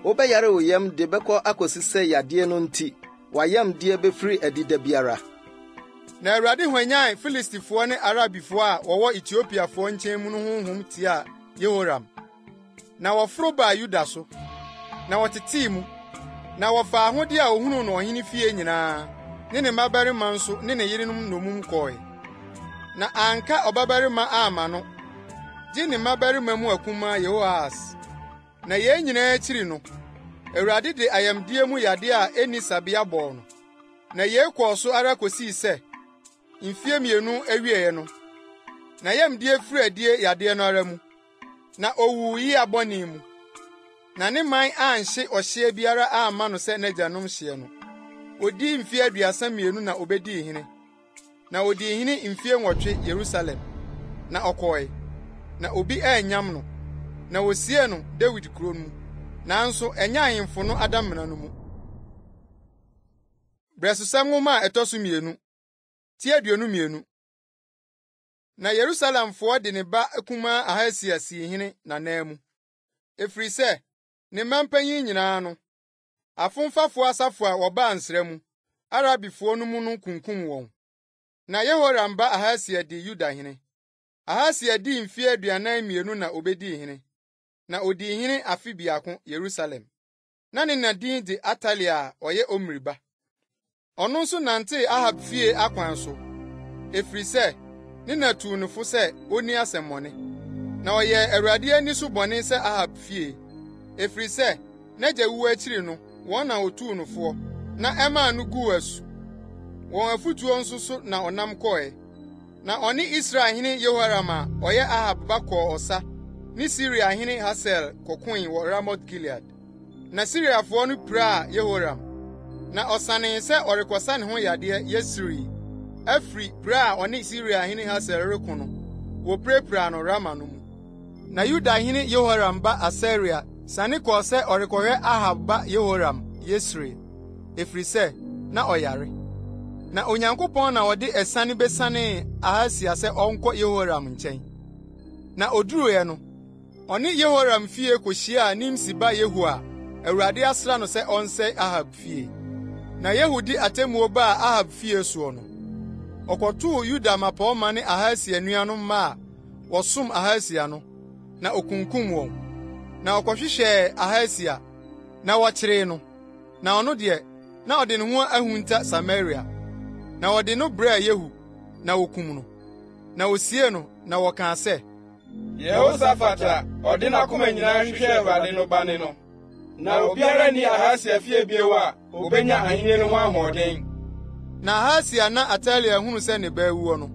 Wobɛyare wo yam de bɛkɔ akosi sɛ yadeɛ no nti, wayamdeɛ bɛfiri adida biara. Na Awurade hwanyan Filistifoɔ ne Arabifoɔ a wɔwɔ Etiopiafoɔ nkyɛn mu no honhom tia Yehoram. Na wɔforo baa Yuda so, na wɔtetee mu, na wɔfa ahode a ohunu no ɔhene fie nyinaa ne ne mmabarima nso ne ne yerenom nomum kɔe. Na anka ɔbabarima ama no, gye ne mmabarima mu akumaa Yehoahas. Na yɛn nyinaa akyiri no, Awurade de ayamdeɛ mu yade a enni sabea bɔɔ no. Na yɛn kɔɔ so ara kosii sɛ, mfie 2 awieɛ no, na yamdeɛ firi adie yadeɛ no ara mu, na owu yi abɔne mu. Na ne man anhye ɔhyeɛ biara amma no sɛ n'agyanom hyeɛ no. Odii mfie 32 na obedii hene. Na odii hene mfie 8 Yerusalem. Na ɔkɔe, na obi anyam no. Na wosie no Dawid kuro mu. Nanso ɛnyɛ ahemfo no adamena no mu. Brɛsosɛm nwoma a ɛtɔ so 2 ti 22. Na Yerusalemfoɔ de ne ba akumaa Ahasia sii hene n'anan mu. Efiri sɛ, ne mampanyin nyinaa no, afomfafo asafo a wɔbaa nsra mu, Arabifoɔ no mu no kunkum wɔn. Na Yehoram ba Ahasia di Yuda hene. Ahasia di mfie 42 na obedii hene. Na odii hene afe 2 Yerusalem. Na ne na din de Atalia a ɔyɛ Omri ba. Ɔno nso nante Ahab fie akwan so. Efiri sɛ, ne na tuu no fo sɛ onni asɛmmɔne. Na ɔyɛ Awurade ani so bɔne sɛ Ahab fie. Efiri sɛ, n'agya wu akyiri no, wɔn na otuu no fo, na ɛmaa no guu asu. Wɔn afutuo nso so na ɔnam kɔe. Na ɔne Israel hene Yehoram a ɔyɛ Ahab ba kɔɔ ɔsa, ne Siria hene Hasael kɔkoe wɔ Ramot Gilead. Na Siriafoɔ no piraa Yehoram. Na ɔsanee sɛ ɔrekɔsa ne ho yadeɛ Yesreel. Afiri pira a ɔne Siria hene Hasael reko no, wɔpirapira no Rama no mu. Na Yuda hene Yehoram ba Asaria sane kɔɔ sɛ ɔrekɔhwɛ Ahab ba Yehoram Yesreel. Efiri sɛ, na ɔyare. Na Onyankopɔn na ɔde ɛsane besane Ahasia sɛ ɔnkɔ Yehoram nkyɛn. Na oduruɛ no, ɔne Yehoram fie kohyiaa Nimsi ba Yehu a Awurade asra no sɛ ɔnsɛe Ahab fie. Na Yehu di atemmuo baa Ahab fie soɔ no, ɔkɔtoo Yuda mapɔɔma ne Ahasia nuanom ma a wɔsom Ahasia no, na okunkum wɔn. Na ɔkɔhwehwɛɛ Ahasia, na wɔkyeree no. Na ɔno deɛ, na ɔde ne ho ahunta Samaria. Na wɔde no brɛɛ Yehu, na wokum no. Na osie no, na wɔkaa sɛ, Yehosafat a ɔde n'akoma nyinaa hwehwɛ Awurade no ba ne no. Na obiara ni Ahasia fie bio a obenya ahene no ho ahoɔden. Na Ahasia na Atalia hunu sɛ ne ba awuo no,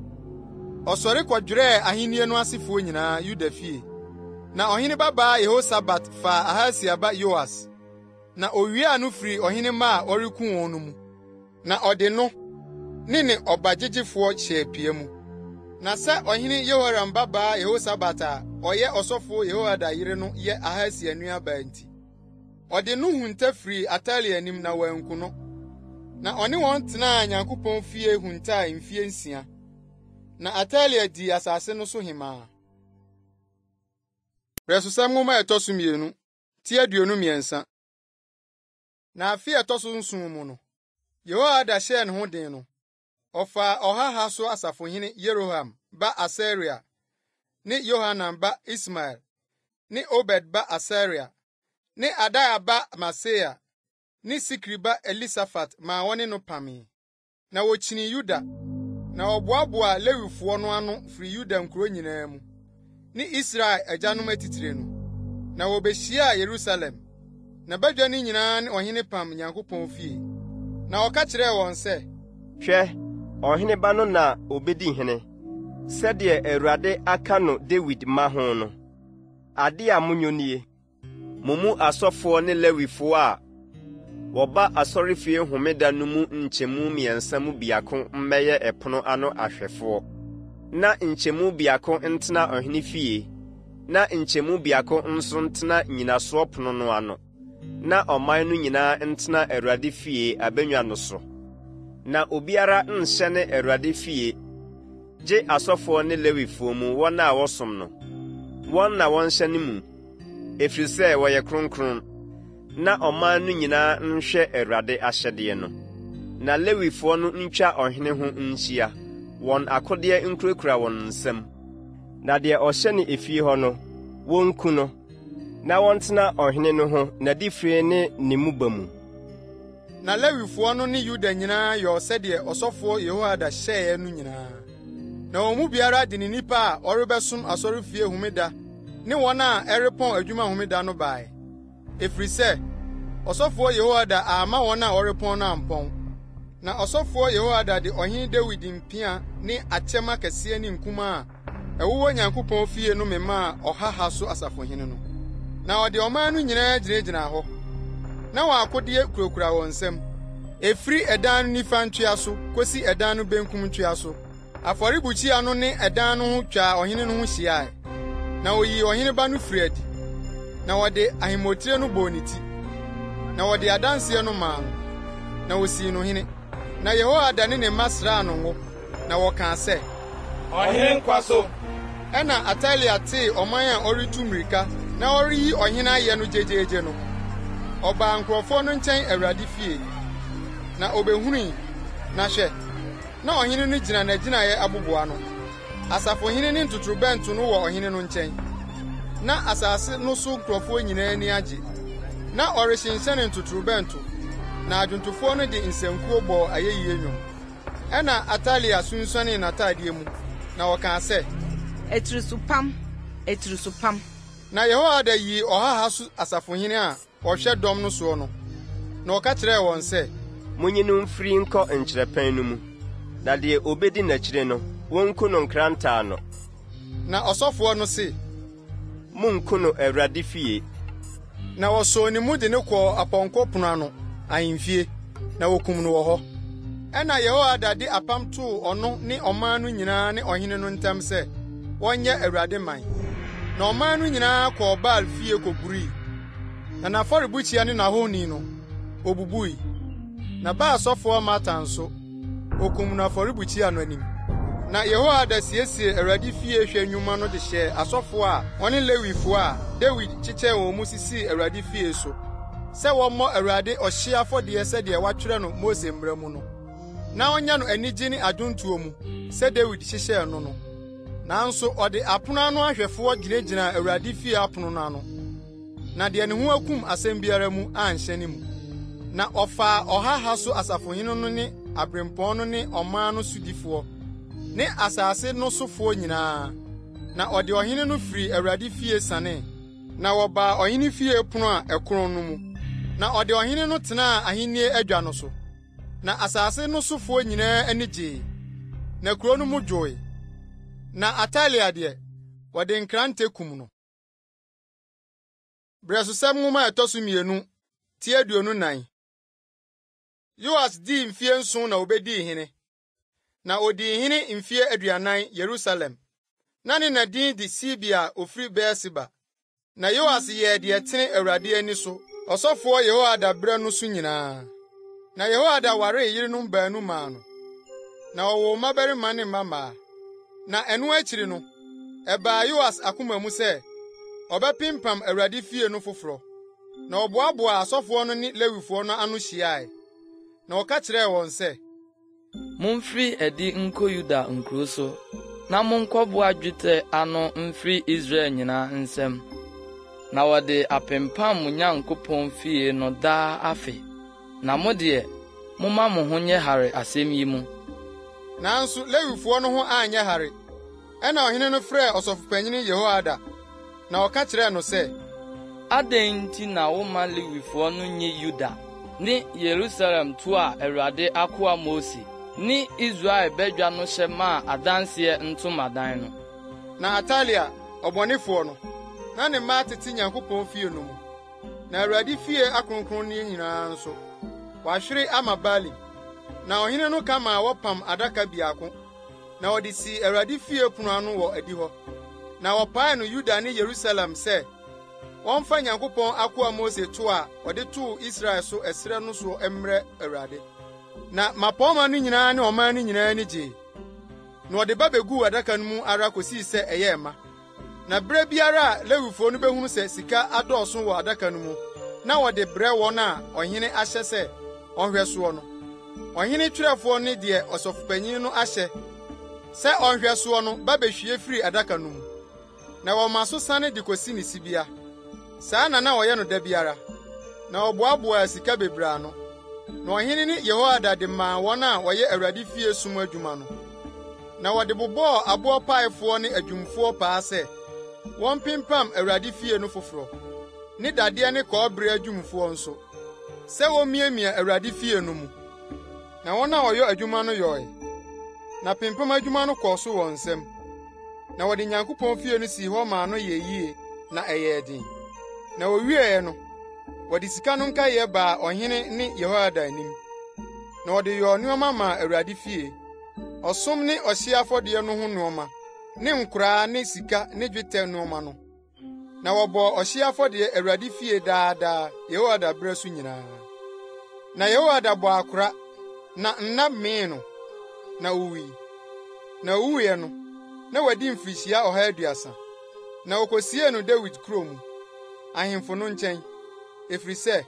ɔsɔre kɔdwerɛɛ ahenni no asefoɔ nyinaa Yuda fie. Na ɔhene babaa Yehosabat faa Ahasia ba Yoas. Na owiaa no firi ɔhene ma a ɔreku wɔn no mu. Na ɔde no ne ɔbagyegyefoɔ hyɛɛ pia mu. Na sɛ ɔhene Yehoram babaa Yehosabat a ɔyɛ ɔsɔfo Yehoada yere no yɛ Ahasia nuabaa nti, ɔde no hunta firi Atalia anim na wanku no. Na ɔne wɔn tenaa Nyankopɔn fie huntaa mfie 6. Na Atalia di asase no so hemaa. Brɛsosɛm nwoma ɛtɔ so 2 ti 23. Na afe ɛtɔ so 7 mu no, Yehoada hyɛɛ ne ho den no, ɔfaa ɔhaha so asafohene Yeroham ba Asaria, ne Yohanan ba Ismael, ne Obed ba Asaria, ne Adaia ba Maseia, ne Sikri ba Elisafat ma wɔne no pamee. Na wɔkyini Yuda, na ɔboaboa Lewifoɔ no ano firi Yuda nkuro nyinaa mu, ne Israel agyanom atitire no. Na wɔbehyiaa Yerusalem, na badwa no nyinaa ne ɔhene pam Nyankopɔn fie. Na ɔka kyerɛɛ wɔn sɛ, hwɛ, ɔhene ba no na obedi hene, sɛdeɛ Awurade aka no Dawid ma ho no. Ade a monyo nie, mo mu asɔfoɔ ne Lewifoɔ a wɔba asɔrefie homeda no mu nkyɛmu 3 mu biako mmɛyɛ ɛpono ano ahwɛfoɔ. Na nkyɛmu biako ntena ɔhene fie, na nkyɛmu biako nso ntena nyinasoɔ pono no ano. Na ɔman no nyinaa ntena Awurade fie abennwa no so. Na obiara nhyɛ ne Awurade fie, gye asɔfoɔ ne Lewifoɔ mu wɔn a wɔsom no. Wɔn na wɔnhyɛ ne mu, efiri sɛ wɔyɛ kronkron. Na ɔman no nyinaa nhwɛ Awurade ahyɛdeɛ no. Na Lewifoɔ no ntwa ɔhene ho nhyia, wɔn akodeɛ nkurakura wɔn nsam. Na deɛ ɔhyɛ ne efie hɔ no, wonku no, na wɔntena ɔhene no ho n'adifire ne ne mu ba mu. na Lewifoɔ no ne Yuda nyinaa yɛ sɛdeɛ ɔsɔfoɔ Yehoiada hyɛɛ no nyinaa. Na wɔn mu biara de ne nipa a ɔrebɛsom asɔrefie homeda ne wɔn a ɛrepɔn adwuma homeda no bae. Efiri sɛ, ɔsɔfoɔ Yehoiada ama wɔn a ɔrepɔn no ampɔn. Na ɔsɔfoɔ Yehoiada de ɔhene Dawid mpia ne akyɛm akɛseɛ ne nkumaa a ɛwowɔ Nyankopɔn fie no memaa ɔhaha so asafohene no. Na ɔde ɔman no nyinaa gyinagyina hɔ. Na wɔn akodeɛ kurakura wɔn nsam. Efiri ɛdan no nifa ntwea so kosi ɛdan no benkum ntwea so. Afɔrebukyia no ne ɛdan no ho twa ɔhene no ho hyiae. Na oyii ɔhene ba no firi adi. Na wɔde ahemotire no bɔɔ ne ti. Na wɔde adanseɛ no maa no. Na wosii no hene. Na Yehoiada ne ne mma sraa no ngo. Na wɔkaa sɛ, ɔhene nkwa so. Ɛna Atalia tee ɔman a ɔretu mmirika na ɔreyi ɔhene ayɛ no gyegyeegye no. Ɔbaa nkurɔfoɔ no nkyɛn Awurade fie. Na obehunui. Na hwɛ, na ɔhene no gyina n'agyinaeɛ aboboa no. Asafohene ne ntotorobɛnto no wɔ ɔhene no nkyɛn. Na asase no so nkurɔfoɔ nyinaa ani agye. Na ɔrehyenhyɛne ntotorobɛnto. Na adwontofoɔ no de nsankuo bɔɔ ayɛyie nnwom. Ɛna Atalia sunsuanee n'ataadeɛ mu. Na wɔkaa sɛ, etiri so pam. Na Yehoiada yii ɔhaha so asafohene a ɔhwɛ dɔm no soɔ no. Na ɔka kyerɛɛ wɔn sɛ, Munyi no mfiri nkɔ nkyerɛpɛn no mu. Na deɛ obedi n'akyire no, wonku no nkrantaa no. Na ɔsɔfoɔ no se, Munku no Awurade fie. Na wɔsɔɔ ne mu de ne kɔɔ apɔnkɔ pono ano, ahemfie, na wokum no wɔ hɔ. Ɛna Yehoiada de apam too ɔno ne ɔman no nyinaa ne ɔhene no ntam sɛ, wɔnyɛ Awurade man. Na ɔman no nyinaa kɔɔ Baal fie koburii. Na n'afɔrebukyia ne n'ahoni no, obubui. Na Baal sɔfoɔ Mata nso, okum no afɔrebukyia no anim. Na Yehoiada siesie Awurade fie hwɛ nnwuma no de hyɛɛ asɔfoɔ a ɔne Lewifoɔ a Dawid kyekyɛɛ wɔn mu sisii Awurade fie so, sɛ wɔmmɔ Awurade ɔhye afɔdeɛ sɛdeɛ wɔatwerɛ no Mose mmara mu no. Na ɔnya no anigye ne adwontuo mu, sɛ Dawid hyehyɛɛ no no. Nanso ɔde apono ano ahwɛfoɔ gyinagyina Awurade fie apono no ano. Na deɛ ne ho akum asɛm biara mu anhyɛ ne mu. Na ɔfaa ɔhaha so asafohene no ne abrempɔn no ne ɔman no sodifoɔ ne asase no sofoɔ nyinaa. Na ɔde ɔhene no firi Awurade fie sanee. Na wɔbaa ɔhene fie pono a ɛkron no mu. Na ɔde ɔhene no tenaa ahenni adwa no so. Na asase no sofoɔ nyinaa ani gyee. Na kuro no mu dwoe. Na Atalia deɛ, wɔde nkrante kum no. Brɛsosɛm nwoma ɛtɔ so 2, ti 24. Yoas dii mfie 7 na obedii hene. Na odii hene mfie 40 Yerusalem. Na ne nadin de Sibia ofiri Beersheba. Na Yoas yɛɛ deɛ tene Awurade ani so, ɔsɔfoɔ Yehoiada brɛ no so nyinaa. Na Yehoiada waree yerenom baanu maa no. Na ɔwɔ mmabarima ne mmammaa. Na ɛno akyiri no, ɛbaa Yoas akoma mu sɛ, ɔbɛpimpam Awurade fie no foforo. Na ɔboaboa asɔfoɔ no ne Lewifoɔ no ano hyiae. Na ɔka kyerɛɛ wɔn sɛ, Momfiri adi nkɔ Yuda nkuro so, na monkɔboa dwetɛ ano mfiri Israel nyinaa nsɛm. Na wɔde apempam mo Nyankopɔn fie no daa afe. Na mo deɛ, momma mo ho nyɛ hare asɛm yi mu. Nanso Lewifoɔ no ho anyɛ hare. Ɛna ɔhene no frɛɛ ɔsɔfopanyin Yehoiada. Na ɔka kyerɛɛ no sɛ, Adɛn nti na woma Lewifoɔ no nye Yuda ne Yerusalem to a Awurade akoa Mose ne Israel bɛdwa no hyɛ maa adanseɛ ntomadan no? Na Atalia, ɔbɔnefoɔ no, na ne mma tete Nyankopɔn fie no mu. Na Awurade fie akronkron ne nyinaa nso, wahwere ama Baalim. Na ɔhene no ka ma wɔpam adaka biako. Na ɔde si Awurade fie pono ano wɔ adi hɔ. Na wɔpae no Yuda ne Yerusalem sɛ, wɔmfa Nyankopɔn akoa Mose to a ɔde too Israel so ɛsrɛ no so mmerɛ Awurade. Na mapɔma no nyinaa ne ɔman no nyinaa ni gyee. Na ɔde ba beguu adaka no mu ara kosii sɛ ɛyɛ ma. Na bere biara a Lewifoɔ no behunu sɛ sika adɔɔso wɔ adaka no mu, na wɔde brɛ wɔn a ɔhene ahyɛ sɛ ɔhwɛ soɔ no. Ɔhene twerɛfoɔ ne deɛ ɔsɔfopanyin no ahyɛ sɛ ɔhwɛ soɔ no ba behwie firi adaka no mu. Na wɔma so sane de kosi ne sibea. Saa na ɔyɛ no da biara. Na ɔboaboa sika bebree ano. Na ɔhene ne Yehoiada de maa wɔn a wɔyɛ Awurade fie som adwuma no. Na wɔde bobɔɔ aboɔ paefoɔ ne adwumfoɔ paa sɛ wɔmpimpam Awurade fie no foforo, ne dadeɛ ne kɔɔbere adwumfoɔ nso, sɛ womiamia Awurade fie no mu. Na wɔn a wɔyɛ adwuma no yɔe. Na pimpam adwuma no kɔɔ so wɔ nsɛm. Na wɔde Nyankopɔn fie no sii hɔ maa no yɛ yie na ɛyɛɛ den. Na wowieɛ no, wɔde sika no nkayɛ baa ɔhene ne Yehoiada anim. Na wɔde yɔɔ nneɛma maa Awurade fie, ɔsom ne ɔhye afɔdeɛ no ho nneɛma, ne nkoraa ne sika ne dwetɛ nneɛma no. Na wɔbɔɔ ɔhye afɔdeɛ Awurade fie daadaa Yehoiada berɛ so nyinaa. Na Yehoiada bɔ akora, na nna mee no, na owui. Na owuiɛ no, na wadi mfirihyia 130. Na wokosiee no Dawid kurom, ahemfo no nkyɛn, efiri sɛ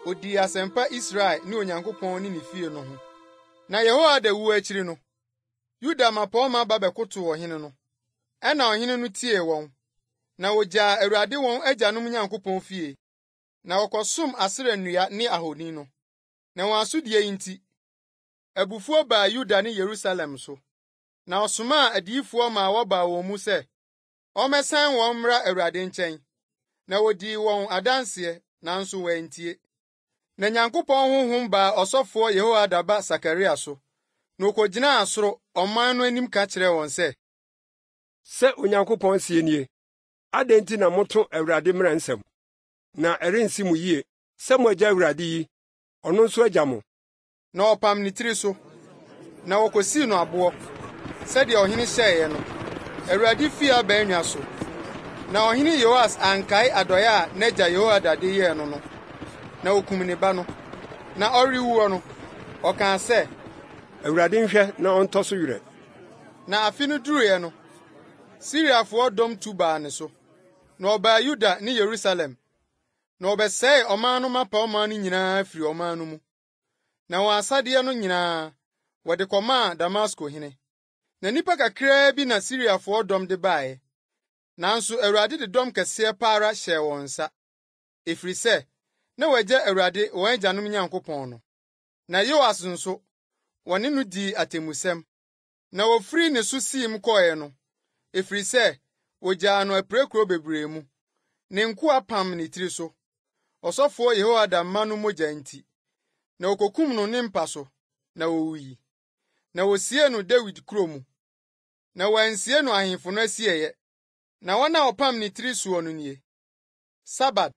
odii asɛmpa Israel ne Onyankopɔn ne ne fie no ho. Na Yehoiada wu akyiri no, Yuda mapɔɔma ba bɛkotow ɔhene no. Ɛna ɔhene no tiee wɔn, na wogyaa Awurade wɔn agyanom Nyankopɔn fie, na wɔkɔsom Asera nnua ne ahoni no. Na wɔn asodie yi nti, abufuo baa Yuda ne Yerusalem so. Na ɔsomaa adiyifoɔ ma wɔbaa wɔn mu sɛ ɔmmɛsan wɔn mmra Awurade nkyɛn. Na wodii wɔn adanseɛ, nanso wɔantie. Na Nyankopɔn honhom baa ɔsɔfoɔ Yehoiada ba Sakaria so. Na okogyinaa soro ɔman no anim ka kyerɛɛ wɔn sɛ, sɛ Onyankopɔn sie nie, adɛn nti na moto Awurade mmara nsɛm? Na ɛrensi mo yie sɛ mo agya Awurade yi, ɔno nso agya mo. Na ɔpam ne tiri so, na wɔkosii no aboɔ, sɛdeɛ ɔhene hyɛeɛ no, Awurade fie abaannwa so. Na ɔhene Yoas ankae adɔeɛ a n'agya Yehoiada de yɛɛ no no, na okum ne ba no. Na ɔrewuo no, ɔkaa sɛ, Awurade nhwɛ na ɔntɔ so werɛ. Na afe no duruiɛ no, Siriafoɔ dɔm tu baa ne so, na ɔbaa Yuda ne Yerusalem. Na ɔbɛsɛee ɔman no mapɔɔma no nyinaa firi ɔman no mu. Na wɔn asadeɛ no nyinaa, wɔde kɔmaa Damasko hene. Na nnipa kakraa bi na Siriafoɔ dɔm de baeɛ. Nanso Awurade de dɔm kɛseɛ paara hyɛɛ wɔn nsa, efiri sɛ na wɔagya Awurade wɔn agyanom Nyankopɔn no. Na Yoas nso, wɔne no dii atemmusɛm. Na wofiri ne so siim kɔɔɛ no, efiri sɛ wogyaa no apirakuro bebree mu. Ne nkoa pam ne tiri so, ɔsɔfoɔ Yehoiada mma no mogya nti. Na wokokum no ne mpa so, na wowuyi. Na wosie no Dawid kuro mu. Na wɔansie no ahemfo no asieɛ. Na wɔn a ɔpam ne tiri soɔ no nie: Sabad,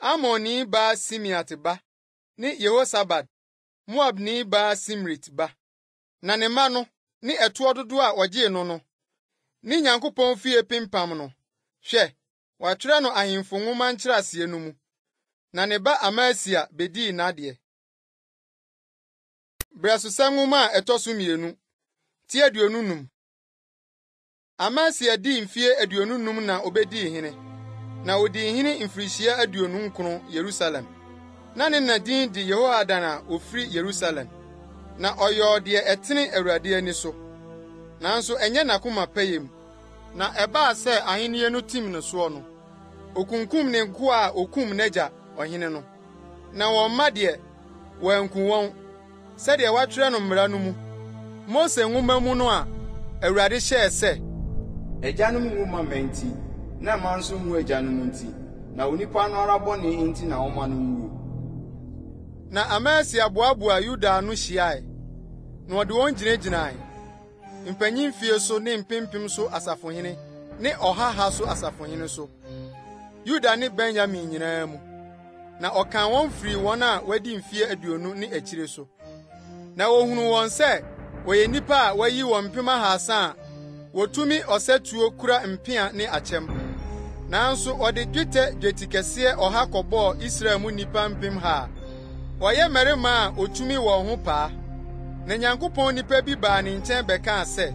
Amonni baa Simeat ba, ne Yehosabad, Moabni baa Simrit ba. Na ne mma no, ne ɛtoɔ dodoɔ a wɔgyee no no, ne Nyankopɔn fie pimpam no, hwɛ, wɔatwerɛ no ahemfo nwoma nkyerɛaseɛ no mu. Na ne ba Amasia bedii n'adeɛ. Brɛsosɛm nwoma a ɛtɔ so 2, ti 25. Amasia dii mfie 25 na obedii hene. Na odii hene mfirihyia 29 Yerusalem. Na ne na din di Yehoiada na ofiri Yerusalem. Na ɔyɔɔ deɛ ɛtene Awurade ani so. Nanso ɛnyɛ n'akoma pɛyɛ mu. Na ɛbaa sɛ ahenni no tim no soɔ no, okunkum ne nkoa a okum n'agya ɔhene no. Na wɔn mma deɛ, wɔanku wɔn, sɛdeɛ wɔatwerɛ no mmara no mu. Mose nwoma mu no a Awurade hyɛɛ sɛ, agyanom nwoma mma nti, na mma nso nwu agyanom nti, na onipa no ara bɔne nti na ɔma no nwuo. Na Amasia boaboa Yuda no hyiae, na ɔde wɔn gyinagyinae, mpanyin fie so ne mpempem so asafohene, ne ɔhaha so asafohene so, Yuda ne Benyamin nyinaa mu. Na ɔkan wɔn firi wɔn a wɔadi mfie 20 ne akyire so. Na ohunu wɔn sɛ wɔyɛ nnipa a wɔayi wɔn mpem 300 a wotumi ɔsɛtuo kura mpea ne akyɛm. Nanso ɔde dwetɛ kɛseɛ 100 kɔbɔɔ Israel mu nnipa mpem 100 a wɔyɛ mmarima a otumi wɔn ho paa. Na Nyankopɔn nnipa bi baa ne nkyɛn bɛkaa sɛ,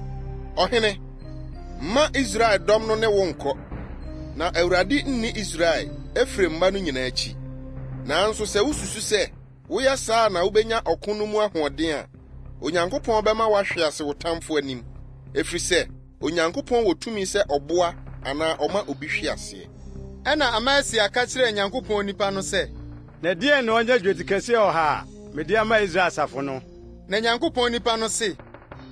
Ɔhene, ma Israel dɔm no ne wo nkɔ, na Awurade nni Israel Efraim mma no nyinaa akyi. Nanso sɛ wususu sɛ woyɛ saa na wubenya ɔko no mu ahoɔden a, Onyankopɔn bɛma wahwe ase wo tamfo anim, efiri sɛ Onyankopɔn wɔ tumi sɛ ɔboa anaa ɔma obi hwe aseɛ. Ɛna Amasia ka kyerɛɛ Nyankopɔn nipa no sɛ, na deɛ na ɔnyɛ dweti kɛseɛ 100 a mede ama Israel asafo no. Na Nyankopɔn nipa no se,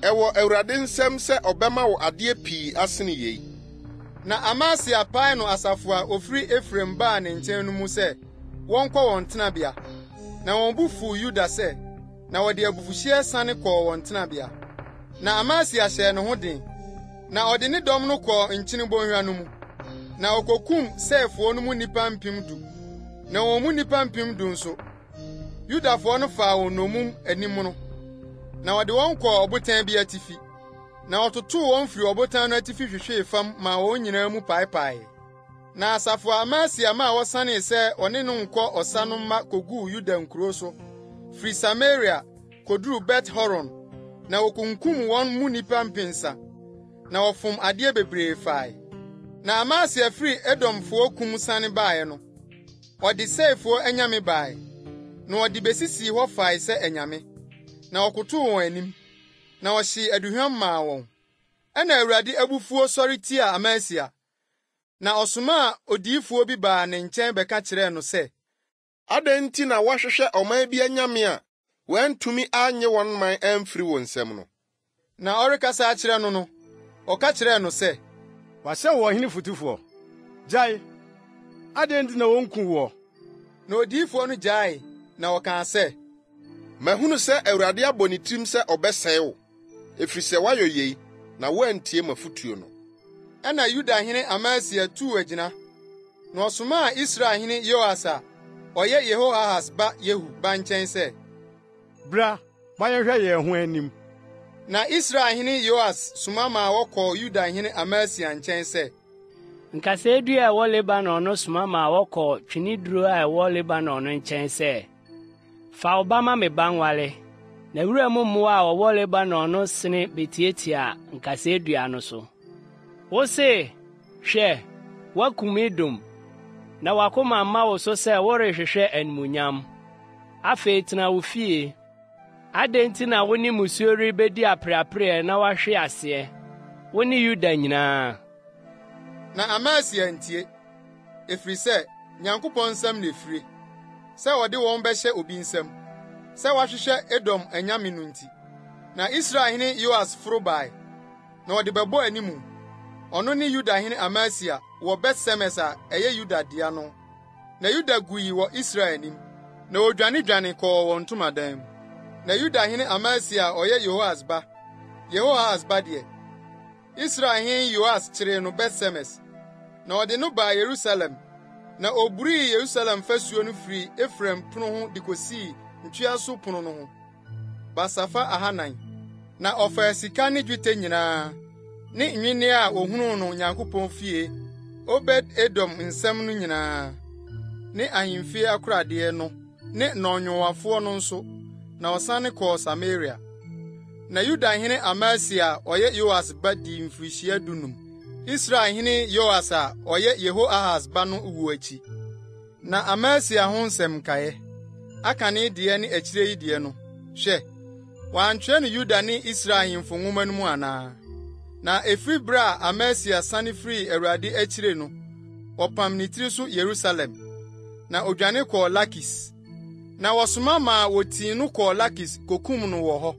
ɛwɔ Awurade nsɛm sɛ ɔbɛma wo adeɛ pii asene yei. Na Amasia pae no asafo a ofiri Efraim baa ne nkyɛn no mu sɛ wɔnkɔ wɔn tenabea. Na wɔn bu fu Yuda sɛ, na wɔde abufuhyeɛ sane kɔɔ wɔn tenabea. Na Amasia hyɛɛ ne ho den, na ɔde ne dɔm no kɔɔ Nkyene Bɔnhwa no mu. Na okokum Sefoɔ no mu nnipa 10,000. Na wɔn mu nnipa 10,000 nso, Yudafoɔ no faa wɔn nnommum anim no. Na wɔde wɔn kɔɔ ɔbotan bi atifi. Na ɔtotoo wɔn firi ɔbotan no atifi hwehwee fam ma wɔn nyinaa mu paepae. Na asafo Amasia ma wɔsanee sɛ ɔne no nkɔ ɔsa no mma koguu Yuda nkuro so, firi Samaria koduru Bet-Horon, na wokunkum wɔn mu nnipa 1,000, na wɔfom adeɛ bebree fae. Na Amasia firi Edomfoɔ kum sane bae no, ɔde Seifoɔ anyame bae, na ɔde besisii hɔ fae sɛ anyame, na ɔkotow wɔn anim, na ɔhyee aduhwam maa wɔn. Ɛna Awurade abufuo sɔre tiaa Amasia, na ɔsomaa odiyifoɔ bi baa ne nkyɛn bɛka kyerɛɛ no sɛ, adɛn nti na wɔahwehwɛ ɔman bi anyame a wɔantumi anye wɔn man amfiri wɔn nsam no? Na ɔrekasa akyerɛ no no, ɔka kyerɛɛ no sɛ, wɔahyɛ wɔ ɔhene fotufoɔ. Gyae, adɛn nti na wonku wɔ? Na odiyifoɔ no gyae, na ɔkaa sɛ, mahunu sɛ Awurade abɔ ne tirim sɛ ɔbɛsɛe wo, efiri sɛ woayɛ yei, na woantie m'afotuo no. Ɛna Yudahene Amasia tuu agyina, na ɔsomaa Israelhene Yoas a ɔyɛ Yehoahas ba Yehu ba nkyɛn sɛ, bra, ma yɛhwɛ yɛn ho anim. Na Israelhene Yoas soma ma wɔkɔɔ Yudahene Amasia nkyɛn sɛ, nkasaadua a ɛwɔ Lebanon no soma ma wɔkɔɔ tweneduro a ɛwɔ Lebanon no nkyɛn sɛ, fa wo ba ma me ba nwale, na wura mu mmoa a wɔwɔ Lebanon no sene betietia nkasaadua no so. Wo se, hwɛ, woakum Edom, na wakoma mma wo so sɛ worehwehwɛ animuonyam. Afei tena wo fie. Adɛn nti na wo ne musuo rebedi apreapre na wahwe aseɛ, wo ne Yuda nyinaa? Na Amasia ntie, efiri sɛ Nyankopɔn nsɛm na efiri, sɛ wɔde wɔn bɛhyɛ obi nsɛm, sɛ wahwehwɛ Edom anyame no nti. Na Israelhene Yoas foro bae, na ɔde bɛbɔ animu. Ɔno ne Yudahene Amasia wɔ Bet-Semes a ɛyɛ Yuda dea no. Na Yuda gui wɔ Israel anim, na odwane kɔɔ wɔn ntomadan mu. Na Yudahene Amasia a ɔyɛ Yehoahas ba deɛ, Israelhene Yoas kyeree no Bet-Semes, na ɔde no baa Yerusalem, na oburii Yerusalem fasuo no firi Efraim pono ho de kosii ntweaso pono no ho, basafa 400, na ɔfaa sika ne dwetɛ nyinaa, ne nwinne a ohunu no Nyankopɔn fie, Obed-Edom nsɛm no nyinaa, ne ahemfie akoradeɛ no, ne nnɔnwowafoɔ no nso, na ɔsane kɔɔ Samaria. Na Yudahene Amasia a ɔyɛ Yoas ba di mfirihyia 15. Israelhene Yoas a ɔyɛ Yehoahas ba no wu akyi. Na Amasia ho nsɛm kaeɛ, aka ne deɛ ne akyire yi deɛ no, hwɛ, wɔantwerɛ no Yuda ne Israel ahemfo nwoma no mu anaa? Na efiri bere a Amasia sane firi Awurade akyire no, wɔpam ne tiri so Yerusalem, na odwane kɔɔ Lakis. Na wɔsoma ma wotii no kɔɔ Lakis kokum no wɔ hɔ,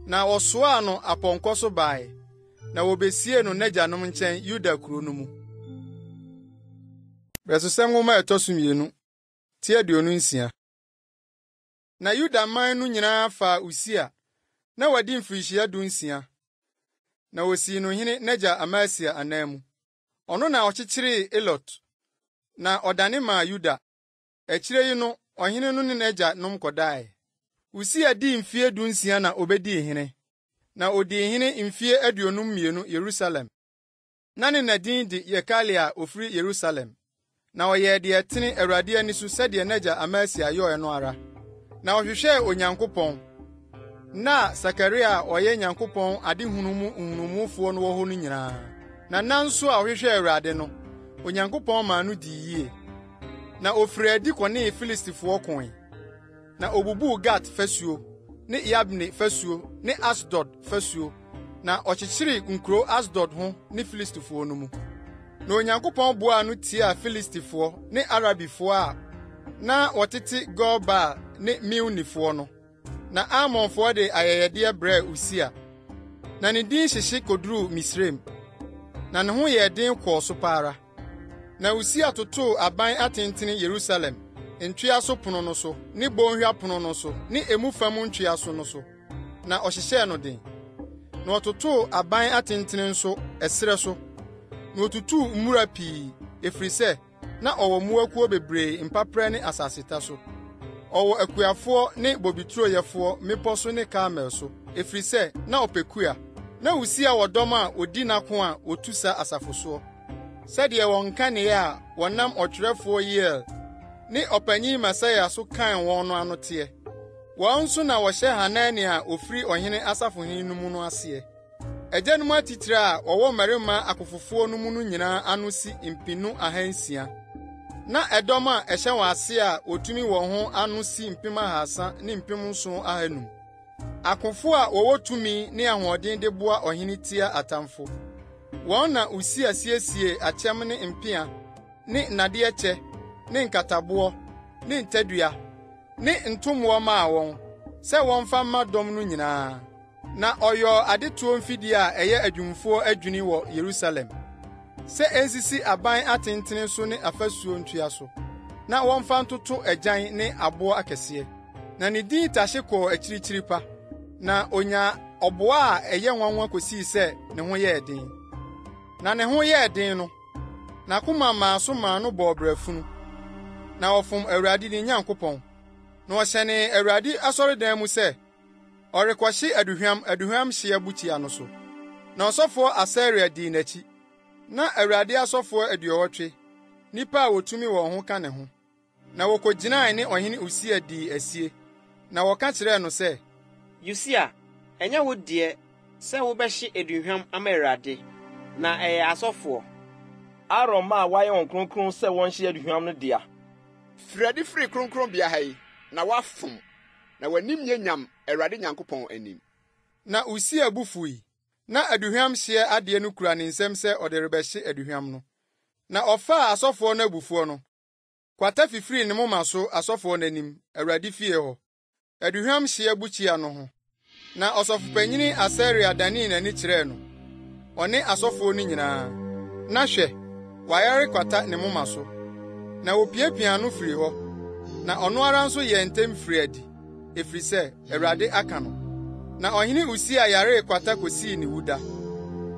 na wɔsoaa no apɔnkɔ so bae, na wobesie no n'agyanom nkyɛn Yuda kuro no mu. Bɛsosɛm nwoma ɛtɔ so 2, tie 26. Na Yuda man no nyinaa faa Usia, na wadi mfirihyia 16. Na wosii no hene n'agya Amasia anan mu. Ɔno na ɔkyekyeree Elot, na ɔdane maa Yuda. Akyire yi no, ɔhene no ne n'agya nom kɔdae. Usia dii mfie 16 na obedii hene, na odii hene mfie 52 Yerusalem. Na ne nadin de Yekalia ofiri Yerusalem, na ɔyɛɛ deɛ ɛtene Awurade ani so sɛdeɛ n'agya Amasia yɔɔ no ara. Na ɔhwehwɛɛ Onyankopɔn. Na Sakaria a ɔyɛ Nyankopɔn adehunu mu nhunumufoɔ no wɔ hɔ no nyinaa. Na nanso a ɔhwehwɛɛ Awurade no, Onyankopɔn maa no dii yie. Na ofiri adi kɔnee Filistifoɔ koe. Na obubuu Gat fasuo, ne Yabne fasuo, ne Asdod fasuo, na ɔkyekyeree nkuro Asdod ho ne Filistifoɔ no mu. Na Onyankopɔn boaa no tiaa Filistifoɔ ne Arabifoɔ a na wɔtete Gobal ne Meunifoɔ no. na Amonfoɔ de ayɛyɛdeɛ brɛ Usia. Na ne din hyehye koduru Misraim. Na ne ho yɛ den kɔɔ so paara. Na Usia totoo aban atentene Yerusalem, ntwea so pono no so, ne bɔnhwa pono no so, ne emu fam ntwea so no so. Na ɔhyehyɛɛ no den. Na ɔtotoo aban atentene nso ɛserɛ so. Na otutuu mmura pii, efiri sɛ na ɔwɔ mmuakuo bebree mpaprɛ ne asaseta so. Ɔwɔ akuafoɔ ne bobituroyɛfoɔ mmepɔ so ne Karmel so, efiri sɛ na ɔpɛkua. Na Usia wɔ dɔm a odi n'ako a otu sa asafosoɔ. Sɛdeɛ wɔn kanea a wɔnam ɔtwerɛfoɔ Yeiel ne ɔpanyin Masaia so kan wɔn no ano teɛ. Wɔn nso na wɔhyɛ Hanani a ofiri ɔhene asafohene no mu no aseɛ. Agyanom atitire a ɔwɔ mmarima akofofoɔ no mu no nyinaa ano si mpinu 600. Na ɛdɔm a ɛhyɛ wɔn ase a otumi wɔn ho ano si 3,000 ne 7,500. Akofo a wɔwɔ tumi ne ahoɔden de boa ɔhene tia atamfo. Wɔn na Usia siesie akyɛm ne mpea ne nnadeɛ kyɛ ne nkataboɔ ne ntadua ne ntomoɔ maa wɔn sɛ wɔmfa mma dɔm no nyinaa. Na ɔyɔ adetoɔ mfidie a ɛyɛ adwumfoɔ adwini wɔ Yerusalem sɛ ensisi aban atentene so ne afasuo ntua so, na wɔmfa ntoto agyan ne aboɔ akɛseɛ. Na ne din tahye kɔɔ akyirikyiri pa, na onya ɔboa a ɛyɛ nwanwa kosii sɛ ne ho yɛɛ den. Na ne ho yɛɛ den no, n'akoma maa so maa no bɔɔ brɛfunu. Na ɔfom Awurade ne Nyankopɔn. Na ɔhyɛnee Awurade asɔredan mu sɛ ɔrekɔhye aduhuam hye abukyia no so. Na ɔsɔfoɔ Asaria dii n'akyi. Na Awurade asɔfoɔ 80, nnipa a wotumi wɔn ho ka ne ho. Na wɔkɔgyinae ne ɔhene Usia dii asie. Na wɔka kyerɛɛ no sɛ, Usia, ɛnyɛ wo deɛ sɛ wobɛhye aduhuam ama Awurade, na ɛyɛ asɔfoɔ. Aaron ma a wayɛ wɔn kronkron sɛ wɔnhye aduhuam no dea. Firadi firi kronkronbea ha yi, na wafom, na w'anim nyɛ nyam Awurade Nyankopɔn anim. Na Usia bu fui. Na aduhuam hyeɛ adeɛ no kura ne nsɛm sɛ ɔde rebɛhye aduhuam no. Na ɔfaa asɔfoɔ no abufuo no, kwata fifiri ne moma so asɔfoɔ n'anim, Awurade fie hɔ, aduhuam hyeɛ abukyia no ho. Na ɔsɔfopanyini Asaria danii n'ani kyerɛɛ no, ɔne asɔfoɔ no nyinaa. Na hwɛ, wayare kwata ne moma so. Na wopiapia no firi hɔ, na ɔno ara nso yɛ ntɛm firi adi, efiri sɛ Awurade aka no. Na ɔhene Usia yaree kwata kosii ne wuda.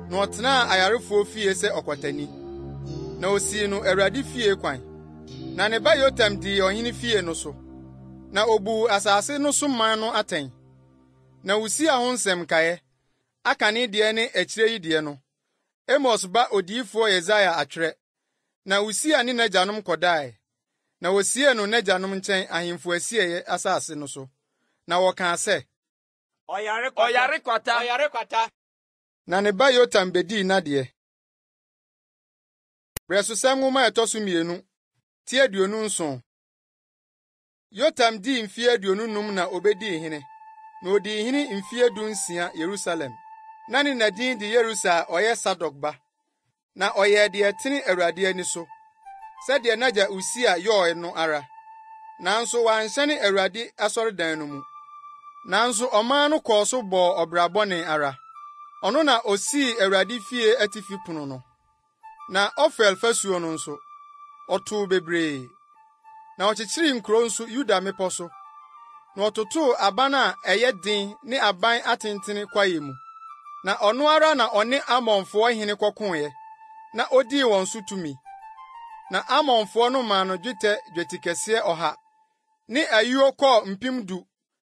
Na ɔtenaa ayarefoɔ fie sɛ ɔkwatani. Na osii no Awurade fie kwan. Na ne ba Yotam dii ɔhene fie no so. Na obu asase no so man no atɛn. Na Usia ho nsɛm kaeɛ, aka ne deɛ ne akyire yi deɛ no, Amos ba odiyifoɔ Yesaia atwerɛ. Na Usia ne n'agyanom kɔdae. Na wosie no n'agyanom nkyɛn ahemfo asieɛ asase no so. Na wɔkaa sɛ, Ɔyare kwata. Na ne ba Yotam bedii n'adeɛ. Brɛsosɛm nwoma ɛtɔ so 2, ti 27. Yotam dii mfe 25 na obedii hene. Na odii hene mfe 16 Yerusalem. Na ne nadin di Yerusa a ɔyɛ Sadok ba. Na ɔyɛɛ deɛ tene Awurade ani so, sɛdeɛ n'agya Usia yɔɔe no ara. Nanso wanhyɛne Awurade asɔredan no mu. Nanso ɔman no kɔɔ so bɔɔ ɔbrabɔne ara. Ɔno na osii Awurade fie atifi pono no. Na Ofel fasuo no nso, ɔtoo bebree. Na ɔkyekyeree nkuro nso Yuda mmepɔ so. Na ɔtotoo aban a ɛyɛ den ne aban atentene kwae mu. Na ɔno ara na ɔne Amonfoɔ hene kɔkoeɛ, na odii wɔn so tumi. Na Amonfoɔ no maa no dwetɛ dwetikɛseɛ 100, ne ayuo kɔɔ 10,000,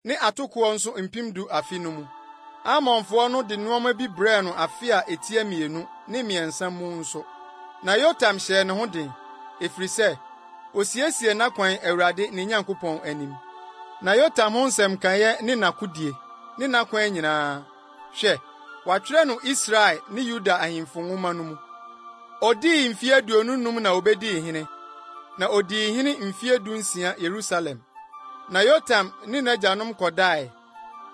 ne atokoɔ nso 10,000 afe no mu. Amonfoɔ no de nneɛma bi brɛɛ no afe a etia 2 ne 3 mu nso. Na Yotam hyɛɛ ne ho den, efiri sɛ osiesie n'akwan Awurade ne Nyankopɔn anim. Na Yotam ho nsɛm kaeɛ ne n'akodie, ne n'akwan nyinaa. Hwɛ, wɔatwerɛ no Israel ne Yuda ahemfo nwoma no mu. Odii mfe 25 na obedii hene. Na odii hene mfe 16 Yerusalem. Na Yotam ne n'agyanom kɔdae.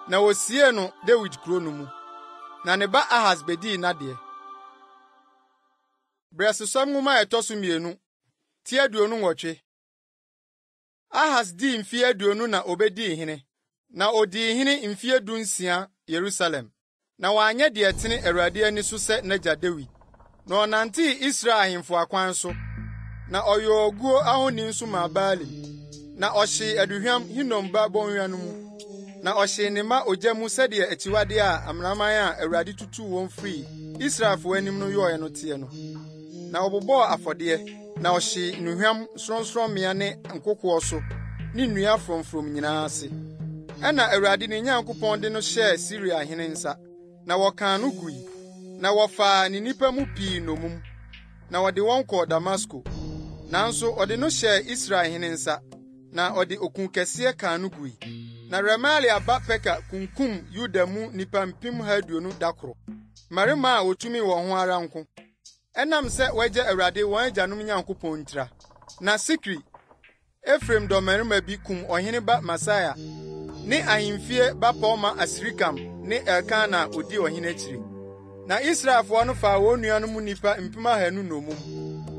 Na wosie no Dawid kuro no mu. Na ne ba Ahas bedii n'adeɛ. Brɛsosɛm nwoma ɛtɔ so 2, ti 28. Ahas dii mfe 20 na obedii hene. na odi hene mfie 16 Yerusalem. Na wanyɛ deɛ tene Awurade ani so sɛ n'agya Dawid. Na ɔnante Israel ahemfo akwan so, na ɔyɛ oguo ahoni nso ma Baalim. Na ɔhye aduhwam Hinom ba bɔnhwa no mu. Na ɔhye ne ma ogya mu sɛdeɛ akyiwade a amanaman a Awurade tutu wɔn firi Israelfo anim no yɔɔ no teɛ no. Na ɔbobɔɔ afɔdeɛ, na ɔhye nnuhwam sorɔnsorɔmmea ne nkokoɔ so, ne nnua frɔmfrɔm nyinaa ase. Ɛna Awurade ne Nyankopɔn de no hyɛɛ Siria hene nsa, na wɔkaa no gui, na wɔfaa ne nnipa mu pii nomum, na wɔde wɔn kɔɔ Damasko. Nanso ɔde no hyɛɛ Israel hene nsa, na ɔde okun kɛseɛ kaa no gui. Na Remalia ba Peka kunkum Yuda mu nnipa 250 da koro, mmarima a wotumi wɔn ho ara nko. Ɛnam sɛ wɔagya Awurade wɔn agyanom Nyankopɔn ntira. Na Sikri, Efraim dɔmmarima bi kum ɔhene ba Masaia, ne ahemfie ba Pɔma Asrikam ne Elkana a odi ɔhene akyiri. Na Israelfoɔ no faa wɔn nuanom nnipa 200,000 nomum,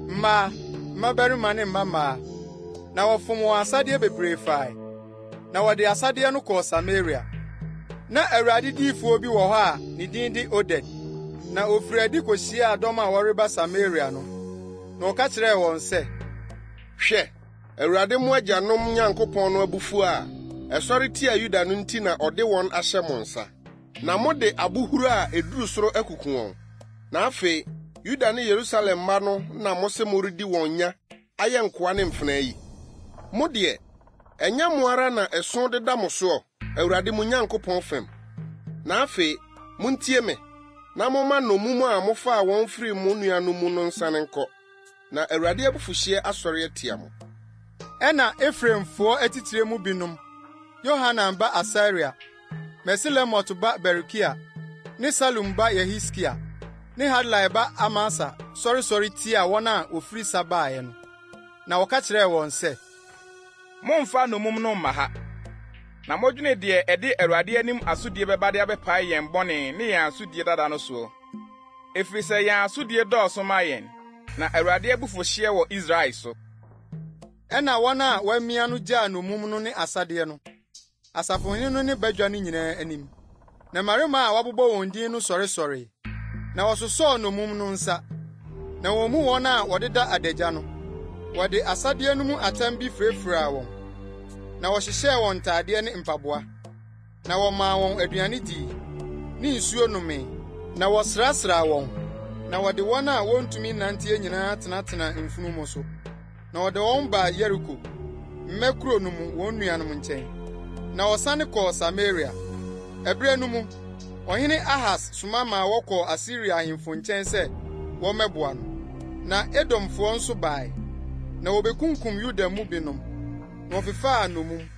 mmaa, mmabarima ne mmammaa, na wɔfom wɔn asadeɛ bebree fae. Na wɔde asadeɛ no kɔɔ Samaria. Na Awurade diifoɔ bi wɔ hɔ a ne din de Oded, na ofiri adi kohyiaa dɔm a wɔreba Samaria no. Na ɔka kyerɛɛ wɔn sɛ, hwɛ, Awurade mo agyanom Nyankopɔn no abufuo a ɛsɔre tia Yuda no nti na ɔde wɔn ahyɛ mo nsa. Na mode abohuru a eduru soro akuku wɔn. Na afei, Yuda ne Yerusalem mma no na mo se moredi wɔn nya ayɛ nkoa ne mfena yi. Mo deɛ, ɛnyɛ mo ara na ɛso deda mo so, Awurade mo Nyankopɔn fam. Na afei, muntie me, na momma nomum a mofaa wɔn firi mo nuanom mu no nsane nkɔ. Na Awurade abufuhyeɛ asɔre atia mo. Ɛna Efraimfoɔ atitire mu binom, Yohanan ba Asaria, Mesilemot ba Berekia, ne Salum ba Yehiskia, ne Hadlai ba Amasa, sɔre tia wɔn a ofiri Sabaeɛ no. Na wɔka kyerɛɛ wɔn sɛ, momfa nomum no mma ha. Na modwene deɛ ɛde Awurade anim asodie bɛba de abɛpae yɛn bɔne ne yɛn asodie dada no so. Efiri sɛ yɛn asodie dɔɔso ma yɛn, na Awurade abufuhyeɛ wɔ Israel so. Ɛna wɔn a wɔamia no gyaa nomum no ne asadeɛ no, asafohene no ne badwa no nyinaa anim. Na mmarima a wɔabobɔ wɔn din no sɔre, na wɔsosɔɔ nomum no nsa. Na wɔn mu wɔn a wɔdeda adagya no, wɔde asadeɛ no mu atam bi firafiraa wɔn. Na wɔhyehyɛɛ wɔn ntadeɛ ne mpaboa. Na wɔmaa wɔn aduane dii, ne nsuo nomee. Na wɔsrasraa wɔn. Na wɔde wɔn a wɔntumi nanteɛ nyinaa tenatena mfunumu so. Na wɔde wɔn baa Yeriko, mmɛkuro no mu wɔn nuanom nkyɛn. Na wɔsane kɔɔ Samaria. Ɛberɛ no mu, ɔhene Ahas soma ma wɔkɔɔ Asiria ahemfo nkyɛn sɛ wɔmmɛboa no. Na Edomfoɔ nso bae. Na wɔbekunkum Yuda mu binom. Na wɔfefaa nomum.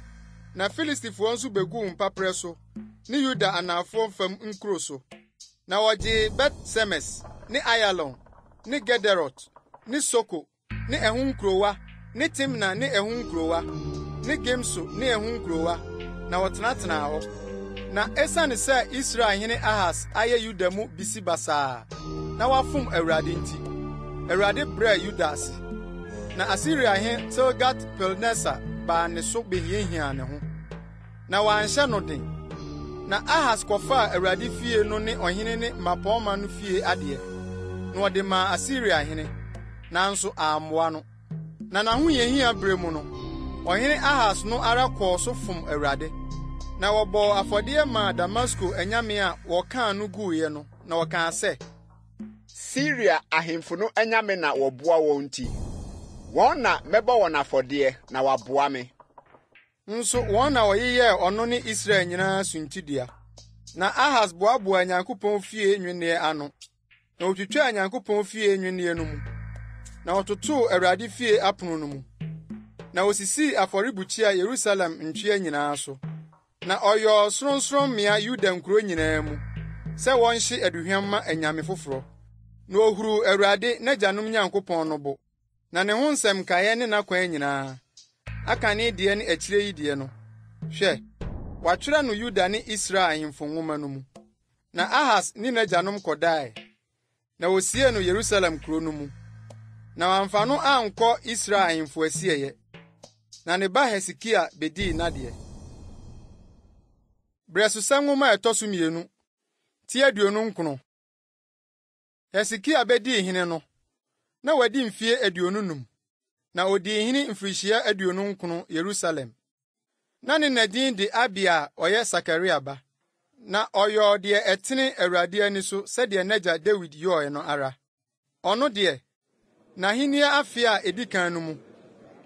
Na Filistifoɔ nso beguu mpaprɛ so, ne Yuda anafoɔ fam nkuro so. Na wɔgye Bet-Semes, ne Ayalon, ne Gederot, ne Soko, ne ɛho nkurowa, ne Timna ne ɛho nkurowa, ne Gemso ne ɛho nkurowa. Na wɔtenatenaa hɔ. Na esiane sɛ Israel hene Ahas ayɛ Yuda mu bisi basaa, na wafom Awurade nti, Awurade brɛɛ Yuda ase. Na Asiria hene Tilgat-Pilneser baa ne so behiahiaa ne ho. Na wanhyɛ no den. Na Ahas kɔfaa Awurade fie no ne ɔhene ne mmapɔmma no fie adeɛ. Na wɔde maa Asiria hene, nanso ammoa no. Na n'ahohiahia bere mu no, ɔhene Ahas no ara kɔɔ so fom Awurade. Na wɔbɔɔ afɔdeɛ maa Damasko anyame a wɔkaa no guiɛ no, na wɔkaa sɛ, Siria ahemfo no anyame na wɔboa wɔn nti, wɔn na mɛbɔ wɔn afɔdeɛ na wɔaboa me. Nso wɔn na wɔyeyɛɛ ɔno ne Israel nyinaa suntidua. Na Ahas boaboa Nyankopɔn fie nwenneɛ ano, na otwitwaa Nyankopɔn fie nwenneɛ no mu, na wɔtotoo Awurade fie apono no mu. Na osisii afɔrebukyia Yerusalem ntwea nyinaa so. Na ɔyɔɔ sorɔnsorɔmmea Yuda nkuro nyinaa mu, sɛ wɔnhye aduhwam ma anyame foforo. Na ohuru Awurade n'agyanom Nyankopɔn no bo. Na ne ho nsɛm kaeɛ ne n'akwan nyinaa. Aka ne deɛ ne akyire yi deɛ no. Hwɛ, wɔatwerɛ no Yuda ne Israel ahemfo nwoma no mu. Na Ahas ne n'agyanom kɔdae. Na wosie no Yerusalem kuro no mu. Na wamfa no ankɔ Israel ahemfo asieɛ. Na ne ba Hesekia bedii n'adeɛ. Bresusa nwoma etosu mienu. Ti aduonu nkono. Hezekia bedi hene no. Na wadi mfie aduonu num. Na odi hene mfirihia aduonu nkono Yerusalem. Na ne nadin de Abia oye Sakaria ba. Na oyo de etene Awurade ani so sede naja David yoe no ara. Ono de na hinia afia edikan no mu.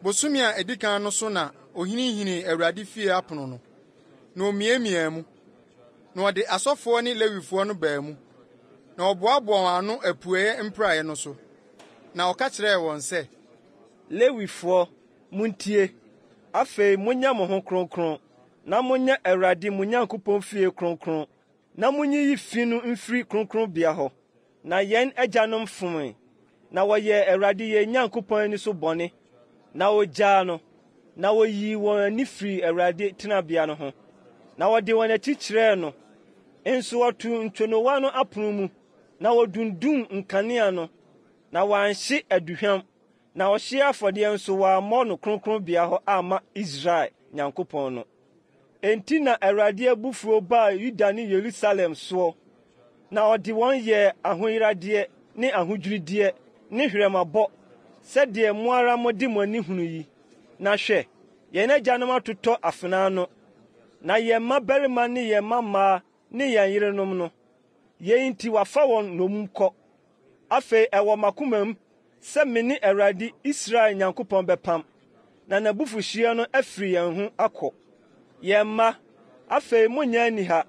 Bosumi a edikan no so na ohini Awurade fie apono no. Na omiemia mu. Na ode asofo ne lewifo no baa mu. Na oboaboa ano apueye mprae no so. Na oka kire won se lewifo muntie afei munya mo ho kronkron na munya Awurade munyankopɔn fie kronkron na munyi finu mfiri kronkron bia hɔ na yɛn agyanom fome na wɔyɛ Awurade yɛn nyankopɔn ani so bɔne na ogyaa no na woyi wɔn ani firi Awurade tenabea no ho na wɔde wɔn akyi kyerɛɛ no nso wɔto ntwonowa no apono mu na wɔdundum nkanea no na wɔanhye aduhwam na ɔhye afɔdeɛ nso wɔammɔ no kronkron bia hɔ ama Israel nyankopɔn no. Enti na Awurade abufuo baa Yuda ne Yerusalem soɔ na ɔde wɔn yɛɛ ahoyeradeɛ ne ahodwirideɛ ne hwerɛmabɔ sɛdeɛ mo ara mode mo ani hunu yi. Na hwɛ, yɛn agyanom atotɔ afenaa no na yɛn mmabarima ne yɛn mmammaa ne yɛn yerenom no. Yɛn nti wafa wɔn nnommum kɔ. Afei ɛwɔ makomam sɛ me ne Awurade Israel nyankopɔn bɛpam na n'abufuhyeɛ no afiri yɛn ho akɔ. Yɛn mma, afei monyɛ ani ha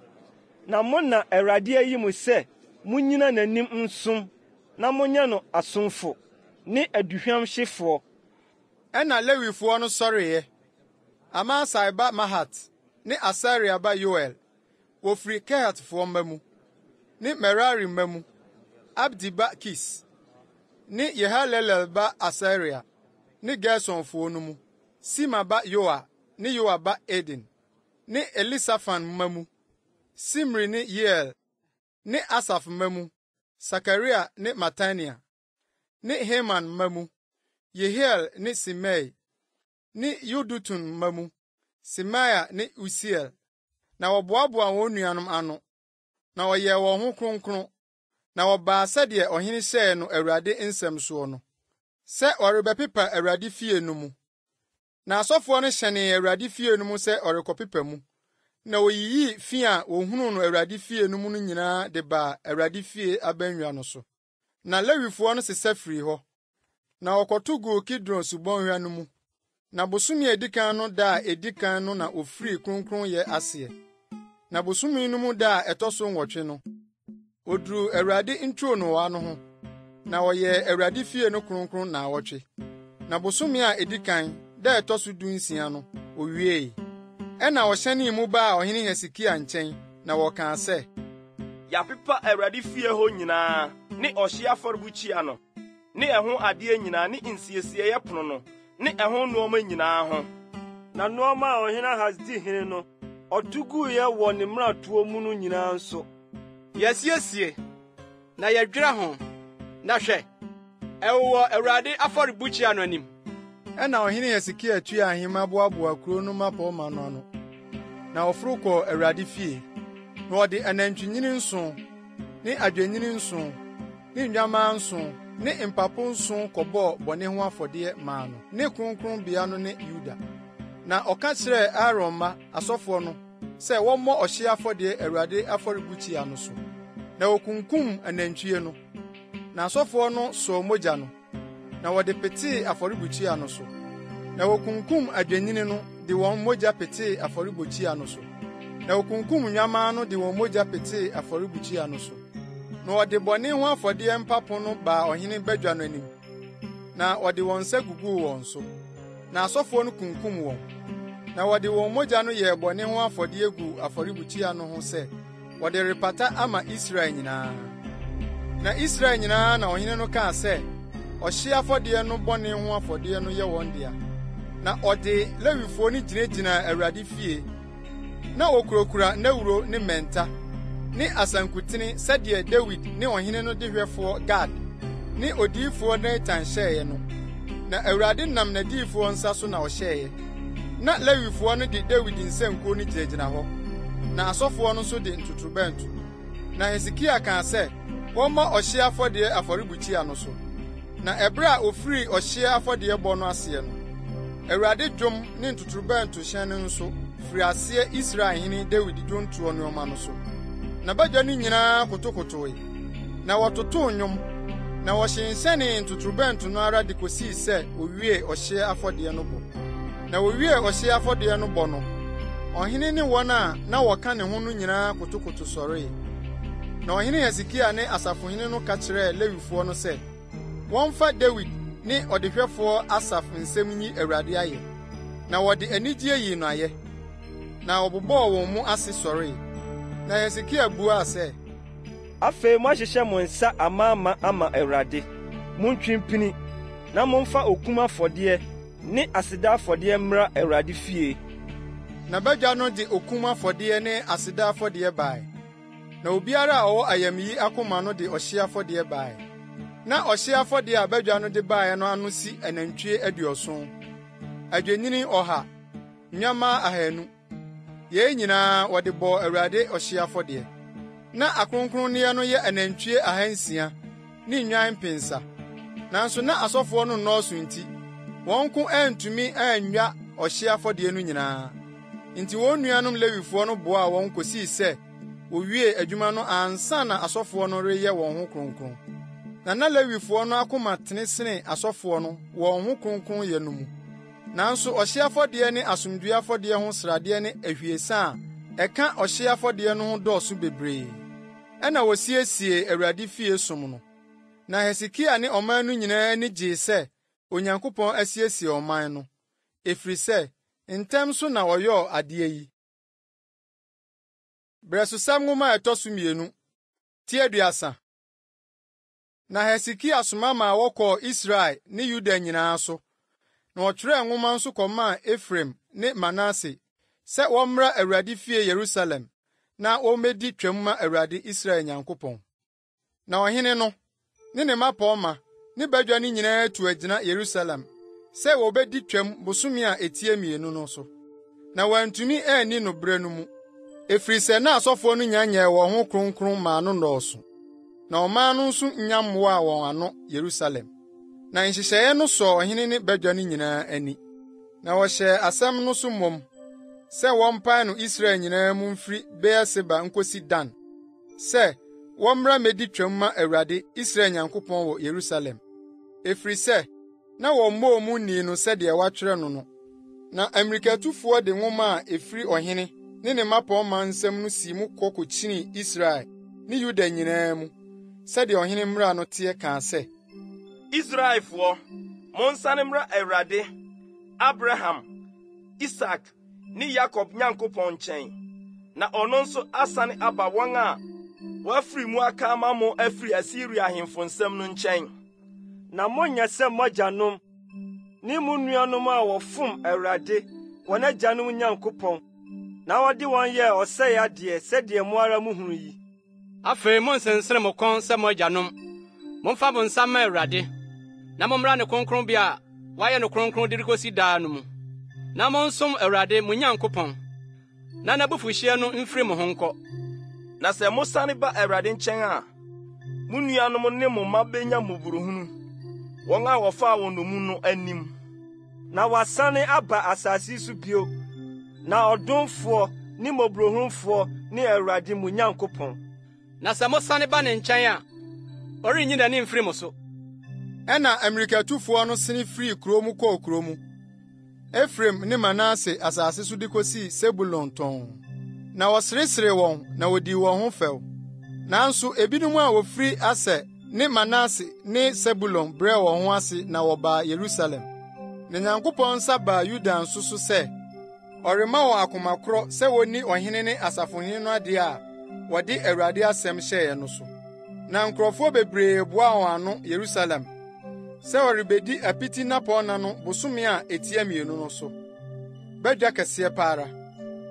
na mo na Awurade ayi mo sɛ munyina n'anim nsom na monyɛ no asomfo ne aduhwam hyefoɔ. Ɛna lewifo no sɔreeɛ. Amasai ba Mahat ne Asaria ba Yoel wofiri Kehatfo mma mu ne Merari mma mu. Abdi ba Kis ne Yehalelel ba Asaria ne Gersonfo no mu. Sima ba Yoa ne Yoa ba Eden ne Elisafan mma mu. Simri ne Yeel ne Asaf mma mu. Sakaria ne Matania ne Heman mma mu. Yehiel ne Simei ne Yudutun mma mu. Simaya ne Usiel. Na wɔboaboa wɔn nuanom ano na wɔyɛ wɔn ho kronkron na wɔbaa sɛdeɛ ɔhene hyɛɛ no Awurade nsɛm soɔ no sɛ ɔrebɛpepa Awurade fie no mu. Na asɔfoɔ no hyɛnee Awurade fie no mu sɛ ɔrekɔpepa mu na oyiyi fi a ohunu no Awurade fie no mu no nyinaa de baa Awurade fie abannwa no so. Na Lewifoɔ no sesa firi hɔ na wɔkɔto gu Kidron subɔnhwa no mu. Na bosome a edikan no da a edikan no na ofiri kronkron yɛ aseɛ. Na bosome no mu da a ɛtɔ so nwɔtwe no oduru Awurade ntwonoo no ho na wɔyɛ Awurade fie no kronkron na awɔtwe. Na bosome a edikan da ɛtɔ so 16 no owiei. Ɛna wɔhyɛnee mu baa ɔhene Hezekia nkyɛn na wɔkaa sɛ yɛapepa Awurade fie hɔ nyinaa ne ɔhye afɔrebukyia no ne ɛho adeɛ nyinaa ne nsiesie pono no ne ɛho nneɛma nyinaa ho. Na nneɛma a ɔhene Ahas di hene no ɔtuguyɛ wɔ ne mmaratoɔ mu no nyinaa nso yɛsiesie na yɛdwera ho na hwɛ ɛwɔ Awurade afɔrebukyia no anim. Ɛna ɔhene Hezekia tua ahema boaboa kuro no mapɔma no ano na ɔforo kɔ Awurade fie na ɔde anantwinini 7 ne adwennini 7 ne nnwammaa 7 ne mpapo 7 kɔbɔɔ bɔne ho afɔdeɛ maa no ne kronkronbea no ne Yuda. Na ɔka kyerɛɛ Aaron ma asɔfoɔ no sɛ wɔmmɔ ɔhye afɔdeɛ Awurade afɔrebukyia no so. Na okunkum anantwie no. Na asɔfoɔ no sɔɔ mogya no na wɔde petee afɔrebukyia no so. Na wokunkum adwennini no de wɔn mogya petee afɔrebukyia no so. Na wokunkum nnwammaa no de wɔn mogya petee afɔrebukyia no so. Na wɔde bɔne ho afɔdeɛ mpapo no baa ɔhene badwa no anim. Na wɔde wɔn nsa guguu wɔn so. Na asɔfoɔ no kunkum wɔn. Na wɔde wɔn mogya no yɛɛ bɔne ho afɔdeɛ gu afɔrebukyia no ho sɛ wɔde repata ama Israel nyinaa. Na Israel nyinaa na ɔhene no kaa sɛ ɔhye afɔdeɛ no bɔne ho afɔdeɛ no yɛ wɔn dea. Na ɔde Lewifoɔ no gyinagyina Awurade fie. Na okurakura nnawuro ne mmɛnta ne asankutene sɛdeɛ David ne ɔhene no de hwɛfoɔ Gad ne odiyifoɔ Natan hyɛeɛ no. Na Awurade nam n'adiyifoɔ nsa so na ɔhyɛeɛ. Na Lewifoɔ no de David nsankuo no gyinagyina hɔ. na asɔfoɔ no nso de ntotorobɛnto. Na Hesekia kaa sɛ wɔmmɔ ɔhye afɔdeɛ afɔrebukyia no so. Na ɛbere a ofiri ɔhye afɔdeɛ bɔ no aseɛ no, Awurade dwom ne ntotorobɛnto hyɛn no nso firi aseɛ Israelhene Dawid dwontoɔ nneɛma no so. Na badwa no nyinaa kotokotoe, na wɔtotoo nnwom, na wɔhyɛnhyɛnee ntotorobɛnto no ara de kosii sɛ owie ɔhye afɔdeɛ no bɔ. Na wowie ɔhye afɔdeɛ no bɔ no, ɔhene ne wɔn a na wɔka ne ho no nyinaa kotokoto sɔree. Na ɔhene Hesekia ne asafohene no ka kyerɛɛ Lewifoɔ no sɛ, wɔmfa Dawid ne ɔdehwɛfoɔ Asaf nsɛm nyi Awurade ayɛ. Na wɔde anigye yi no ayɛ. Na wɔbobɔɔ wɔn mu ase sɔree. Na Hesekia buaa sɛ, afei moahyehyɛ mo nsa amaama ama Awurade. Montwi mpini, na momfa okum afɔdeɛ ne aseda afɔdeɛ mmra Awurade fie. Na badwa no de okum afɔdeɛ ne aseda afɔdeɛ bae. Na obiara a ɔwɔ ayamyi akoma no de ɔhye afɔdeɛ bae. Na ɔhye afɔdeɛ a badwa no de bae no ano si anantwie 70, adwennini 100, nnwammaa 200. Yei nyinaa wɔde bɔɔ Awurade ɔhye afɔdeɛ. Na akronkronneɛ no yɛ anantwie 600 ne nnwan mpensa. Nanso na asɔfoɔ no nnɔɔso nti, wɔn ko antumi annwa ɔhye afɔdeɛ no nyinaa. Nti wɔn nuanom Lewifoɔ no boaa wɔn kosii sɛ wowie adwuma no ansa na asɔfoɔ no reyɛ wɔn ho kronkron. Na Lewifoɔ no akoma tene sene asɔfoɔ no wɔn ho kronkron yɛ no mu. Nanso ɔhye afɔdeɛ ne asomdwoe afɔdeɛ ho sradeɛ ne ahwiesa a ɛka ɔhye afɔdeɛ no ho dɔɔso bebree. Ɛna wosiesie Awurade fie som no. Na Hesekia ne ɔman no nyinaa ani gyee sɛ Onyankopɔn asiesie ɔman no, efiri sɛ ntɛm so na wɔyɔɔ adeɛ yi. Brɛsosɛm nwoma a ɛtɔ so 2, ti 30. Na Hesekia soma ma wɔkɔɔ Israel ne Yuda nyinaa so, na wɔtwerɛɛ nwoma nso kɔmaa Efraim ne Manase sɛ wɔmmra Awurade fie Yerusalem na wɔmmedi twam ma Awurade Israel Nyankopɔn. Na ɔhene no ne ne mmapɔmma ne badwa no nyinaa tu agyina Yerusalem sɛ wɔbedi twam bosome a etie 2 no so. Na wɔantumi anni no bere no mu, efiri sɛ na asɔfoɔ no nyanyɛɛ wɔn ho kronkron maa no nnɔɔso. Na ɔman no nso nya mmoa wɔn ano Yerusalem. Na nhyehyɛeɛ no sɔɔ ɔhene ne badwa no nyinaa ani. Na wɔhyɛɛ asɛm no so mmom sɛ wɔmpae no Israel nyinaa mu mfiri Beer-Seba nkosi Dan, sɛ wɔmmra medi twam ma Awurade Israel Nyankopɔn wɔ Yerusalem. Efiri sɛ na wɔmmɔɔ mu nii no sɛdeɛ wɔatwerɛ no no. Na Amerikatufoɔ de nwoma a efiri ɔhene ne ne mmapɔmma nsɛm no sii mu kɔkɔkyinii Israel ne Yuda nyinaa mu, sɛdeɛ ɔhene mmara no teɛ kaa sɛ, Israelfoɔ, monsane mmra Awurade, Abraham, Isak ne Yakob Nyankopɔn nkyɛn, na ɔno nso asane aba wɔn a wɔafiri mu aka ama mo afiri Asiria ahemfo nsɛm no nkyɛn. Na monyɛ sɛ mogyanom ne mo nuanom a wɔfom Awurade, wɔn agyanom Nyankopɔn, na wɔde wɔn yɛɛ ɔsɛe adeɛ sɛdeɛ mo ara muhunu yi. Afei monsensere mo kɔn sɛ mo agyanom. Momfa mo nsa ma Awurade, na mommra ne kronkronbea a wɔayɛ no kronkron de rekosi daa no mu. Na monsom Awurade mo Nyankopɔn, na n'abufuhyeɛ no mfiri mo ho nkɔ. Na sɛ mosane ba Awurade nkyɛn a, mo nuanom ne mo mma benya mmɔborɔhunu, wɔn a wɔfaa wɔn nomu no anim. Na wɔasane aba asase so bio, na ɔdomfoɔ ne mmɔborɔhunufoɔ ne Awurade mo Nyankopɔn. Na sɛ mosane ba ne nkyɛn a, ɔrenyi n'ani mfiri mo so. Ɛna Amerikatufoɔ no sene firi kurom kɔɔ kurom. Efraim ne Manase asase so de kosii Sebulon tɔn. Na wɔseresere wɔn na wodii wɔn ho fɛw. Nanso ebinom a wofiri Aser ne Manase ne Sebulon brɛɛ wɔn ho ase na wɔbaa Yerusalem. Na Nyankopɔn nsa baa Yuda nso so sɛ ɔrema wɔn akoma korɔ sɛ wonni ɔhene ne asafohene no adeɛ a wɔde Awurade asɛm hyɛeɛ no so. Na nkurɔfoɔ bebree boaa wɔn ano Yerusalem sɛ wɔrebedi apiti nnapɔnna no bosome a etie 2 no so. Badwa kɛseɛ pa ara.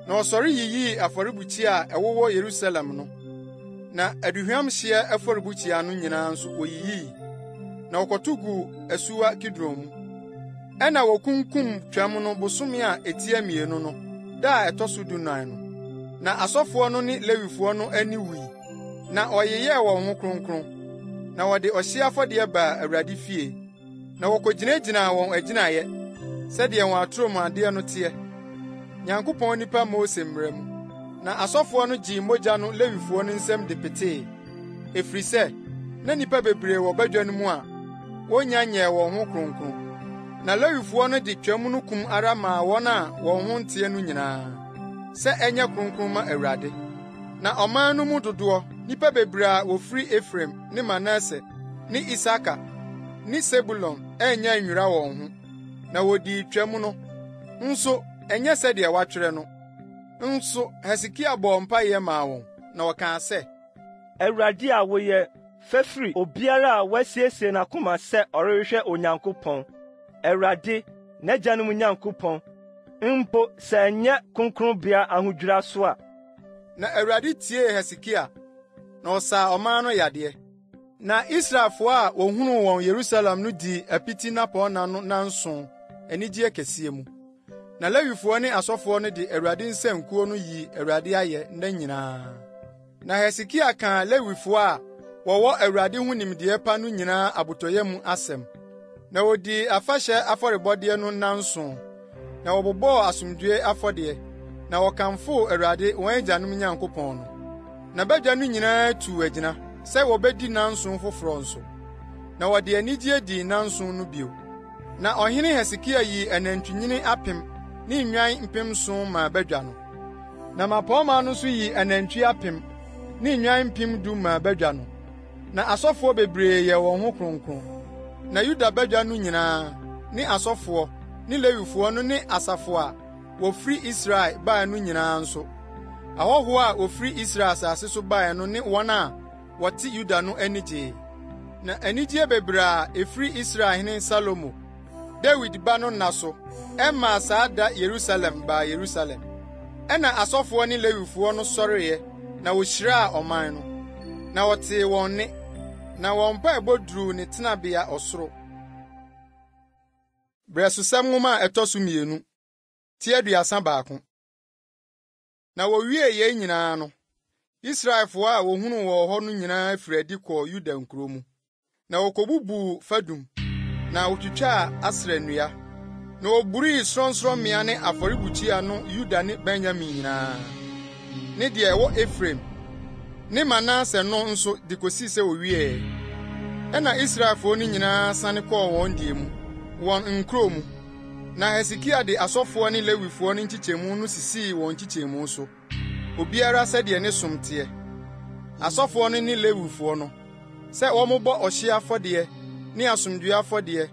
Na wɔsɔre yiyii afɔrebukyia a ɛwowɔ Yerusalem no. Na aduhuamhyeɛ afɔrebukyia no nyinaa nso woyiyii. Na wɔkɔto gu asuwa Kidron mu. Ɛna wokunkum twam no bosome a etie 2 no da a ɛtɔ so 14 no. na asɔfoɔ no ne lewifoɔ no ani wui, na ɔyeyɛɛ wɔn ho kronkron, na wɔde ɔhye afɔdeɛ baa Awurade fie, na wɔkogyinagyinaa wɔn agyinaeɛ, sɛdeɛ wɔn atoromadeɛ no teɛ, Nyankopɔn nipa Mose mmara mu. Na asɔfoɔ no gyee mogya no lewifoɔ no nsam de petee, efisɛ na nnipa bebree wɔ badwa no mu a wonya nyɛɛ wɔn ho kronkron. Na lewifoɔ no de twam no kum ara maa wɔn a wɔn ho nteɛ no nyinaa, sɛ ɛnyɛ kronkron ma Awurade. Na ɔman no mu dodoɔ, nnipa bebree a wofiri Efraim ne Manase ne Isaka ne Sebulon ɛnyɛ nnwira wɔn ho, na wodii twam no, nso ɛnyɛ sɛdeɛ wɔatwerɛ no. Nso Hesekia bɔɔ mpaeɛ maa wɔn, na wɔkaa sɛ, Awurade a woyɛ fɛfiri obiara a wasiesie n'akoma sɛ ɔrehwehwɛ Onyankopɔn, Awurade, n'agyanom Nyankopɔn, mpo sɛ ɛnyɛ kronkronbea ahodwira so a. Na Awurade tiee Hesekia, na ɔsaa ɔman no yadeɛ. Na Israelfoɔ a wohunuu wɔn Yerusalem no dii apiti napɔɔna no nanson anigye kɛseɛ mu. Na Lewifoɔ ne asɔfoɔ no de Awurade nsankuo no yii Awurade ayɛ nna nyinaa. Na Hesekia kaa Lewifoɔ a wɔwɔ Awurade ho nimdeɛ pa no nyinaa abotɔyɛ mu asɛm. Na wodii afahyɛ afɔrebɔdeɛ no nanson, na wɔbobɔɔ asomdwoe afɔdeɛ, na wɔkamfoo Awurade wɔn agyanom Nyankopɔn no. Na badwa no nyinaa tuu agyina sɛ wɔbedi nanson foforɔ nso. Na wɔde anigye dii nanson no bio. Na ɔhene Hesekia yii anantwinini 1,000 ne nnwan 7,000 maa badwa no. Na mapɔɔma no nso yii anantwi 1,000 ne nnwan 10,000 maa badwa no. Na asɔfoɔ bebree yɛ wɔn ho kronkron. Na Yuda badwa no nyinaa ne asɔfoɔ ne Lewifoɔ no ne asafo a wofiri Israel bae no nyinaa nso. Ahɔhoɔ a wofiri Israel asase so bae no ne wɔn a wɔte Yuda no ani gyee. Na anigye bebree a efiri Israel hene Salomo, Dawid ba no nna so, ɛmaa saa da Yerusalem baa Yerusalem. Ɛna asɔfoɔ ne Lewifoɔ no sɔreeɛ, na wohyiraa ɔman no. Na wɔtee wɔn nne, na wɔn mpaebɔ duruu ne tenabea ɔsoro. Brɛsosɛm nwoma a ɛtɔ so 2, tiaduasa 1. Na wowie yɛn nyinaa no, Israelfoɔ a wohunu wɔ hɔ no nyinaa firi adi kɔɔ Yuda nkuro mu. Na wokobubuu fadum, na wotwitwaa Asera nnua, na woburii sorɔnsorɔmmea ne afɔrebukyia no Yuda ne Benyamin nyinaa, ne deɛ ɛwɔ Efraim ne Manase no nso de kosii sɛ wowie. Ɛna Israelfoɔ no nyinaa sane kɔɔ wɔn die mu, wɔn nkuro mu. Na Hesekia de asɔfoɔ ne Lewifoɔ no nkyikyɛmu no sisii wɔn nkyikyɛmu so, obiara sɛdeɛ ne som teɛ. Asɔfoɔ no ne Lewifoɔ no, sɛ wɔmobɔ ɔhye afɔdeɛ ne asomdwoe afɔdeɛ,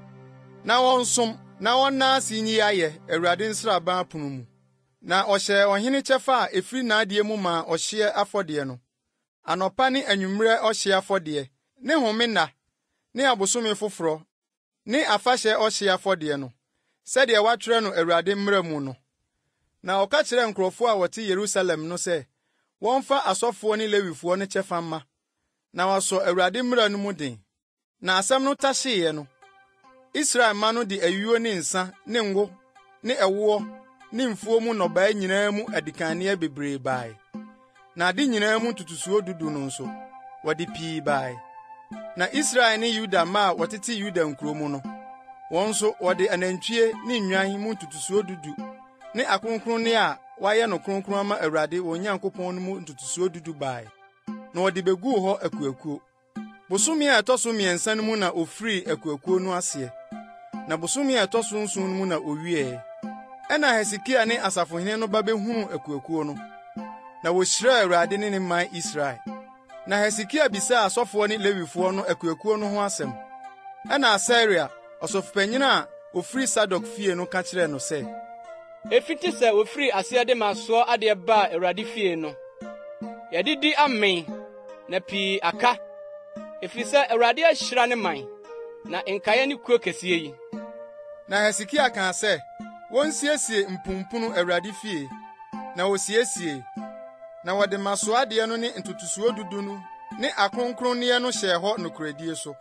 na wɔnsom na wɔnna ase nyi ayɛ Awurade nsraban apono mu. Na ɔhyɛ ɔhene kyɛfa a efiri n'adeɛ mu maa ɔhye afɔdeɛ no, anɔpa ne anwummere ɔhye afɔdeɛ, ne homenna, ne abosome foforɔ, ne afahyɛ ɔhye afɔdeɛ no, sɛdeɛ wɔatwerɛ no Awurade mmara mu no. Na ɔka kyerɛɛ nkurɔfoɔ a wɔte Yerusalem no sɛ, wɔmfa asɔfoɔ ne Lewifoɔ no kyɛfa mma, na wɔasɔ Awurade mmara no mu den. Na asɛm no tahyeeɛ no, Israel ma no de ayuo ne nsa ne ngo ne ɛwoɔ ne mfuo mu nnɔbae nyinaa mu adikanneɛ bebree bae. Na ade nyinaa mu ntotosuo 10 no nso, wɔde pii bae. Na Israel ne Yuda ma a wɔtete Yuda nkuro mu no, wɔn nso wɔde anantwie ne nnwan mu ntotosuo 10 ne akronkronne a wɔayɛ no kronkron ama Awurade wɔn Nyankopɔn no mu ntotosuo 10 bae. Na wɔde beguu hɔ akuakuo. Bosome a ɛtɔ so 3 no mu na ofiri akuakuo no aseɛ. Na bosome a ɛtɔ so 9 no mu na owie. Ɛna Hesekia ne asafohene no ba behuu akuakuo no, na wohyiraa Awurade ne ne man Israel. Na Hesekia bisaa asɔfoɔ ne Lewifoɔ no akuakuo no ho asɛm. Ɛna Asaria, ɔsɔfopanyin a ofiri Sadok fie no ka kyerɛɛ no sɛ, efiti sɛ ofiri aseɛde masoɔ adeɛ baa Awurade fie no, yɛdidi amen, na pii aka, efiri sɛ Awurade ahyira ne man, na nkaeɛ ne kuo kɛseɛ yi. Na Hesekia kaa sɛ, wonsiesie mpumpunu Awurade fie, na wosiesie. Na wɔde masoadeɛ no ne ntotosuo 10 no ne akronkronneɛ no hyɛɛ hɔ nokoredie so.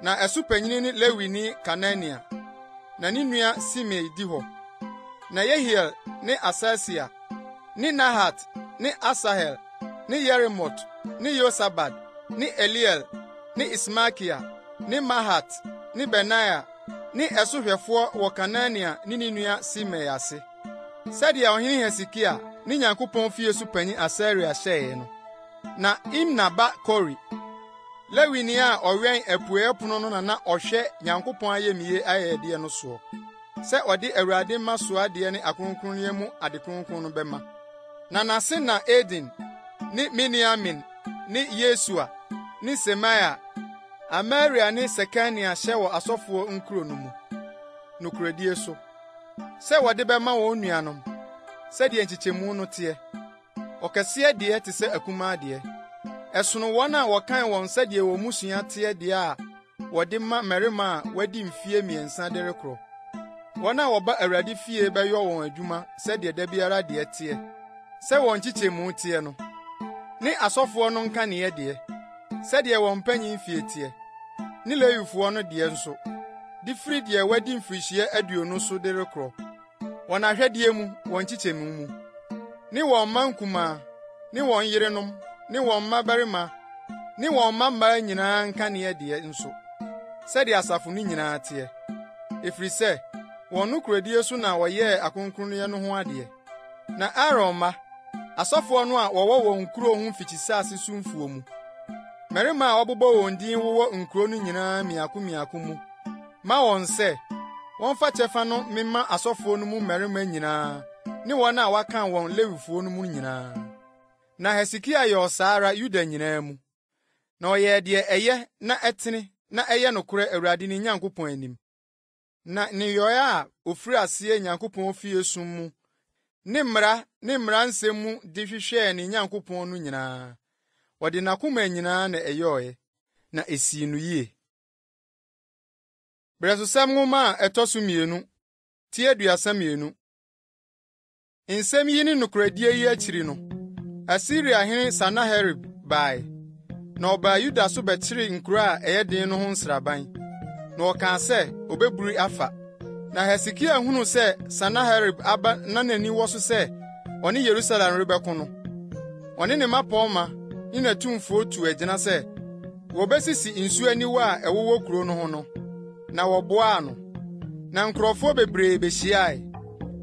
Na ɛsopanyini ne Lewini Kanania, na ne nua Simei di hɔ. Na Yehiel ne Asasia ne Nahat ne Asahel, ne Yeremot, ne Yosabad, ne Eliel, ne Ismakia, ne Mahat, ne Benaya, ne ɛsohwɛfoɔ wɔ Kanania ne ne nua Simei ase. Sɛdeɛ ɔhene Hesekia ne Nyankopɔn fie so panyin Asaria hyɛe no. Na Imna ba Kori, Lewini a ɔwɛn apuei pono no na ɔhwɛ Nyankopɔn ayɛmie ayɛdeɛ no soɔ. Sɛ ɔde Awurade ma soadeɛ ne akronkronneɛ mu ade kronkron no bɛma. Na n'ase na Edin, ne Miniamin, ne Yesua, ne Semaia, Amaria ne Sekania hyɛ wɔ asɔfoɔ nkuro no mu. Nokoredie so. Sɛ wɔde bɛma wɔn nuanom, sɛdeɛ nkyekyɛmu no teɛ. Ɔkɛseɛ deɛ te sɛ akumaa deɛ. Ɛsono wɔn a wɔkan wɔn sɛdeɛ wɔn musua teɛ deɛ a wɔde ma mmarima a wɔadi mfie 3 de rekorɔ. Wɔn a wɔba Awurade fie bɛyɔ wɔn adwuma sɛdeɛ da biara deɛ teɛ. Sɛ wɔn nkyekyɛmu teɛ no. Ne asɔfoɔ no nkaneɛ deɛ. Sɛdeɛ wɔn mpanyin fie teɛ. Ne Lewifoɔ no deɛ nso. De firi deɛ wɔadi mfirihyia 20 so de rekorɔ. Wɔn ahwɛdeɛ mu, wɔn nkyekyɛmu mu. Ne wɔn mma nkumaa, ne wɔn yerenom, ne wɔn mmabarima, ne wɔn mmammaa nyinaa nkaneɛ deɛ nso. Sɛdeɛ asafo no nyinaa teɛ. Efiri sɛ, wɔn nokoredie so na wɔyɛɛ akronkronneɛ no ho adeɛ. Na Aaron mma, asɔfoɔ no a wɔwɔ wɔn nkuro ho mfikyisase so mfuo mu. Mmarima a wɔbobɔ wɔn din wowɔ nkuro no nyinaa miako mu. Ma wɔn sɛ, wɔmfa kyɛfa no mema asɔfoɔ no mu mmarima nyinaa, ne wɔn a wɔaka wɔn Lewifoɔ no mu nyinaa. Na Hesekia yɛ ɔsaara Yuda nyinaa mu. Na ɔyɛɛ deɛ ɛyɛ na ɛtene na ɛyɛ nokorɛ Awurade ne Nyankopɔn anim. Na nneyɔe a ofiri aseɛ Nyankopɔn fie som mu, ne mmara nsɛm mu de hwehwɛɛ ne Nyankopɔn no nyinaa. Wɔde n'akoma nyinaa na ɛyɔe, na esii no yie. Brɛsosɛm nwoma a ɛtɔ so 2, tie 32. Nsɛm yi ne nokoredie yi akyiri no, Asiriahene Sanaherib bae, na ɔbaa Yuda so bɛkyeree nkuro a ɛyɛ den no ho nsraban, na ɔkaa sɛ obeburi afa. Na Hesekia hunu sɛ Sanaherib aba na n'ani wɔ so sɛ ɔne Yerusalem rebɛko no. Ɔne ne mmapɔmma ne n'atumfoɔ tu agyina sɛ wɔbɛsisi nsu aniwa a ɛwowɔ kuro no ho no, na wɔboaa no. Na nkurɔfoɔ bebree behyiae,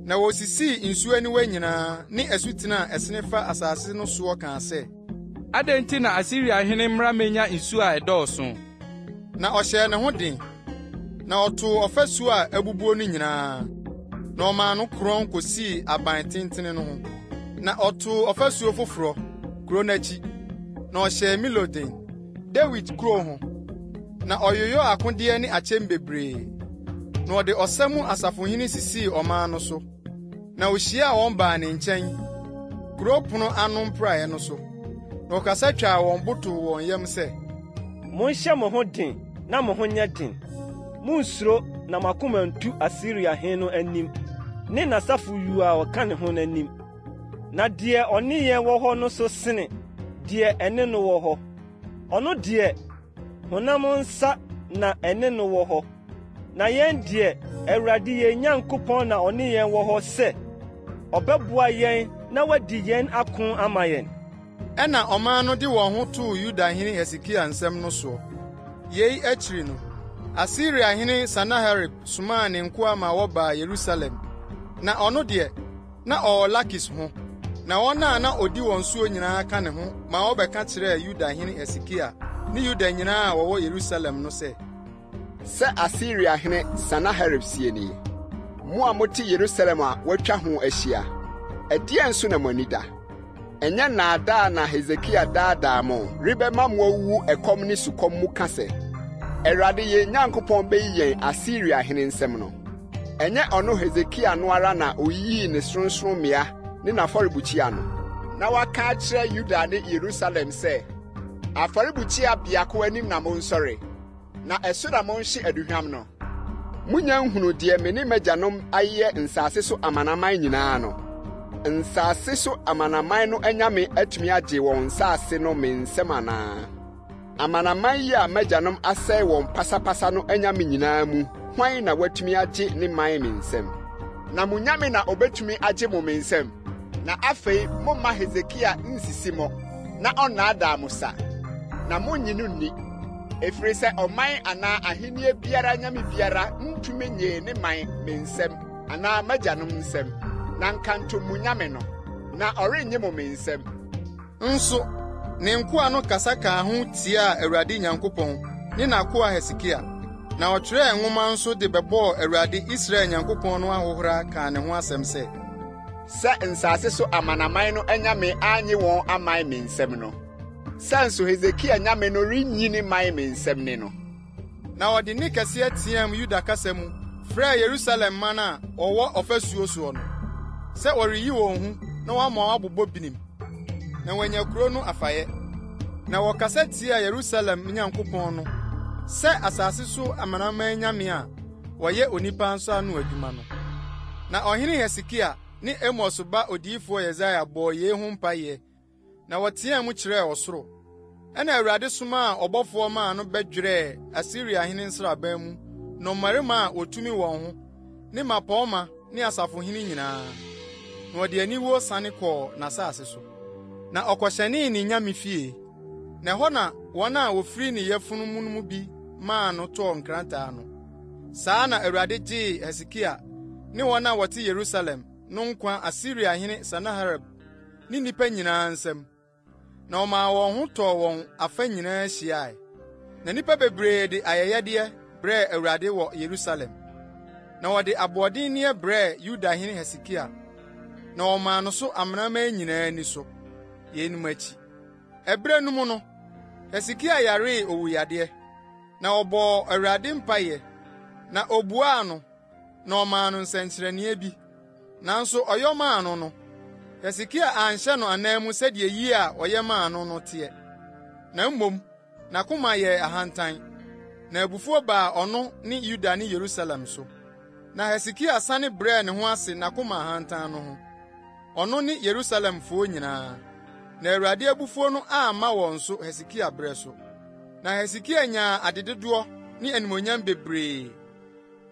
na wɔsisii nsu aniwa nyinaa ne asutena a ɛsene fa asase no soɔ kaa sɛ, adɛn nti na Asiriahene mmara menya nsu a ɛdɔɔso? Na ɔhyɛɛ ne ho den, na ɔtoo ɔfasu a abubuo no nyinaa, na ɔmaa no korɔn kosii aban tenten no ho. Na ɔtoo ɔfasuo foforɔ, kuro n'akyi, na ɔhyɛɛ Miloden, Dawid kuro ho, na ɔyoyɔ akodeɛ ne akyɛm bebree. Na ɔde ɔsa mu asafohene sisii ɔman no so, na ohyiaa wɔn baa ne nkyɛn, kuro pono ano mpraeɛ no so. Na ɔkasa twaa wɔn botow wɔn yam sɛ, monhyɛ mo ho den na mo ho nyɛ den. Munsuro na makoma ntu Asiriahene no anim, ne n'asafo yu a ɔka ne ho n'anim. Na deɛ ɔne yɛn wɔ hɔ no so sene deɛ ɛne no wɔ hɔ. Ɔno deɛ honam nsa na ɛne no wɔ hɔ. Na yɛn deɛ Awurade yɛn Nyankopɔn na ɔne yɛn wɔ hɔ sɛ ɔbɛboa yɛn na wadi yɛn ako ama yɛn. Ɛna ɔman no de wɔn ho too Yudahene Hesekia nsɛm no soɔ. Yei akyiri no, Asiriahene Sanaherib somaa ne nkoa ma wɔbaa Yerusalem. Na ɔno deɛ, na ɔwɔ Lakis ho, na wɔn a na odi wɔn suo nyinaa ka ne ho ma wɔbɛka kyerɛɛ Yudahene Hesekia ne Yuda nyinaa a wɔwɔ Yerusalem no sɛ Asiriahene Sanaherib sie nie. Mo a mote Yerusalem a watwa ho ahyia, ɛdeɛn nso na mo ani da? Ɛnyɛ naadaa na Hesekia daadaa mo rebɛma mo awu ɛkɔm ne sukɔm mu ka sɛ, Awurade yɛn Nyankopɔn bɛyi yɛn Asiriahene nsɛm no. Ɛnyɛ ɔno Hesekia no ara na oyiyii ne soronsorommea ne n'afɔrebukyia no, na waka akyerɛ Yuda ne Yerusalem sɛ, afɔrebukyia biako anim na monsɔre, na ɛso na monhye aduhwam no. Munya nhunu deɛ me ne m'agyanom ayɛ nsase so amanaman nyinaa no. Nsase so amanaman no anyame atumi agye wɔn nsase no me nsɛm anaa? Amanaman yi a m'agyanom asɛe wɔn pasapasa no anyame nyinaa mu, hwan na watumi agye ne man me nsɛm? Na munyame na obetumi agye mo me nsɛm? na afei momma Hesekia nsisi mo na ɔnaadaa mo sa na monnyi no nni efiri sɛ ɔman anaa ahenni biara nyame biara ntumi nye ne man me nsɛm anaa magyanom nsɛm na nkanto mu nyame no na ɔrennye mo me nsɛm nso ne nkoa no kasa kaa ho tia Awurade Nyankopɔn ne n'akoa Hesekia na ɔtwerɛɛ nwoma nso de bɛbɔɔ Awurade Israel Nyankopɔn no ahohora kaa ne ho asɛm sɛ nsase so amanaman no anyame anye wɔn aman me nsɛm no sɛ nso Hesekia nyame no renyi ne man me nsɛm ne no na ɔde ne kɛseɛ tiam Yuda kasa mu frɛɛ Yerusalem man a ɔwɔ ɔfasuo soɔ no sɛ ɔreyi wɔn ho na wɔama abobɔ binim na wɔanya kuro no afayɛ na wɔkasa tia Yerusalem Nyankopɔn no sɛ asase so amanaman nyame a wɔyɛ onipa nso ano adwuma no na ɔhene Hesekia ne Amos ba odiyifoɔ Yesaia bɔɔ yei ho mpaeɛ na wɔteɛ mu kyerɛɛ ɔsoro ɛna Awurade soma a ɔbɔfoɔ maa no bɛdwerɛɛ Asiria hene nsraban mu na mmarima a wotumi wɔn ho ne mapɔɔma ne asafohene nyinaa na wɔde aniwuo sane kɔɔ n'asase so na ɔkɔhyɛnee ne nyame fie na ɛhɔ na wɔn a wofiri ne yɛfunu mu bi maa no tɔɔ nkrantaa no saa na Awurade gyee Hesekia ne wɔn a wɔte Yerusalem no nkwa Asiria hene Sanaherib ne nnipa nyinaa nsɛm na ɔmaa wɔn ho tɔɔ wɔn afa nyinaa hyiae na nnipa bebree de ayɛyɛdeɛ brɛɛ Awurade wɔ Yerusalem na wɔde aboɔdenneɛ brɛɛ Yuda hene Hesekia na ɔmaa no so amanaman nyinaa ni so yɛnum akyi ɛbrɛ no mu no Hesekia yaree owuyadeɛ na ɔbɔɔ Awurade mpaeɛ na obuaa no na ɔmaa no nsɛnkyerɛnneɛ bi nanso ɔyɔmaa no Hesekia anhyɛ no anan mu sɛdeɛ yie a ɔyɛ maa no teɛ na mmom n'akoma yɛ ahantan na abufuo baa ɔno ne Yuda ne Yerusalem so na Hesekia sane brɛɛ ne ho ase n'akoma ahantan no ho ɔno ne Yerusalemfoɔ nyinaa na Awurade abufuo no amma wɔn so Hesekia brɛ so na Hesekia nyaa adedodoɔ ne animonyam bebree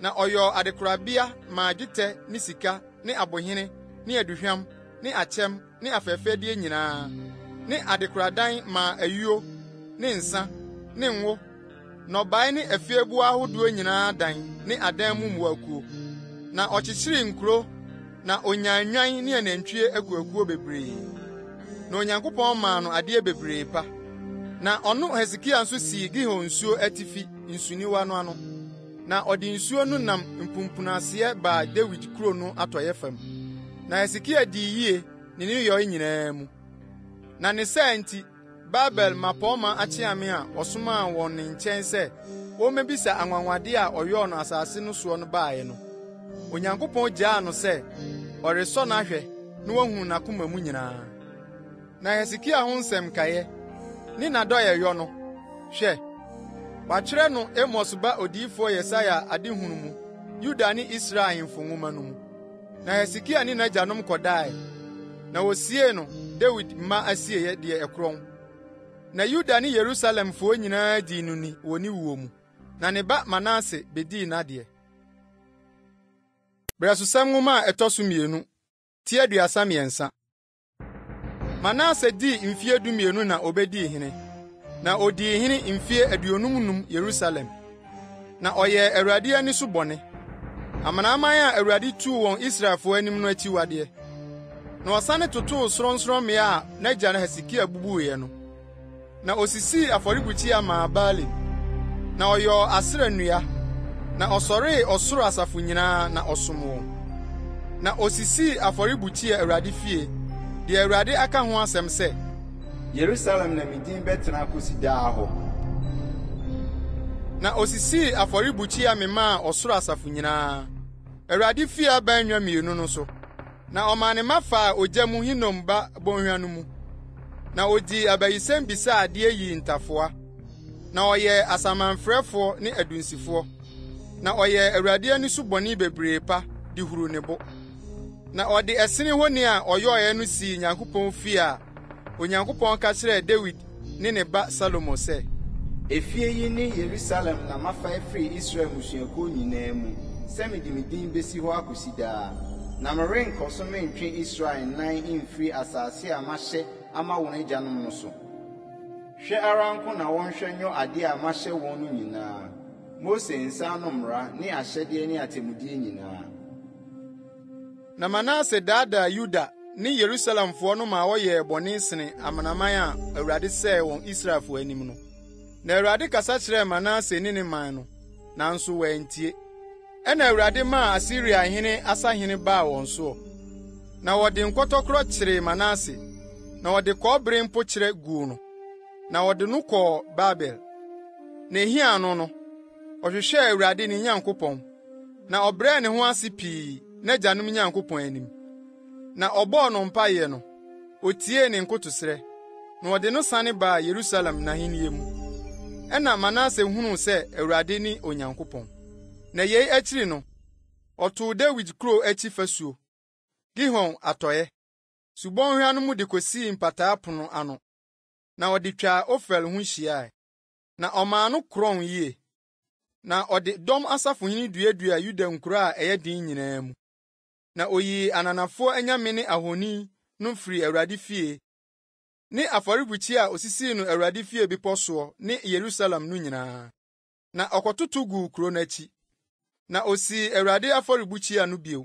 na ɔyɔɔ adekorabea maa dwetɛ ne sika ne abohene ne aduhwam ne akyɛm ne afɛɛfɛdeɛ nyinaa ne adekoradan maa ayuo ne nsa ne ngo nnɔbae ne afiebu ahodoɔ nyinaa dan ne adan mu mmuakuo na ɔkyekyeree nkuro na onyanwan ne anantwie akuakuo bebree na Onyankopɔn maa no adeɛ bebree pa na ɔno Hesekia nso sii Gihon nsuo atifi nsuniwa no ano na ɔde nsuo no nam mpumpunaseɛ baa Dawid kuro no atɔyɛ fam na Hesekia dii yie ne yɔe nyinaa mu na ne saa nti Babel mapɔɔma akyeame a ɔsomaa wɔn ne nkyɛn sɛ wɔmmebisa anwanwade a ɔyɔɔ no asase no soɔ no baeɛ no Onyankopɔn gyaa no sɛ ɔresɔ n'ahwɛ na wahu n'akoma mu nyinaa na Hesekia ho nsɛm kaeɛ ne n'adɔyɛ yɔ no hwɛ wɔakyerɛ no Amos ba odiyifoɔ Yesaia adehunu mu Yuda ne Israel ahemfo nwoma no mu na Hesekia ne n'agyanom kɔdae na wosiee no Dawid mma asieɛ deɛ ɛkorɔn na Yuda ne Yerusalemfoɔ nyinaa dii no ni wɔ ne wuo mu na ne ba Manase bedii n'adeɛ Brɛsosɛm nwoma a ɛtɔ so 2 ti 33 Manase dii mfie 12 na obedii hene na odii hene mfie 55 Yerusalem na ɔyɛ Awurade ani so bɔne amanaman a Awurade tuu wɔn Israelfoɔ anim no akyiwadeɛ na ɔsane totoo sorɔnsorɔmmea a n'agya no Hesekia bubueɛ no na osisii afɔrebukyia maa Baalim na ɔyɔɔ Asera nnua na ɔsɔree ɔsoro asafo nyinaa na ɔsom wɔn na osisii afɔrebukyia Awurade fie deɛ Awurade aka ho asɛm sɛ Yerusalem na midin bɛtena akosi daa hɔ na osisii afɔrebukyia memaa ɔsoro asafo nyinaa Awurade fie abanwa 2 no so na ɔmaa ne ma faa ogya mu Hinom ba bɔnhwa no mu na odii abayisɛm bisaa adeɛ yi ntafoa na ɔyɛ asamanfrɛfoɔ ne adunsifoɔ na ɔyɛ Awurade ani so bɔne bebree pa de huru ne bo na ɔde ɛsene honi a ɔyɔɔɛ no sii Nyankopɔn fie a Onyankopɔn ka kyerɛɛ Dawid ne ne ba Salomo sɛ efie yi ne Yerusalem na mafa afiri Israel musuakuo nyinaa mu sɛ mede me din besi hɔ akosi daa na merenkɔ so mentwe Israel nan mfiri asase a mahyɛ ama wɔn agyanom no so. Hwɛ ara nko na wɔnhwɛ nyɔ ade a mahyɛ wɔn no nyinaa, Mose nsa no mmara ne ahyɛdeɛ ne atemmudeɛ nyinaa. Na Manase daadaa Yuda ne Yerusalemfoɔ no ma wɔyɛɛ bɔne sene amanaman a Awurade sɛee wɔn Israelfoɔ anim no. Na Awurade kasa kyerɛɛ Manase ne ne man no, nanso wɔantie. Ɛna Awurade maa Asiriahene asahene baa wɔn so. Na wɔde nkɔtɔkorɔ kyeree Manase, na wɔde kɔbere mpo kyerɛ guu no, na wɔde no kɔɔ Babel. Na ehia no no, ɔhwehwɛɛ Awurade ne Nyankopɔn, na ɔbrɛɛ ne ho ase pii n'agyanom Nyankopɔn anim. Na ɔbɔɔ no mpaeɛ no, otiee ne nkotosrɛ, na wɔde no sane baa Yerusalem n'ahenni mu. Ɛna Manase hunuu sɛ Awurade ne Onyankopɔn. Na yei akyiri no, ɔtoo Dawid kuro akyi fasuo, Gihon atɔe, subɔnhwa no mu de kosii mpataa pono ano, na ɔde twaa Ofel ho hyiae. Na ɔmaa no korɔn yie, na ɔde dɔm asafohene duadua Yuda nkuro a ɛyɛ den nyinaa mu. Na oyii ananafoɔ anyame ne ahoni no firi Awurade fie, ne afɔrebukyia a osisii no Awurade fie bepɔ soɔ ne Yerusalem no nyinaa. Na ɔkɔtoto guu kuro no akyi. Na osii Awurade afɔrebukyia no bio.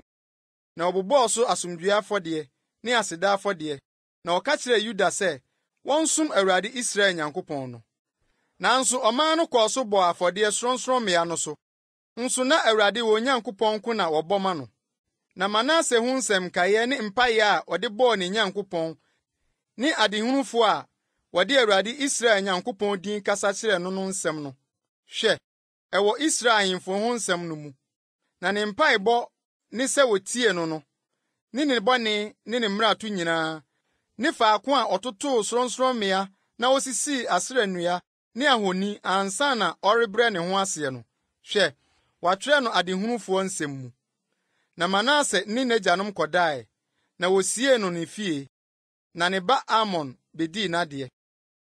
Na ɔbobɔɔ so asomdwoe afɔdeɛ ne aseda afɔdeɛ. Na ɔka kyerɛɛ Yuda sɛ wɔnsom Awurade Israel Nyankopɔn no. Nanso ɔman no kɔɔ so bɔɔ afɔdeɛ sorɔnsorɔmmea no so. Nso na Awurade wɔ Nyankopɔn ko na wɔbɔ ma no. Na Manase ho nsɛm kaeɛ ne mpaeɛ a ɔde bɔɔ ne Nyankopɔn ne adehunufo a wɔde Awurade Israel Nyankopɔn din kasa kyerɛɛ no no nsɛm no, hwɛ, ɛwɔ Israel ahemfo ho nsɛm no mu. Na ne mpaebɔ ne sɛ wotie no no, ne ne bɔne ne ne mmarato nyinaa, ne faako a ɔtotoo sorɔnsorɔmmea na osisii Asera nnua ne ahoni ansa na ɔrebrɛ ne ho aseɛ no, hwɛ, wɔatwerɛ no adehunufoɔ nsɛm mu. Na Manase ne n'agyanom kɔdae, na wosiee no ne fie, na ne ba Amon bedii n'adeɛ.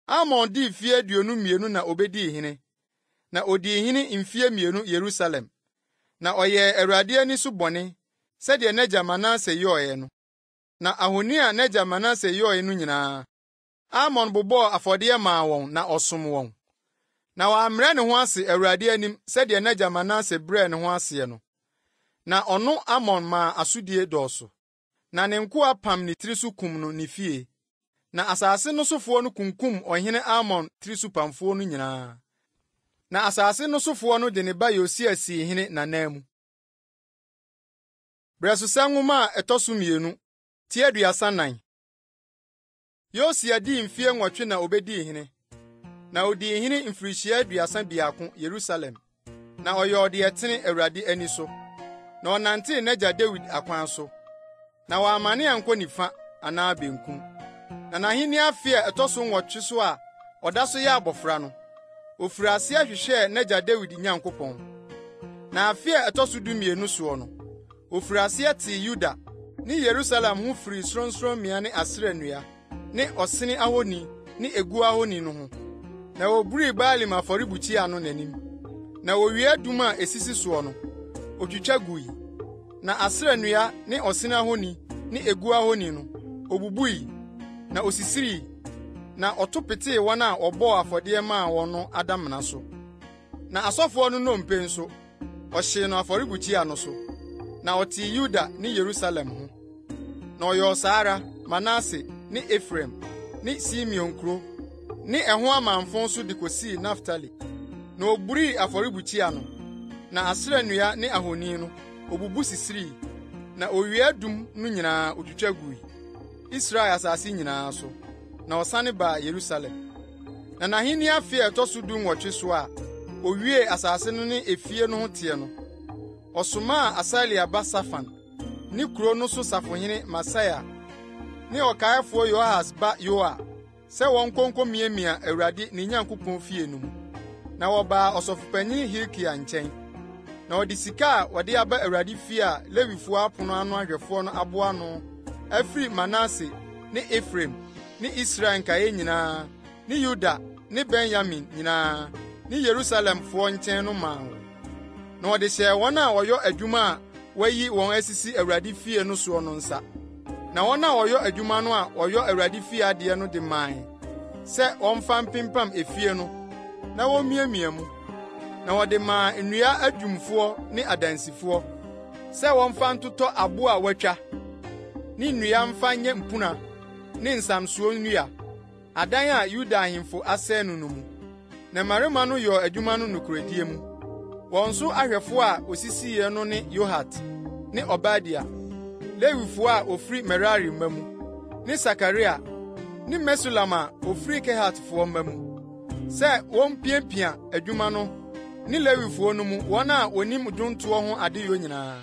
Amon dii mfeɛ 22 na obedii hene, na odii hene mfeɛ 2 Yerusalem. Na ɔyɛɛ Awurade ani so bɔne, sɛdeɛ n'agya Manase yɔɔɛ no. Na ahoni a n'agya Manase yɔɔɛ no nyinaa, Amon bobɔɔ afɔdeɛ maa wɔn na ɔsom wɔn. Na wammrɛ ne ho ase Awurade anim sɛdeɛ n'agya Manase brɛɛ ne ho aseɛ no. Na ɔno Amon maa asodie dɔɔso. Na ne nkoa pam ne tiri so kum no ne fie. Na asase no sofoɔ no kunkum ɔhene Amon tiri so pamfoɔ no nyinaa. Na asase no sofoɔ no de ne ba Yosia sii hene n'anan mu. Brɛsosa nwoma a ɛtɔ so 2, tie 34. Yosia dii mfeɛ 8 na obedii hene. Na odii hene mfirihyia 31 Yerusalem. Na ɔyɛ ɔde ɛtene Awurade ani so. Na ɔnantee n'agya Dawid akwan so. Na wɔamane ankɔ nifa anaa benkum. Na n'ahenni afe a ɛtɔ so 8 so a ɔda so yɛ abɔfra no, ofiri ase ahwehwɛɛ n'agya Dawid Nyankopɔn. Na afe a ɛtɔ so 12 soɔ no, ofiri ase tee Yuda ne Yerusalem ho firi sorɔnsorɔmmea ne Asera nnua ne ɔsene ahoni ne egu ahoni no ho. Na woburii Baalim afɔrebukyia no n'anim. Na wowie adum a esisi soɔ no, otwitwa gui. Na Asera nnua ne ɔsene ahoni ne egu ahoni no, obubui, na osisiri, na ɔto petee wɔn a ɔbɔɔ afɔdeɛ maa wɔn no adamena so. Na asɔfoɔ no nnompe nso, ɔhyee no afɔrebukyia no so. Na ɔtee Yuda ne Yerusalem ho. Na ɔyɛ ɔsaara Manase ne Efraim ne Simeon kuro ne ɛho amanfo nso de kosii Naftali. Na oburii afɔrebukyia no. Na Asera nnua ne ahoni no, obubu sisiri. Na owie adum no nyinaa otwitwa gui Israel asase nyinaa so. Na ɔsane baa Yerusalem. Na n'ahenni afe a ɛtɔ so 18 so a owie asase no ne efie no ho teɛ no, ɔsomaa Asalia ba Safan ne kuro no so safohene Masaia ne ɔkaefoɔ Yoahas ba Yoa sɛ wɔn nkɔnkɔmiamia Awurade ne Nyankopɔn fie no mu. Na wɔbaa ɔsɔfopanyin Hilkia nkyɛn. Na ɔde sika a wɔde aba Awurade fie a Lewifoɔ apono ano ahwɛfoɔ no aboa no afiri Manase ne Efraim ne Israel nkae nyinaa ne Yuda ne Benyamin nyinaa ne Yerusalemfoɔ nkyɛn no maa wɔn. Na ɔde hyɛɛ wɔn a wɔyɔ adwuma a wayi wɔn asisi Awurade fie no soɔ no nsa. Na wɔn a wɔyɔ adwuma no a wɔyɔ Awurade fie adeɛ no de man sɛ wɔmfa mpempam efie no na wɔmiamia mu. Na wɔde maa nnua adwumfoɔ ne adansifoɔ sɛ wɔmfa ntotɔ abo a wɔatwa ne nnua mfa nyɛ mpuna ne nsamsoɔ nnua adan a Yuda ahemfo asɛe no mu. Na mmarima no yɔ adwuma no nokoredie mu. Wɔn nso ahwɛfo a osisiiɛ no ne Yohat ne Obadia, Lewifoɔ a ofiri Merari mma mu, ne Sakaria ne Mesulam a ofiri Kehatfoɔ mma mu, sɛ wɔmpiapia adwuma no ne Lewifoɔ no mu wɔn a wonim dwontoɔ ho adeyɔ nyinaa,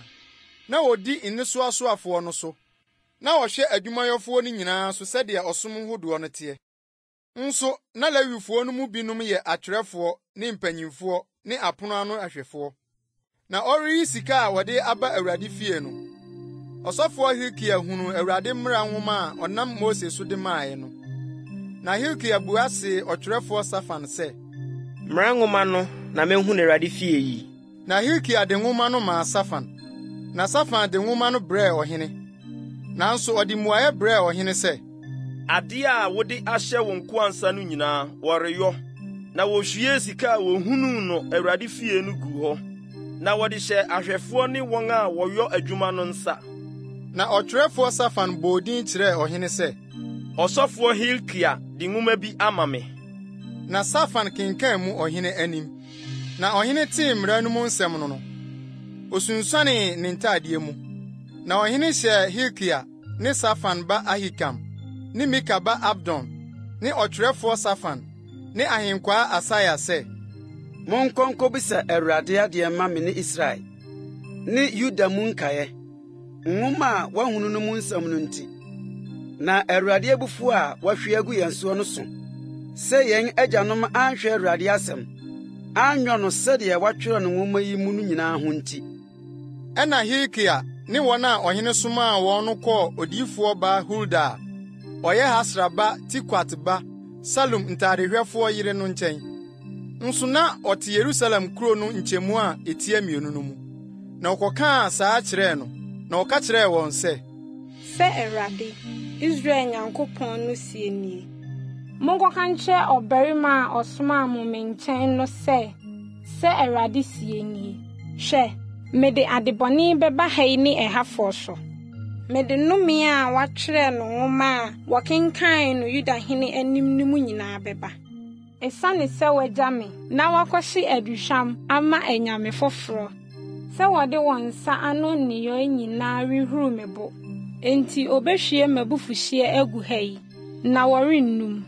na wodi nnesoasoafoɔ no so, na wɔhwɛ adwumayɛfoɔ no nyinaa so sɛdeɛ ɔsom hodoɔ no teɛ. Nso na Lewifoɔ no mu binom yɛ atwerɛfoɔ ne mpanyimfoɔ ne apono ano ahwɛfoɔ. Na ɔreyi sika a wɔde aba Awurade fie no, ɔsɔfoɔ Hilkia hunu Awurade mmara nhoma a ɔnam Mose so de maae no. Na Hilkia bua se ɔtwerɛfoɔ Safan sɛ, mmara nhoma no na mehu na Awurade fie yi. Na Hilkia de nhoma no maa Safan, na Safan de nhoma no brɛɛ ɔhene. Nanso ɔde mmuaeɛ brɛɛ ɔhene sɛ, ade a wode ahyɛ wo nkoansa no nyinaa wɔreyɔ, na wohwie sika a wohunuu no Awurade fie no gu hɔ, na wɔde hyɛ ahwɛfoɔ ne wɔn a wɔyɔ adwuma no nsa. Na ɔtwerɛfoɔ Safan bɔɔ din kyerɛɛ ɔhene sɛ, ɔsɔfoɔ Hilkia de nwoma bi ama me. Na Safan kenkan mu ɔhene anim. Na ɔhene tee mmara no mu nsɛm no, osunsuanee ne ntadeɛ mu. Na ɔhene hyɛ Hilkia ne Safan ba Ahikam ne Mika ba Abdon ne ɔtwerɛfoɔ Safan ne ahenkwaa Asaia sɛ, monkɔ nkɔbisa Awurade adeɛ ma me ne Israel ne Yuda mu nkaeɛ, nwoma a wahunu no mu nsɛm no nti. Na Awurade abufuw a wahwe agu yɛn soɔ no so, sɛ yɛn agyanom anhwɛ Awurade asɛm, anyɔ no sɛdeɛ watwerɛ no nwoma yi mu no nyinaa ho nti. Ɛna Hilkia ne wɔn a ɔhene somaa wɔn no kɔɔ odiyifoɔ ba Hulda a ɔyɛ Hasra ba Tikwat ba Salum ntadehwɛfoɔ yere no nkyɛn. Nso na ɔte Yerusalem kuro no nkyɛmu a etia mmienu no mu. Na ɔkɔkaa saa kyerɛɛ no, na ɔka kyerɛɛ wɔn sɛ, Awurade, Israel Nyankopɔn no sie nie. Monkɔka nkyerɛ ɔbarima a ɔsomaa mo me nkyɛn no sɛ Awurade sie nie. Hwɛ, mede adebɔne bɛba ha yi ne ɛhafoɔ so. Mede nnome a watwerɛ no nwoma a wɔkenkan no Yudahene anim no mu nyinaa bɛba. Esiane sɛ wagya me na wakɔhye aduhwam ama anyame foforɔ, sɛ wɔde wɔn nsa ano nneyɔe nyinaa rehuru me bo, enti obehwie m'abufuhyeɛ agu ha yi, na wɔrennum.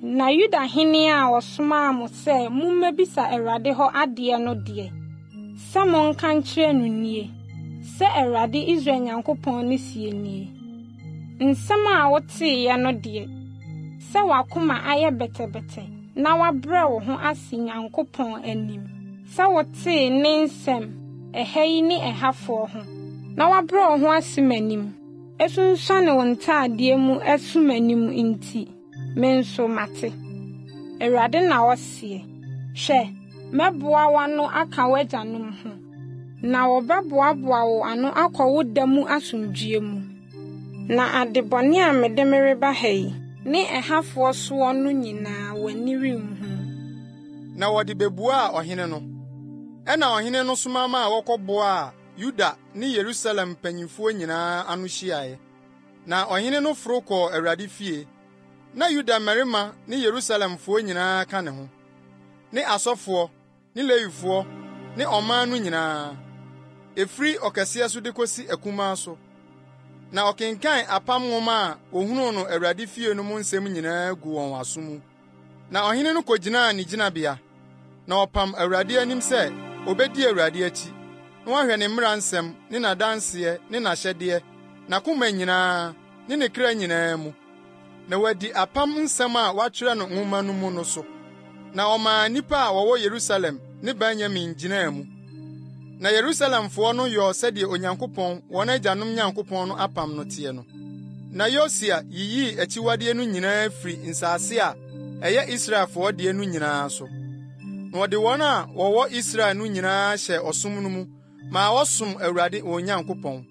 Na Yudahene a wɔsomaa mo sɛ mummebisa Awurade hɔ adeɛ no deɛ, sɛ monka nkyerɛ no nie, sɛ Awurade Israel Nyankopɔn ne sie nie. Nsɛm a woteeɛ no deɛ, sɛ wakoma ayɛ bɛtɛbɛtɛ na wabrɛ wo ho ase Nyankopɔn anim. Sɛ wotee ne nsɛm ɛha yi ne ɛhafoɔ ho, na wabrɛ wo ho ase m'anim, esunsuane wo ntadeɛ mu ɛso m'anim nti, me nso mate. Awurade na ɔseɛ, hwɛ, mɛboa w'ano aka w'agyanom ho, na wɔbɛboaboa wo ano akɔ wo da mu asomdwie mu. Na adebɔne a mede mereba ha yi ne ɛhafoɔ soɔ no nyinaa w'ani renhu. Na wɔde bebuaa ɔhene no. Ɛna ɔhene no soma ma a wɔkɔboaa Yuda ne Yerusalem mpanyimfoɔ nyinaa ano hyiaeɛ. Na ɔhene no foro kɔɔ Awurade fie. Na Yuda mmarima ne Yerusalemfoɔ nyinaa ka ne ho, ne asɔfoɔ, ne Lewifoɔ, ne ɔman no nyinaa, efiri ɔkɛseɛ so de kosi akumaa so. Na ɔkenkan apam nwoma a ohunuu no Awurade fie no mu nsɛm nyinaa gu wɔn aso mu. Na ɔhene no kogyinaa ne gyinabea, na ɔpam Awurade anim sɛ obedi Awurade akyi, na wahwɛ ne mmara nsɛm ne n'adanseɛ ne n'ahyɛdeɛ, n'akoma nyinaa ne ne kra nyinaa mu. Na wadi apam nsɛm a watwerɛ no nwoma no mu no so. Na ɔmaa nnipa a wɔwɔ Yerusalem ne Benyamin gyinaa mu. Na Yerusalemfoɔ no yɔɔ sɛdeɛ Onyankopɔn wɔn agyanom Nyankopɔn no apam no teɛ no. Na Yosia yiyii akyiwadeɛ no nyinaa firi nsase a ɛyɛ Israelfoɔ deɛ no nyinaa so. Na wɔde wɔn a wɔwɔ Israel no nyinaa hyɛ ɔsom no mu ma wɔsom Awurade wɔn Nyankopɔn.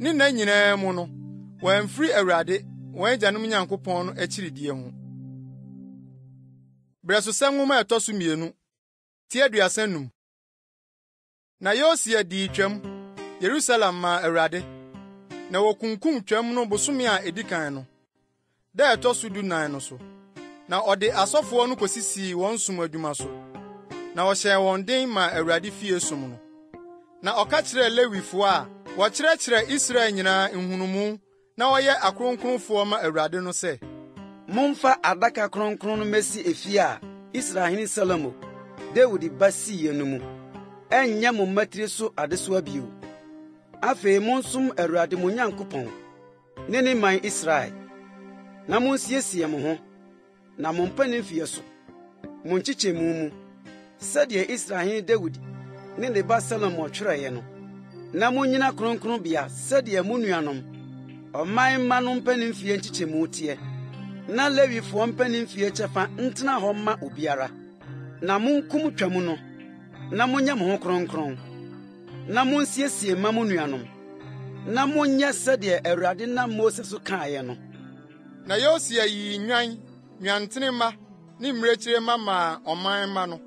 Ne nna nyinaa mu no, wɔamfiri Awurade wɔn agyanom Nyankopɔn no akyiridie ho. Brɛsosɛm nwoma ɛtɔ so 2 35. Na Yosia dii twam Yerusalem ma Awurade, na wɔkunkum twam no bosome a edikan no, da ɛtɔ so 14 no so. Na ɔde asɔfoɔ no kosisii wɔn som adwuma so, na ɔhyɛɛ wɔn den ma Awurade fie som no. Na ɔka kyerɛɛ Lewifoɔ a wɔkyerɛkyerɛ Israel nyinaa nhunumu na wɔyɛ akronkronfoɔ ma Awurade no sɛ, momfa adaka kronkron no mesi efie a Israelhene Salomo Dawid ba siiɛ no mu. Ɛnyɛ mo mmatiri so adesoa bio. Afei monsom Awurade mo Nyankopɔn ne man Israel. Na monsiesie mo ho, na mo mpanim fie so, mo nkyekyɛmu mu, sɛdeɛ Israelhene Dawid ne ne ba Salomo twerɛeɛ no. Na monyina kronkronbea sɛdeɛ mo nuanom ɔman mma no mpanim fie nkyekyɛmu teɛ. Na Lewifoɔ mpanim fie kyɛfa ntena hɔ ma obiara. Na monkum twam no, na monyɛ mo ho kronkron. Na monsiesie ma mo nuanom. Na monyɛ sɛdeɛ Awurade nam Mose so kaeɛ no. Na Yosia yii nwantenema ne mmirekyirema ma ɔman mma no,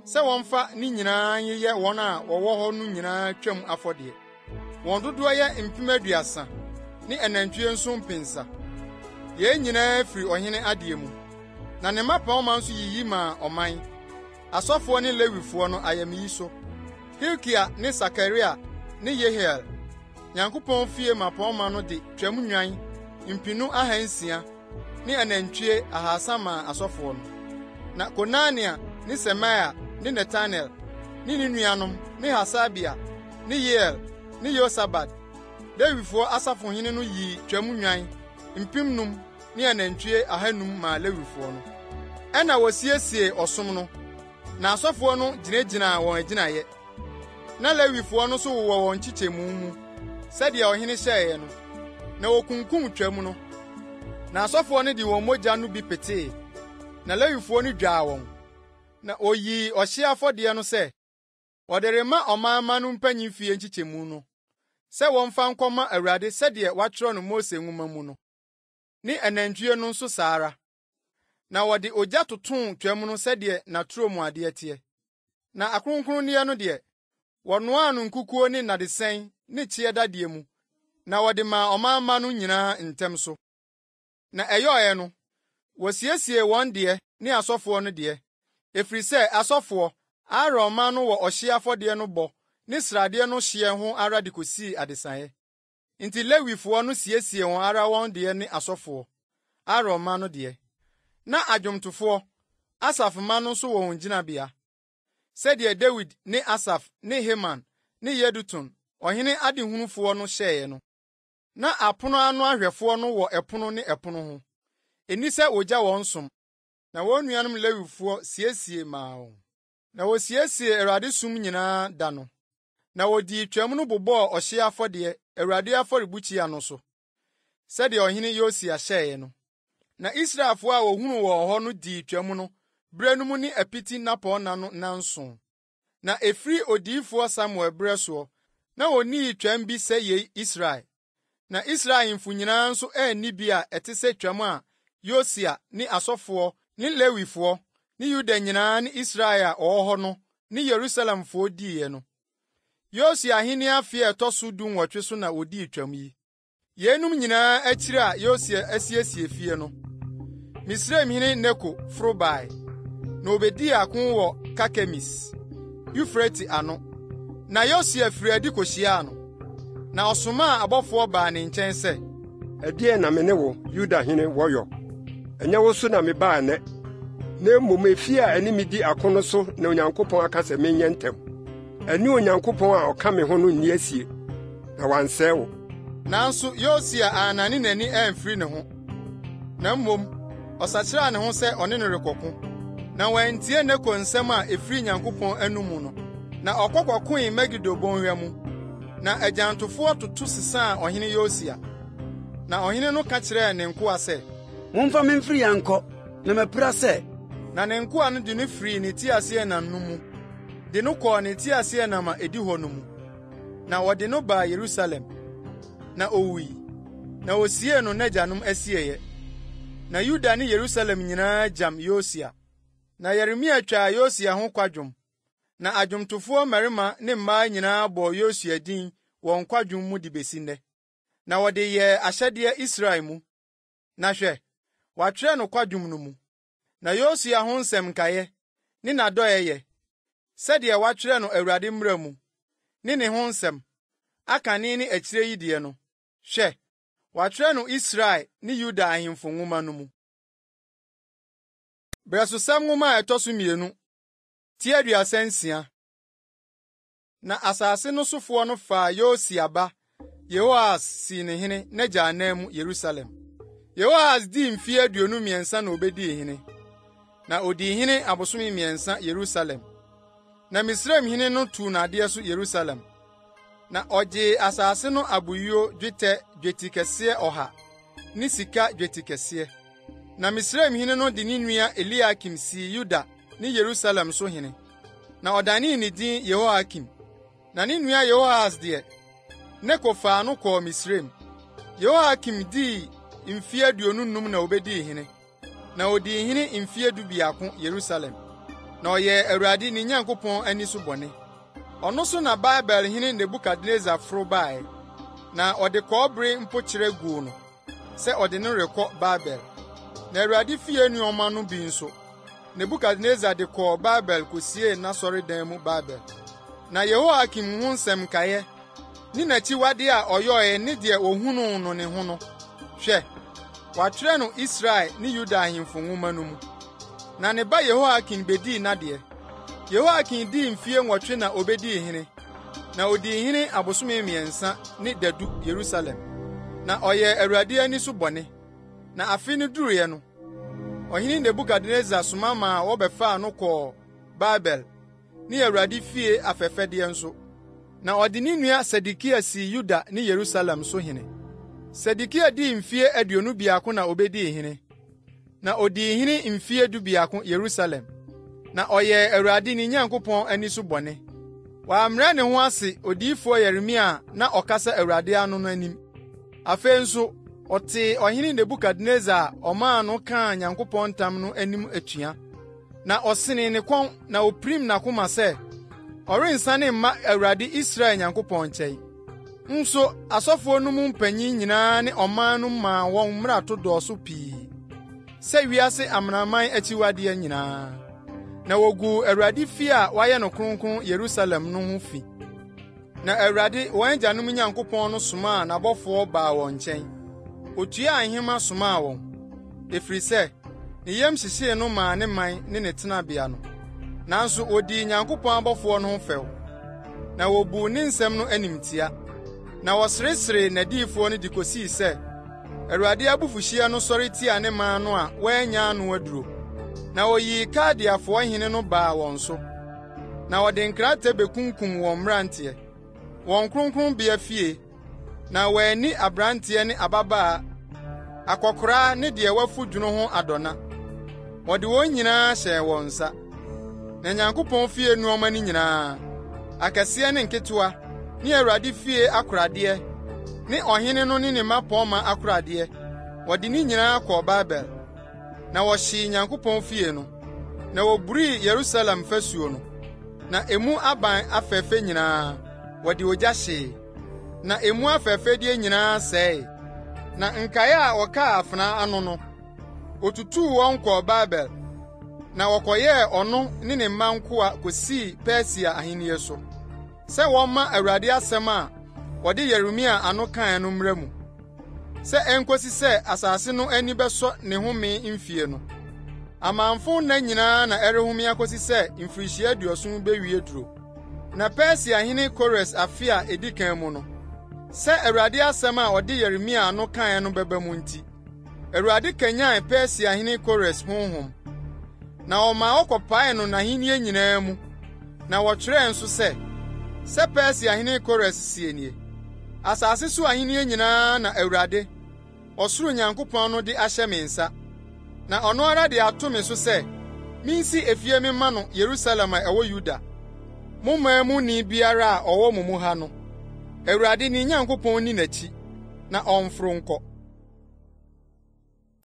sɛ wɔmfa ne nyinaa yɛ wɔn a wɔwɔ hɔ no nyinaa twam afɔdeɛ. Wɔn dodoɔ yɛ 30,000 ne anantwie nso mpensa. Yɛn nyinaa firi ɔhene adeɛ mu. Na ne mmapɔmma nso yiyi ma ɔman. Asɔfoɔ ne Lewifoɔ no ayamyi so. Hilkia ne Sakaria ne Yehiel, Nyankopɔn fie mmapɔmma no de twam nnwan 600 ne anantwie 300 ma asɔfoɔ no. Na Konania ne Semaia ne Netanel ne ne nuanom ne Hasabia ne Yeel ne Yosabad, Lewifoɔ asafohene no yi twam nnwan 5,000 ne anantwie 200 ma Lewifoɔ no. Ɛna wɔsiesie ɔsom no, na asɔfoɔ no gyinagyina wɔn agyinaeɛ. Na Lewifoɔ no so wɔ wɔn nkyekyɛmu mu, sɛdeɛ ɔhene hyɛeɛ no, na wɔkunkum twam no. Na asɔfoɔ no de wɔn mogya no bi petee, na Lewifoɔ no dwaa wɔn. Na oyii ɔhye afɔdeɛ no sɛ, wɔde rema ɔmanma no mpanyin fie nkyekyɛmu no, sɛ wɔmfa nkɔma Awurade sɛdeɛ wɔatwerɛ no Mose nwoma mu no, ne anantwie no nso saa ara. Na wɔde ogya totoo twam no sɛdeɛ naturo mu adeɛ teɛ. Na akronkronneɛ no deɛ, wɔnoaa no nkukuo ne nnadesɛn ne kyeɛ dadeɛ mu, na wɔde ma ɔmanma no nyinaa ntɛm so. Na ɛyɔɔɛ no, wɔsiesie wɔn deɛ ne asɔfoɔ no deɛ, efiri sɛ asɔfoɔ Aaron ma no wɔ ɔhye afɔdeɛ no bɔ ne sradeɛ no hyeɛ ho ara de kosii adesaeɛ. Enti Lewifoɔ no siesie wɔn ara wɔn deɛ ne asɔfoɔ Aaron ma no deɛ. Na adwomtofoɔ Asaf ma no nso wɔ wɔn gyinabea, sɛdeɛ Dawid ne Asaf ne Heman ne Yedutun ɔhene adehunufoɔ no hyɛeɛ no. Na apono ano ahwɛfoɔ no wɔ ɛpono ne ɛpono ho, eni sɛ ogya wɔn som. Na wɔn nuanom Lewifoɔ siesie maa wɔn. Na wosiesie Awurade som nyinaa da no. Na wodii twam no bobɔɔ ɔhye afɔdeɛ Awurade afɔrebukyia no so, sɛdeɛ ɔhene Yosia hyɛeɛ no. Na Israelfoɔ a wohunu wɔ hɔ no dii twam no berɛ no mu ne apiti napɔna no nanson. Na efiri odiyifoɔ Samuel berɛ soɔ, na wonnii twam bi sɛ yei Israel. Na Israel ahemfo nyinaa nso anni bi a ɛte sɛ twam a Yosia ne asɔfoɔ ne Lewifoɔ ne Yuda nyinaa ne Israel a ɔwɔ hɔ no ne Yerusalemfoɔ diiɛ no. Yosia ahenni afe a ɛtɔ so 18 so na odii twam yi. Yenum nyinaa akyiri a Yosia asiesie fie no, Misraimhene Neko foro bae, na obedii ako wɔ Kakemis, Eufrate ano. Na Yosia firi adi kohyiaa no, na ɔsomaa abɔfoɔ baa ne nkyɛn sɛ, ɛdeɛn na me ne wo, Yudahene wɔyɔ? Ɛnyɛ wo so na mebaa nnɛ, na mmom efie a ɛne me di ako no so na Onyankopɔn aka sɛ menyɛ ntɛm. Ɛne Onyankopɔn a ɔka me ho no nni asie, na wansɛe wo. Nanso Yosia anane n'ani amfiri ne ho, na mmom ɔsakyerɛɛ ne ho sɛ ɔne no rekɔko. Na wantie Neko nsɛm a efiri Nyankopɔn anom no, na ɔkɔkɔkoe Megido bɔnhwa mu. Na agyantofoɔ toto sesaa ɔhene Yosia. Na ɔhene no ka kyerɛɛ ne nkoa sɛ, momfa me mfiri yankɔ, na mapira sɛ. Na ne nkoa no de no firi ne tiaseɛnam no mu, de no kɔɔ ne tiaseɛnam a edi hɔ no mu. na wɔde no baa Yerusalem, na owui, na osie no n'agyanom asieyɛ. Na Yuda ne Yerusalem nyinaa gyam Yosia. Na Yeremia twaa Yosia ho kwadwom, na adwomtofoɔ mmarima ne mmaa nyinaa bɔɔ Yosia din wɔ kwadwom mu de besi nnɛ. Na wɔde yɛɛ ahyɛdeɛ Israel mu. Na hwɛ, wɔatwerɛ no kwadwom no mu. Na Yosia ho nsɛm nkaeɛ ne n'adɔyɛyɛ, sɛdeɛ wɔatwerɛ no Awurade mmara mu, ne ho nsɛm, akane ne akyire yi deɛ no, hwɛ, wɔatwerɛ no Israel ne Yuda ahemfo nwoma no mu. Brɛsosɛm nwoma a ɛtɔ so 2, ti 36. Na asase no sofoɔ no faa Yosia ba Yehoahas sii ne hene n'agya anan mu Yerusalem. Yehoahas dii mfe 23 na obedii hene. Na odii hene abosome 3 Yerusalem. Na Misraim hene no tuu n'adeɛ so Yerusalem. Na ɔgye asase no aboyo dwetɛ dwetikɛseɛ 100 ne sika dwetikɛseɛ. Na Misraim hene no de ne nua Eliakim sii Yuda ne Yerusalem so hene. Na ɔdanee ne din Yehoakim. Na ne nua Yehoahas deɛ, ne kɔfaa no kɔɔ Misraim. Yehoakim dii mfe 55 na obedii hene. Na odii hene mfe 12 Yerusalem. Na ɔyɛ Awurade ne Nyankopɔn ani so bɔne. Ɔno so na Babel hene Nebukadnezar foro bae. Na ɔde kɔɔbere mpokyerɛ guu no, sɛ ɔde no rekɔ Babel. Na Awurade fie nneɔma no bi nso, Nebukadnezar de kɔɔ Babel kosie n'asɔredan mu Babel. Na Yehoakim ho nsɛm nkaeɛ ne n'akyiwade a ɔyɔe ne deɛ ohunuu no ne ho no, hwɛ, wɔatwerɛ no Israel ne Yuda ahemfo nwoma no mu. Na ne ba Yehoakim bedii n'adeɛ. Yehoakim dii mfe 8 na obedii hene. Na odii hene abosome 3 ne dadu Yerusalem. Na ɔyɛ Awurade ani so bɔne. Na afe no duruiɛ no, ɔhene Nebukadnezar soma ma wɔbɛfaa no kɔɔ Babel ne Awurade fie afɛfɛdeɛ nso. Na ɔde ne nua Sedekia sii Yuda ne Yerusalem so hene. Sedekia dii mfe 21 na obedii hene. Na odii hene mfe 12 Yerusalem. Na ɔyɛ Awurade ne Nyankopɔn ani so bɔne. Wɔammrɛ ne ho ase odiyifoɔ Yeremia na ɔkasa Awurade ano no anim. Afei nso, ɔte ɔhene Nebukadnezar ɔmaa no kaa Nyankopɔn ntam no anim atua. Na ɔsene ne kɔn na opirim n'akoma sɛ, ɔrensane mma Awurade Israel Nyankopɔn nkyɛn. Nso, asɔfoɔ no mu mpanyin nyinaa ne ɔman no maa wɔn mmarato dɔɔso pii, sɛ wiase amanaman akyiwadeɛ nyinaa. Na wogu Awurade fie a wɔayɛ no kronkron Yerusalem no ho fi. Na Awurade wɔn agyanom Nyankopɔn no somaa n'abɔfoɔ baa wɔn nkyɛn. Otua ahema somaa wɔn, efiri sɛ ne yam hyehyee no maa ne man ne ne tenabea no. Nanso odii Nyankopɔn abɔfoɔ no ho fɛw. Na wobu ne nsɛm no animtia. Na wɔseresere n'adiyifoɔ no de kosii sɛ, Awurade abufuhyia no sɔre tia ne man no a wɔanya ano aduro. Na oyii Kaldeafoɔ hene no baa wɔn so. Na wɔde nkrata bekunkum wɔn mmeranteɛ, wɔn kronkronbea fie. Na wɔanni aberanteɛ ne ababaa, akɔkoraa ne deɛ wafu dwono ho adɔna. Wɔde wɔn nyinaa hyɛɛ wɔn nsa. Na Nyankopɔn fie nneɔma no nyinaa, akɛseɛ ne nketewa, ne Awurade fie akoradeɛ, ne ɔhene no ne ne mmapɔmma akoradeɛ, wɔde ne nyinaa kɔɔ Babel. Na wɔhyee Nyankopɔn fie no, na woburii Yerusalem fasuo no. Na emu aban afɛɛfɛ nyinaa, wɔde ogya hyee. Na emu afɛɛfɛdeɛ nyinaa sɛe. Na nkae a wɔkaa afena ano no, otutuu wɔn kɔɔ Babel. Na wɔkɔyɛɛ ɔno ne ne mma nkoa kosii Persia ahenni so, sɛ wɔmma Awurade asɛm a wɔde Yeremia ano kae no mmra mu, sɛ enkosi sɛ asase no ani bɛsɔ ne home mfie no. Amanfo nna nyinaa na ɛrehome akosi sɛ mfirihyia 70 bewie duro. Na Persia hene Kores afe a edi kan mu no, sɛ Awurade asɛm a ɔde Yeremia ano kae no bɛba mu nti, Awurade kanyan Persia hene Kores honhom. Na ɔma ɔkɔpae no n'ahenni nyinaa mu. Na wɔtwerɛ nso sɛ Persia hene Kores sie nie, asase so ahenni nyinaa na Awurade, ɔsoro Nyankopɔn no de ahyɛ me nsa. Na ɔno ara de ato me so sɛ, minsi efie me ma no Yerusalem a ɛwɔ Yuda. Mo maa mu ni biara a ɔwɔ mo mu ha no, Awurade ne Nyankopɔn ni n'akyi na ɔmforo nkɔ.